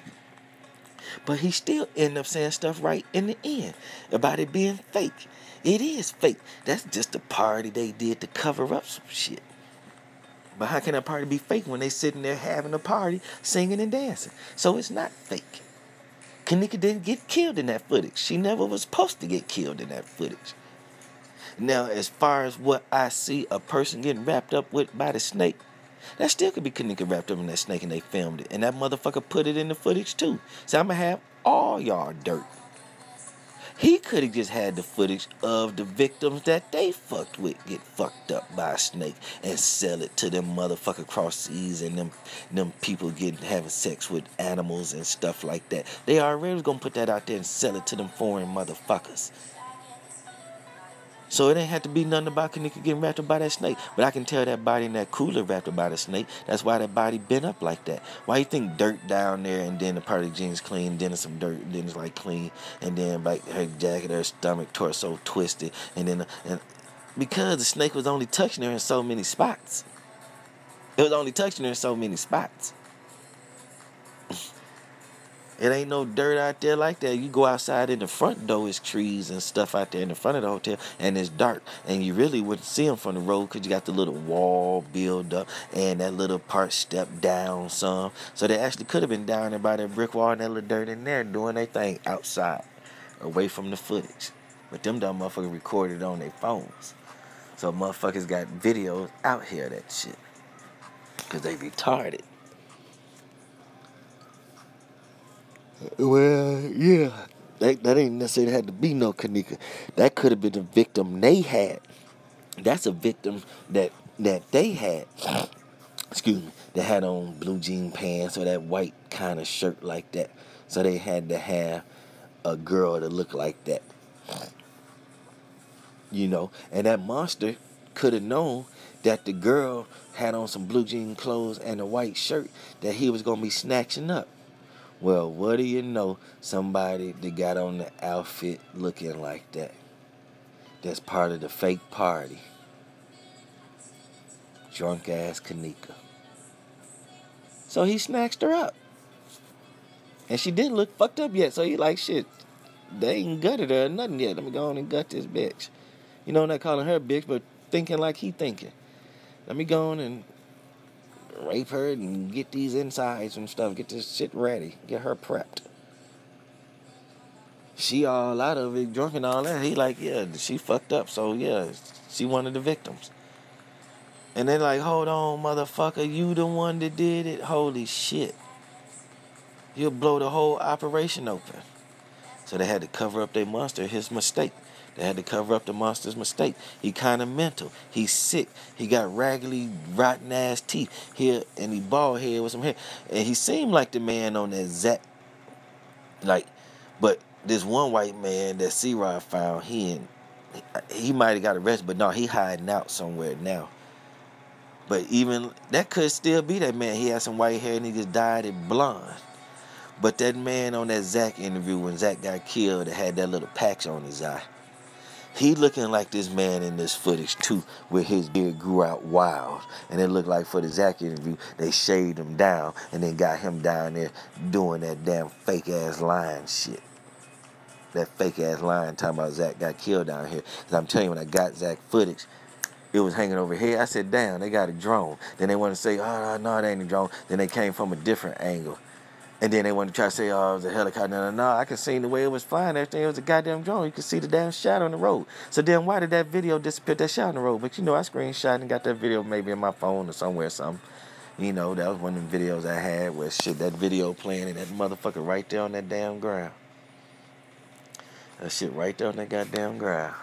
But he still ended up saying stuff right in the end about it being fake. It is fake. That's just a party they did to cover up some shit. But how can a party be fake when they sitting there having a party, singing and dancing? So it's not fake. Kenneka didn't get killed in that footage. She never was supposed to get killed in that footage. Now, as far as what I see a person getting wrapped up with by the snake, that still could be Kenneka wrapped up in that snake and they filmed it. And that motherfucker put it in the footage too. So I'm going to have all y'all dirt. He could have just had the footage of the victims that they fucked with get fucked up by a snake and sell it to them motherfucker cross seas and them people having sex with animals and stuff like that. They already was going to put that out there and sell it to them foreign motherfuckers. So it ain't have to be nothing about Kenneka getting wrapped up by that snake. But I can tell that body in that cooler wrapped up by the snake. That's why that body bent up like that. Why you think dirt down there and then the part of the jeans clean, then it's some dirt, and then it's like clean, and then like her jacket, her stomach, torso twisted, and because the snake was only touching her in so many spots. It was only touching her in so many spots. It ain't no dirt out there like that. You go outside in the front door, it's trees and stuff out there in the front of the hotel, and it's dark. And you really wouldn't see them from the road because you got the little wall build up and that little part stepped down some. So they actually could have been down there by that brick wall and that little dirt in there doing their thing outside, away from the footage. But them dumb motherfuckers recorded on their phones. So motherfuckers got videos out here of that shit because they retarded. Well, yeah, that ain't necessarily had to be no Kenneka. That could have been the victim they had. That's a victim that they had. Excuse me. That had on blue jean pants or that white kind of shirt like that. So they had to have a girl to look like that. You know, and that monster could have known that the girl had on some blue jean clothes and a white shirt that he was going to be snatching up. Well, what do you know? Somebody that got on the outfit looking like that. That's part of the fake party. Drunk ass Kenneka. So he snatched her up. And she didn't look fucked up yet. So he like, shit, they ain't gutted her or nothing yet. Let me go on and gut this bitch. You know, not calling her bitch, but thinking like he thinking. Let me go on and rape her and get these insides and stuff. Get this shit ready. Get her prepped. She all out of it, drunk and all that. He like, yeah, she fucked up. So, yeah, she one of the victims. And they're like, hold on, motherfucker. You the one that did it? Holy shit. You'll blow the whole operation open. So they had to cover up their monster, his mistake. They had to cover up the monster's mistake. He kind of mental. He's sick. He got raggedy, rotten-ass teeth here, and he bald head with some hair. And he seemed like the man on that Zach. Like, but this one white man that C-Rod found, he might have got arrested, but no, he hiding out somewhere now. But even, that could still be that man. He had some white hair and he just dyed it blonde. But that man on that Zach interview, when Zach got killed, that had that little patch on his eye, he looking like this man in this footage too, where his beard grew out wild. And it looked like for the Zach interview, they shaved him down and then got him down there doing that damn fake-ass lying shit. That fake-ass lying talking about Zach got killed down here. Because I'm telling you, when I got Zach footage, it was hanging over here. I said, damn, they got a drone. Then they want to say, oh, no, it ain't a drone. Then they came from a different angle. And then they want to try to say, oh, it was a helicopter. No, I could see the way it was flying. Everything, it was a goddamn drone. You could see the damn shadow on the road. So then why did that video disappear, that shadow on the road? But you know, I screenshot and got that video maybe in my phone or somewhere or something. You know, that was one of them videos I had where shit, that video playing and that motherfucker right there on that damn ground. That shit right there on that goddamn ground.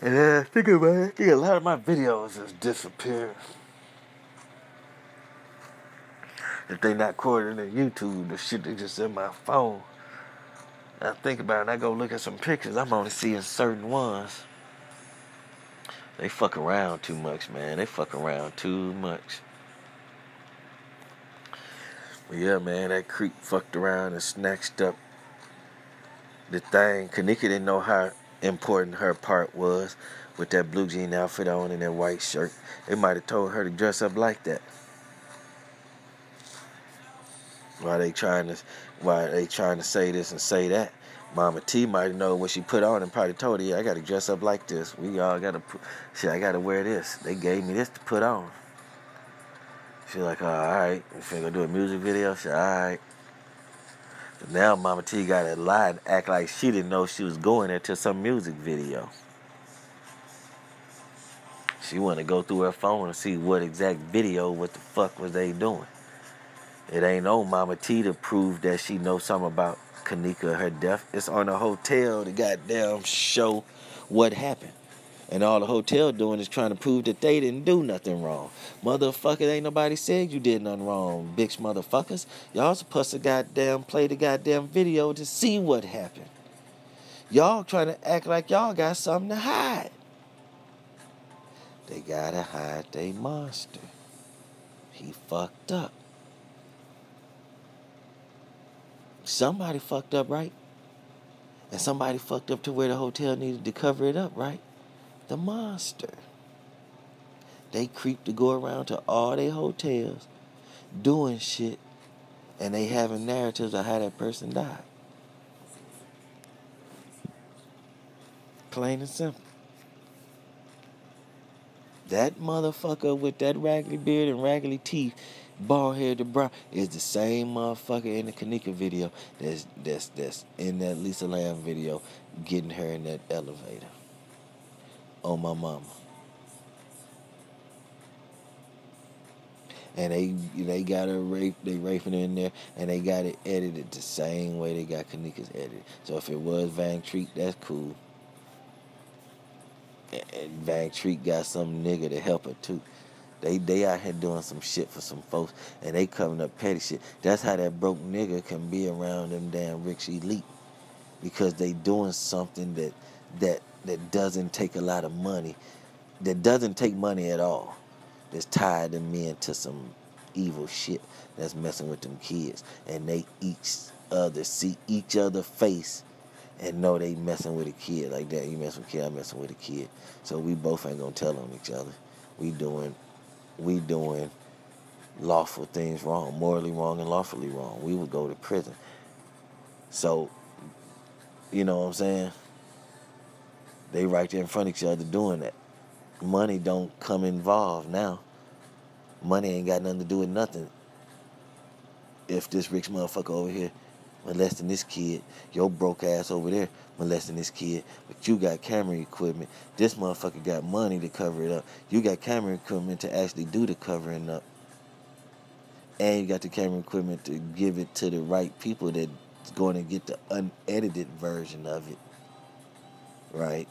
And then, think about it, I think a lot of my videos has disappeared. If they not recording on YouTube, the shit they just in my phone. I think about it, and I go look at some pictures, I'm only seeing certain ones. They fuck around too much, man. They fuck around too much. But yeah, man, that creep fucked around and snatched up the thing. Kenneka didn't know how important her part was with that blue jean outfit on and that white shirt. They might have told her to dress up like that. Why they trying to say this and say that? Mama T might know what she put on and probably told her, yeah, I got to dress up like this. We all got to, shit, I got to wear this. They gave me this to put on. She like, oh, all right, you finna go do a music video? She all right. But now Mama T got to lie and act like she didn't know she was going there to some music video. She want to go through her phone and see what exact video, what the fuck was they doing. It ain't on Mama T to prove that she knows something about Kenneka, her death. It's on the hotel to goddamn show what happened. And all the hotel doing is trying to prove that they didn't do nothing wrong. Motherfucker, ain't nobody said you did nothing wrong, bitch motherfuckers. Y'all supposed to goddamn play the goddamn video to see what happened. Y'all trying to act like y'all got something to hide. They gotta hide they monster. He fucked up. Somebody fucked up, right? And somebody fucked up to where the hotel needed to cover it up, right? The monster. They creep to go around to all their hotels doing shit, and they having narratives of how that person died. Plain and simple. That motherfucker with that raggedy beard and raggedy teeth, bald head to brown, is the same motherfucker in the Kenneka video that's in that Lisa Lamb video getting her in that elevator. On my mama. And they got her raped, they raping her in there, and they got it edited the same way they got Kenneka's edited. So if it was Van Treat, that's cool. And Van Treat got some nigga to help her too. They out here doing some shit for some folks, and they covering up petty shit. That's how that broke nigga can be around them damn rich elite, because they doing something that doesn't take a lot of money, that doesn't take money at all, that's tied them into some evil shit that's messing with them kids, and they each other see each other face and know they messing with a kid like that. You mess with a kid, I'm messing with a kid. So we both ain't gonna tell on each other. We doing lawful things wrong, morally wrong and lawfully wrong. We would go to prison. So, you know what I'm saying? They right there in front of each other doing that. Money don't come involved now. Money ain't got nothing to do with nothing. If this rich motherfucker over here molesting this kid, your broke ass over there molesting this kid, but you got camera equipment. This motherfucker got money to cover it up. You got camera equipment to actually do the covering up. And you got the camera equipment to give it to the right people that's going to get the unedited version of it. Right?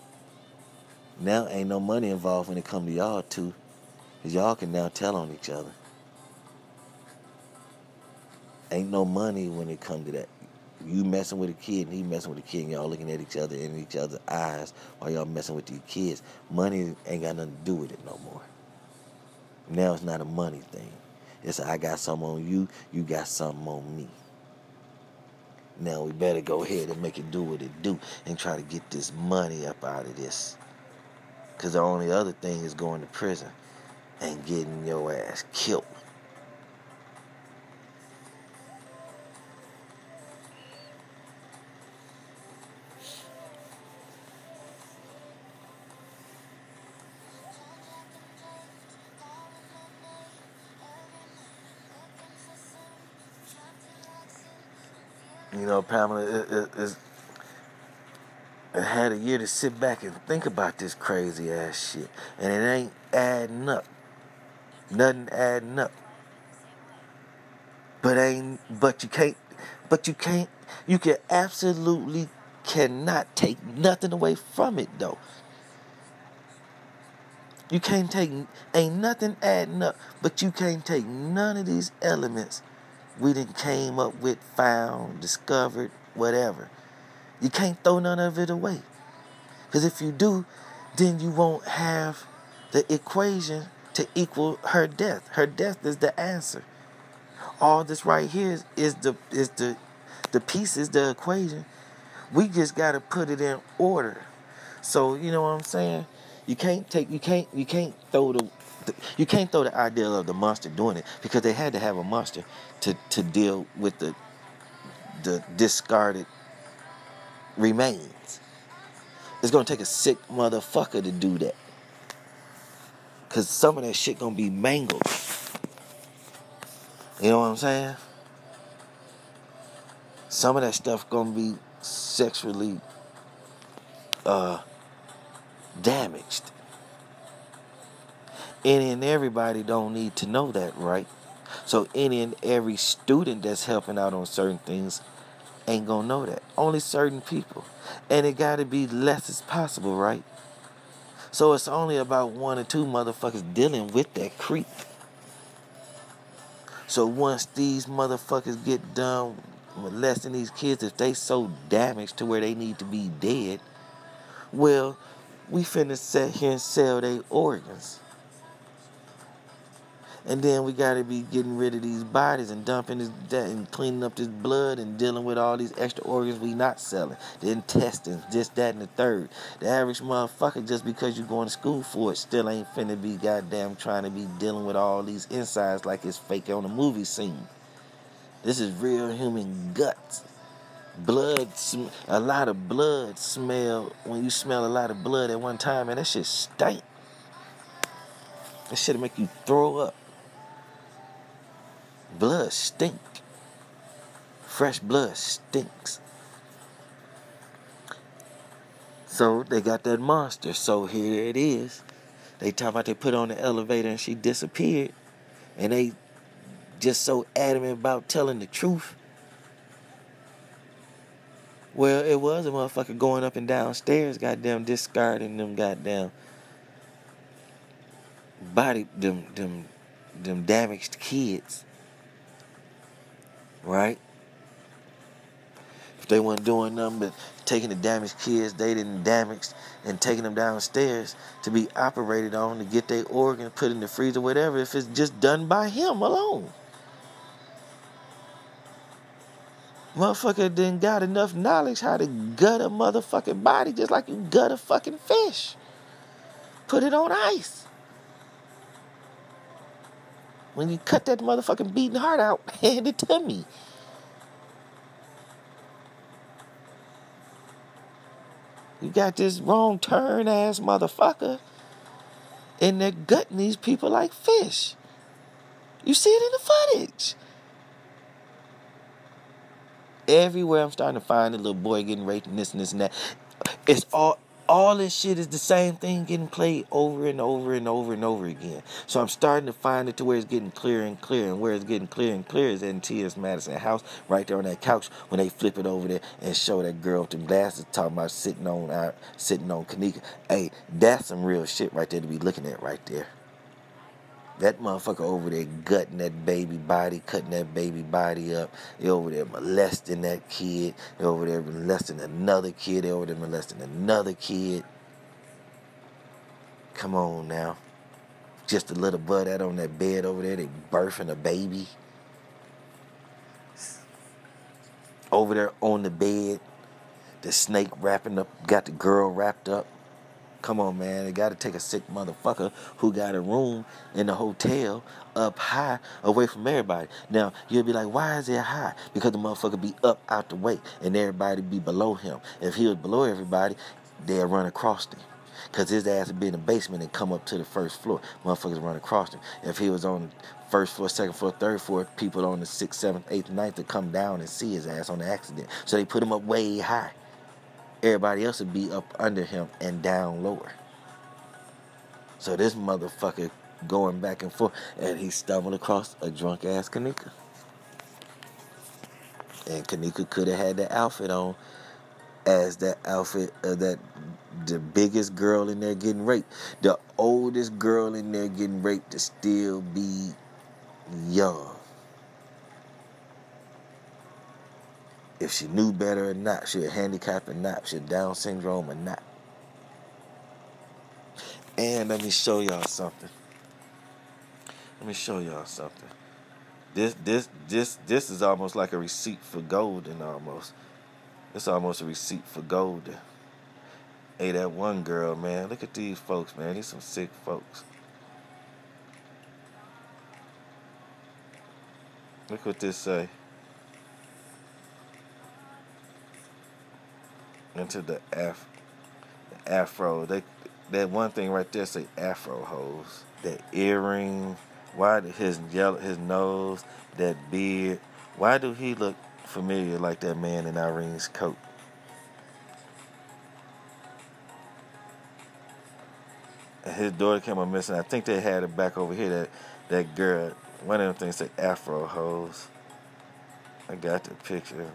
Now ain't no money involved when it come to y'all two. Because y'all can now tell on each other. Ain't no money when it come to that. You messing with a kid and he messing with a kid and y'all looking at each other in each other's eyes while y'all messing with these kids. Money ain't got nothing to do with it no more. Now it's not a money thing. It's I got something on you, you got something on me. Now we better go ahead and make it do what it do and try to get this money up out of this. Because the only other thing is going to prison and getting your ass killed. You know, Pamela, I had a year to sit back and think about this crazy ass shit. And it ain't adding up. Nothing adding up. But you can absolutely cannot take nothing away from it though. You can't take, ain't nothing adding up, but you can't take none of these elements we done came up with, found, discovered, whatever. You can't throw none of it away. Because if you do, then you won't have the equation to equal her death. Her death is the answer. All this right here is the pieces, the equation. We just gotta put it in order. So you know what I'm saying? You can't throw the idea of the monster doing it, because they had to have a monster to deal with the discarded remains. It's gonna take a sick motherfucker to do that, because some of that shit gonna be mangled. You know what I'm saying? Some of that stuff gonna be sexually damaged. Any and everybody don't need to know that, right? So any and every student that's helping out on certain things ain't gonna know that. Only certain people. And it gotta be less as possible, right? So it's only about 1 or 2 motherfuckers dealing with that creep. So once these motherfuckers get done molesting these kids, if they so damaged to where they need to be dead, well, we finna sit here and sell their organs. And then we gotta be getting rid of these bodies and dumping that and cleaning up this blood and dealing with all these extra organs we not selling. The intestines, this, that, and the third. The average motherfucker, just because you going to school for it, still ain't finna be goddamn trying to be dealing with all these insides like it's fake on a movie scene. This is real human guts. Blood, a lot of blood smell. When you smell a lot of blood at one time, man, that shit stink. That shit'll make you throw up. Blood stink. Fresh blood stinks. So they got that monster. So here it is. They talk about they put on the elevator and she disappeared. And they just so adamant about telling the truth. Well, it was a motherfucker going up and downstairs, goddamn discarding them goddamn body, them damaged kids. Right? If they weren't doing nothing but taking the damaged kids they didn't damage and taking them downstairs to be operated on to get their organs put in the freezer, whatever, if it's just done by him alone. Motherfucker didn't got enough knowledge how to gut a motherfucking body just like you gut a fucking fish. Put it on ice. When you cut that motherfucking beating heart out, hand it to me. You got this wrong turn ass motherfucker in there gutting these people like fish. You see it in the footage. Everywhere I'm starting to find a little boy getting raped and this and that. It's all this shit is the same thing getting played over and over and over and over again. So I'm starting to find it to where it's getting clearer and clearer. And where it's getting clearer and clearer is in T.S. Madison's house, right there on that couch, when they flip it over there and show that girl with them glasses talking about sitting on Kenneka. Hey, that's some real shit right there to be looking at right there. That motherfucker over there gutting that baby body, cutting that baby body up. They over there molesting that kid. They over there molesting another kid. They over there molesting another kid. Come on now. Just a little butt out on that bed over there. They birthing a baby. Over there on the bed. The snake wrapping up, got the girl wrapped up. Come on, man. They got to take a sick motherfucker who got a room in the hotel up high away from everybody. Now, you'll be like, why is it high? Because the motherfucker be up out the way and everybody be below him. If he was below everybody, they'll run across him. Because his ass would be in the basement and come up to the first floor. Motherfuckers run across him. If he was on the first floor, second floor, third floor, people on the 6th, 7th, 8th, 9th to come down and see his ass on the accident. So they put him up way high. Everybody else would be up under him and down lower. So this motherfucker going back and forth, and he stumbled across a drunk ass Kenneka. And Kenneka could have had that outfit on as that outfit of the biggest girl in there getting raped. The oldest girl in there getting raped to still be young. If she knew better or not, she was handicapped or not, she had Down syndrome or not. And let me show y'all something. This is almost like a receipt for golden almost. It's almost a receipt for golden. Hey, that one girl, man. Look at these folks, man. These some sick folks. Look what this say. Into the afro. That one thing right there say afro hoes. That earring. Why his nose, that beard. Why do he look familiar like that man in Irene's coat? And his daughter came up missing. I think they had it back over here. That girl. One of them things say afro hoes. I got the picture.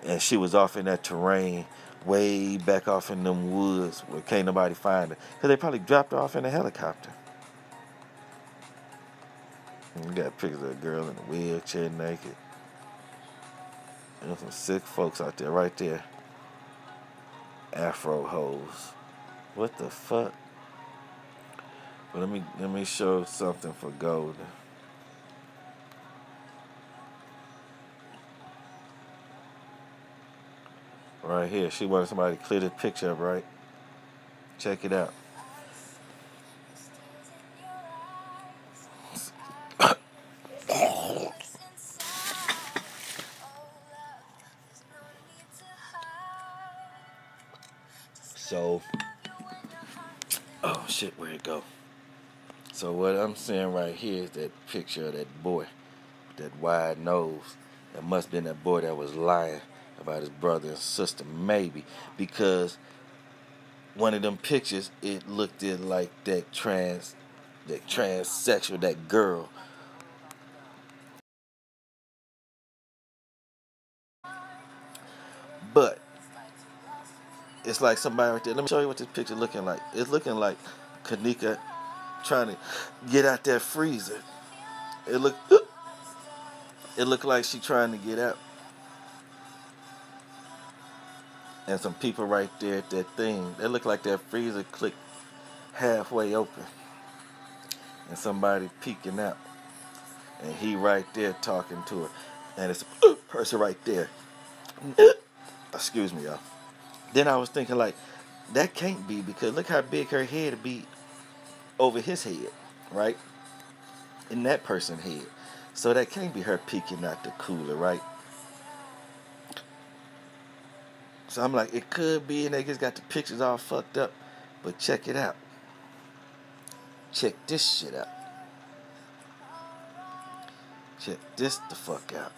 And she was off in that terrain, way back off in them woods where can't nobody find her. Because they probably dropped her off in a helicopter. And you got pictures of a girl in a wheelchair naked. There's some sick folks out there right there. Afro hoes. What the fuck? But let me show something for golden. Right here. She wanted somebody to clear the picture up, right? Check it out. So, oh shit, where'd it go? So what I'm seeing right here is that picture of that boy, that wide nose. It must have been that boy that was lying about his brother and sister, maybe, because one of them pictures, it looked like that transsexual, that girl. But it's like somebody right there. Let me show you what this picture looking like. It's looking like Kenneka trying to get out that freezer. It looked like she trying to get out. And some people right there at that thing. It looked like that freezer clicked halfway open. And somebody peeking out. And he right there talking to her. And it's a person right there. Excuse me, y'all. Then I was thinking, like, that can't be, because look how big her head would be over his head, right? In that person's head. So that can't be her peeking out the cooler, right? So I'm like, it could be, and they just got the pictures all fucked up. But check it out. Check this shit out. Check this the fuck out.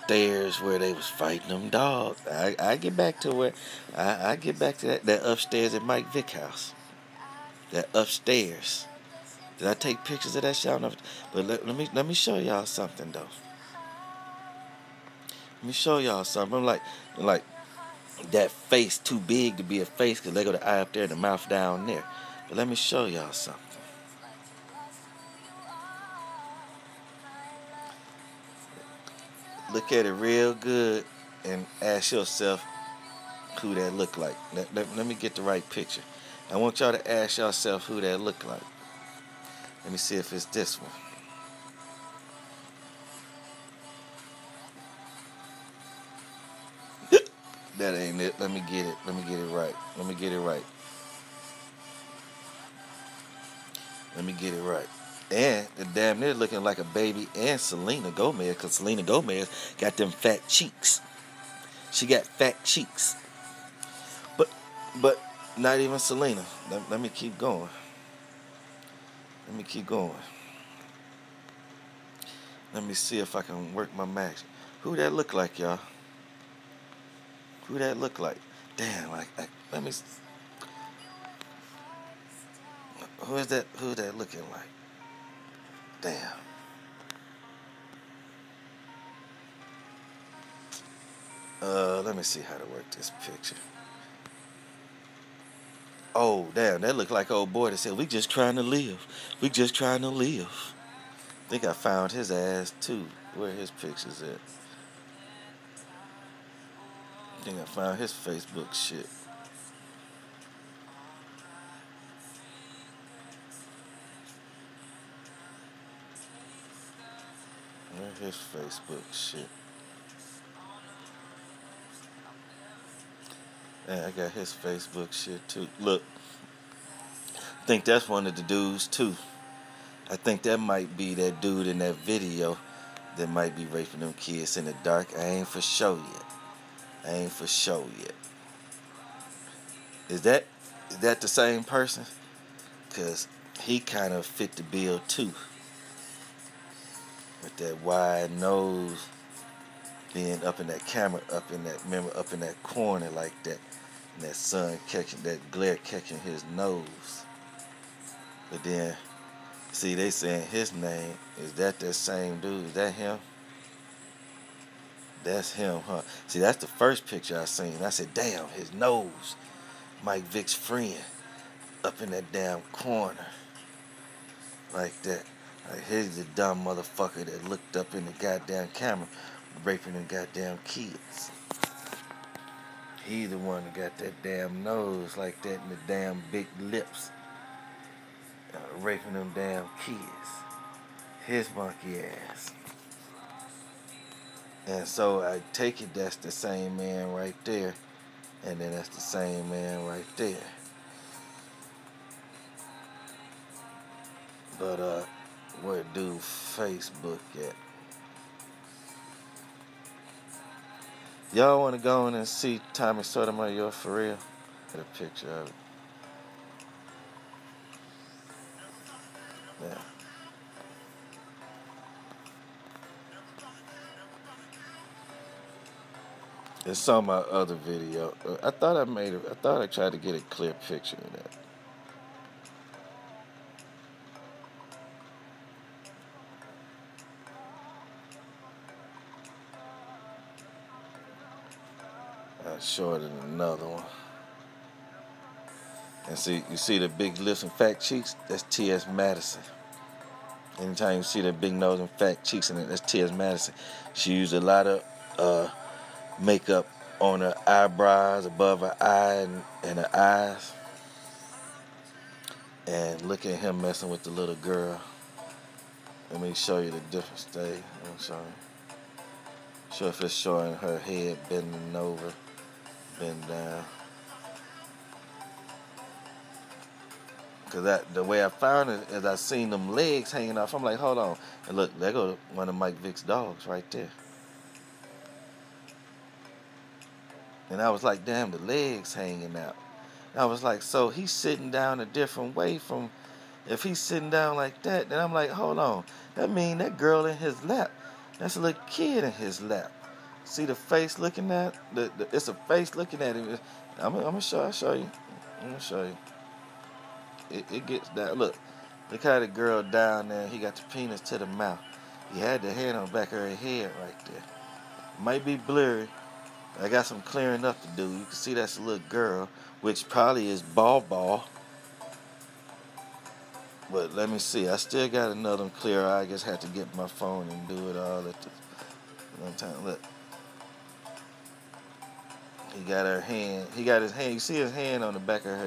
Stairs where they was fighting them dogs. I get back to where I get back to that upstairs at Mike Vick house. That upstairs. Did I take pictures of that shit? I don't know. But let me show y'all something though. Let me show y'all something. I'm like that face too big to be a face because they got the eye up there and the mouth down there. But let me show y'all something. Look at it real good and ask yourself who that look like. Let me get the right picture. I want y'all to ask yourself who that look like. Let me see if it's this one. That ain't it. Let me get it. Let me get it right. Let me get it right. Let me get it right. And the damn near looking like a baby and Selena Gomez, because Selena Gomez got them fat cheeks. She got fat cheeks. But not even Selena. Let me keep going. Let me keep going. Let me see if I can work my magic. Who that look like, y'all? Who that look like? Damn, let me. Who is that? Who that looking like? Damn. Let me see how to work this picture. Oh, damn, that look like old boy that said, we just trying to live. We just trying to live. I think I found his ass, too. Where his pictures at? I think I found his Facebook shit. Where his Facebook shit? Yeah, I got his Facebook shit, too. Look. I think that's one of the dudes, too. I think that might be that dude in that video that might be raping them kids in the dark. I ain't for sure yet. Is that the same person? Because he kind of fit the bill, too. With that wide nose, being up in that camera, up in that corner like that. And that sun catching, that glare catching his nose. But then, see, they saying his name. Is that same dude? Is that him? That's him, huh? See, that's the first picture I seen. I said, damn, his nose. Mike Vick's friend. Up in that damn corner. Like that. Like, here's the dumb motherfucker that looked up in the goddamn camera raping them goddamn kids. He the one that got that damn nose like that and the damn big lips. Raping them damn kids. His monkey ass. And so I take it that's the same man right there. And then that's the same man right there. But where do Facebook at? Y'all want to go in and see Tommy Sotomayor for real? Get a picture of it. Yeah. It's on my other video. I thought I tried to get a clear picture of that. I showed it another one. And see, you see the big lips and fat cheeks? That's T.S. Madison. Anytime you see the big nose and fat cheeks in it, that's T.S. Madison. She used a lot of makeup on her eyebrows, above her eye and her eyes. And look at him messing with the little girl. Let me show you the difference. Let me show you. Show if it's showing her head bending over, bend down. Cause the way I found it is I seen them legs hanging off. I'm like, hold on. And look, there go one of Mike Vick's dogs right there. And I was like, damn, the legs hanging out. And I was like, so he's sitting down a different way from, if he's sitting down like that, then I'm like, hold on. That mean that girl in his lap, that's a little kid in his lap. See the face looking at, it's a face looking at him. I'm gonna show you. I'm gonna show you. It gets down. Look how the girl down there. He got the penis to the mouth. He had the hand on the back of her head right there. Might be blurry. I got some clearing up to do. You can see that's a little girl, which probably is Ball. But let me see. I still got another one clear. I just had to get my phone and do it all at the one time. Look. He got her hand. He got his hand. You see his hand on the back of her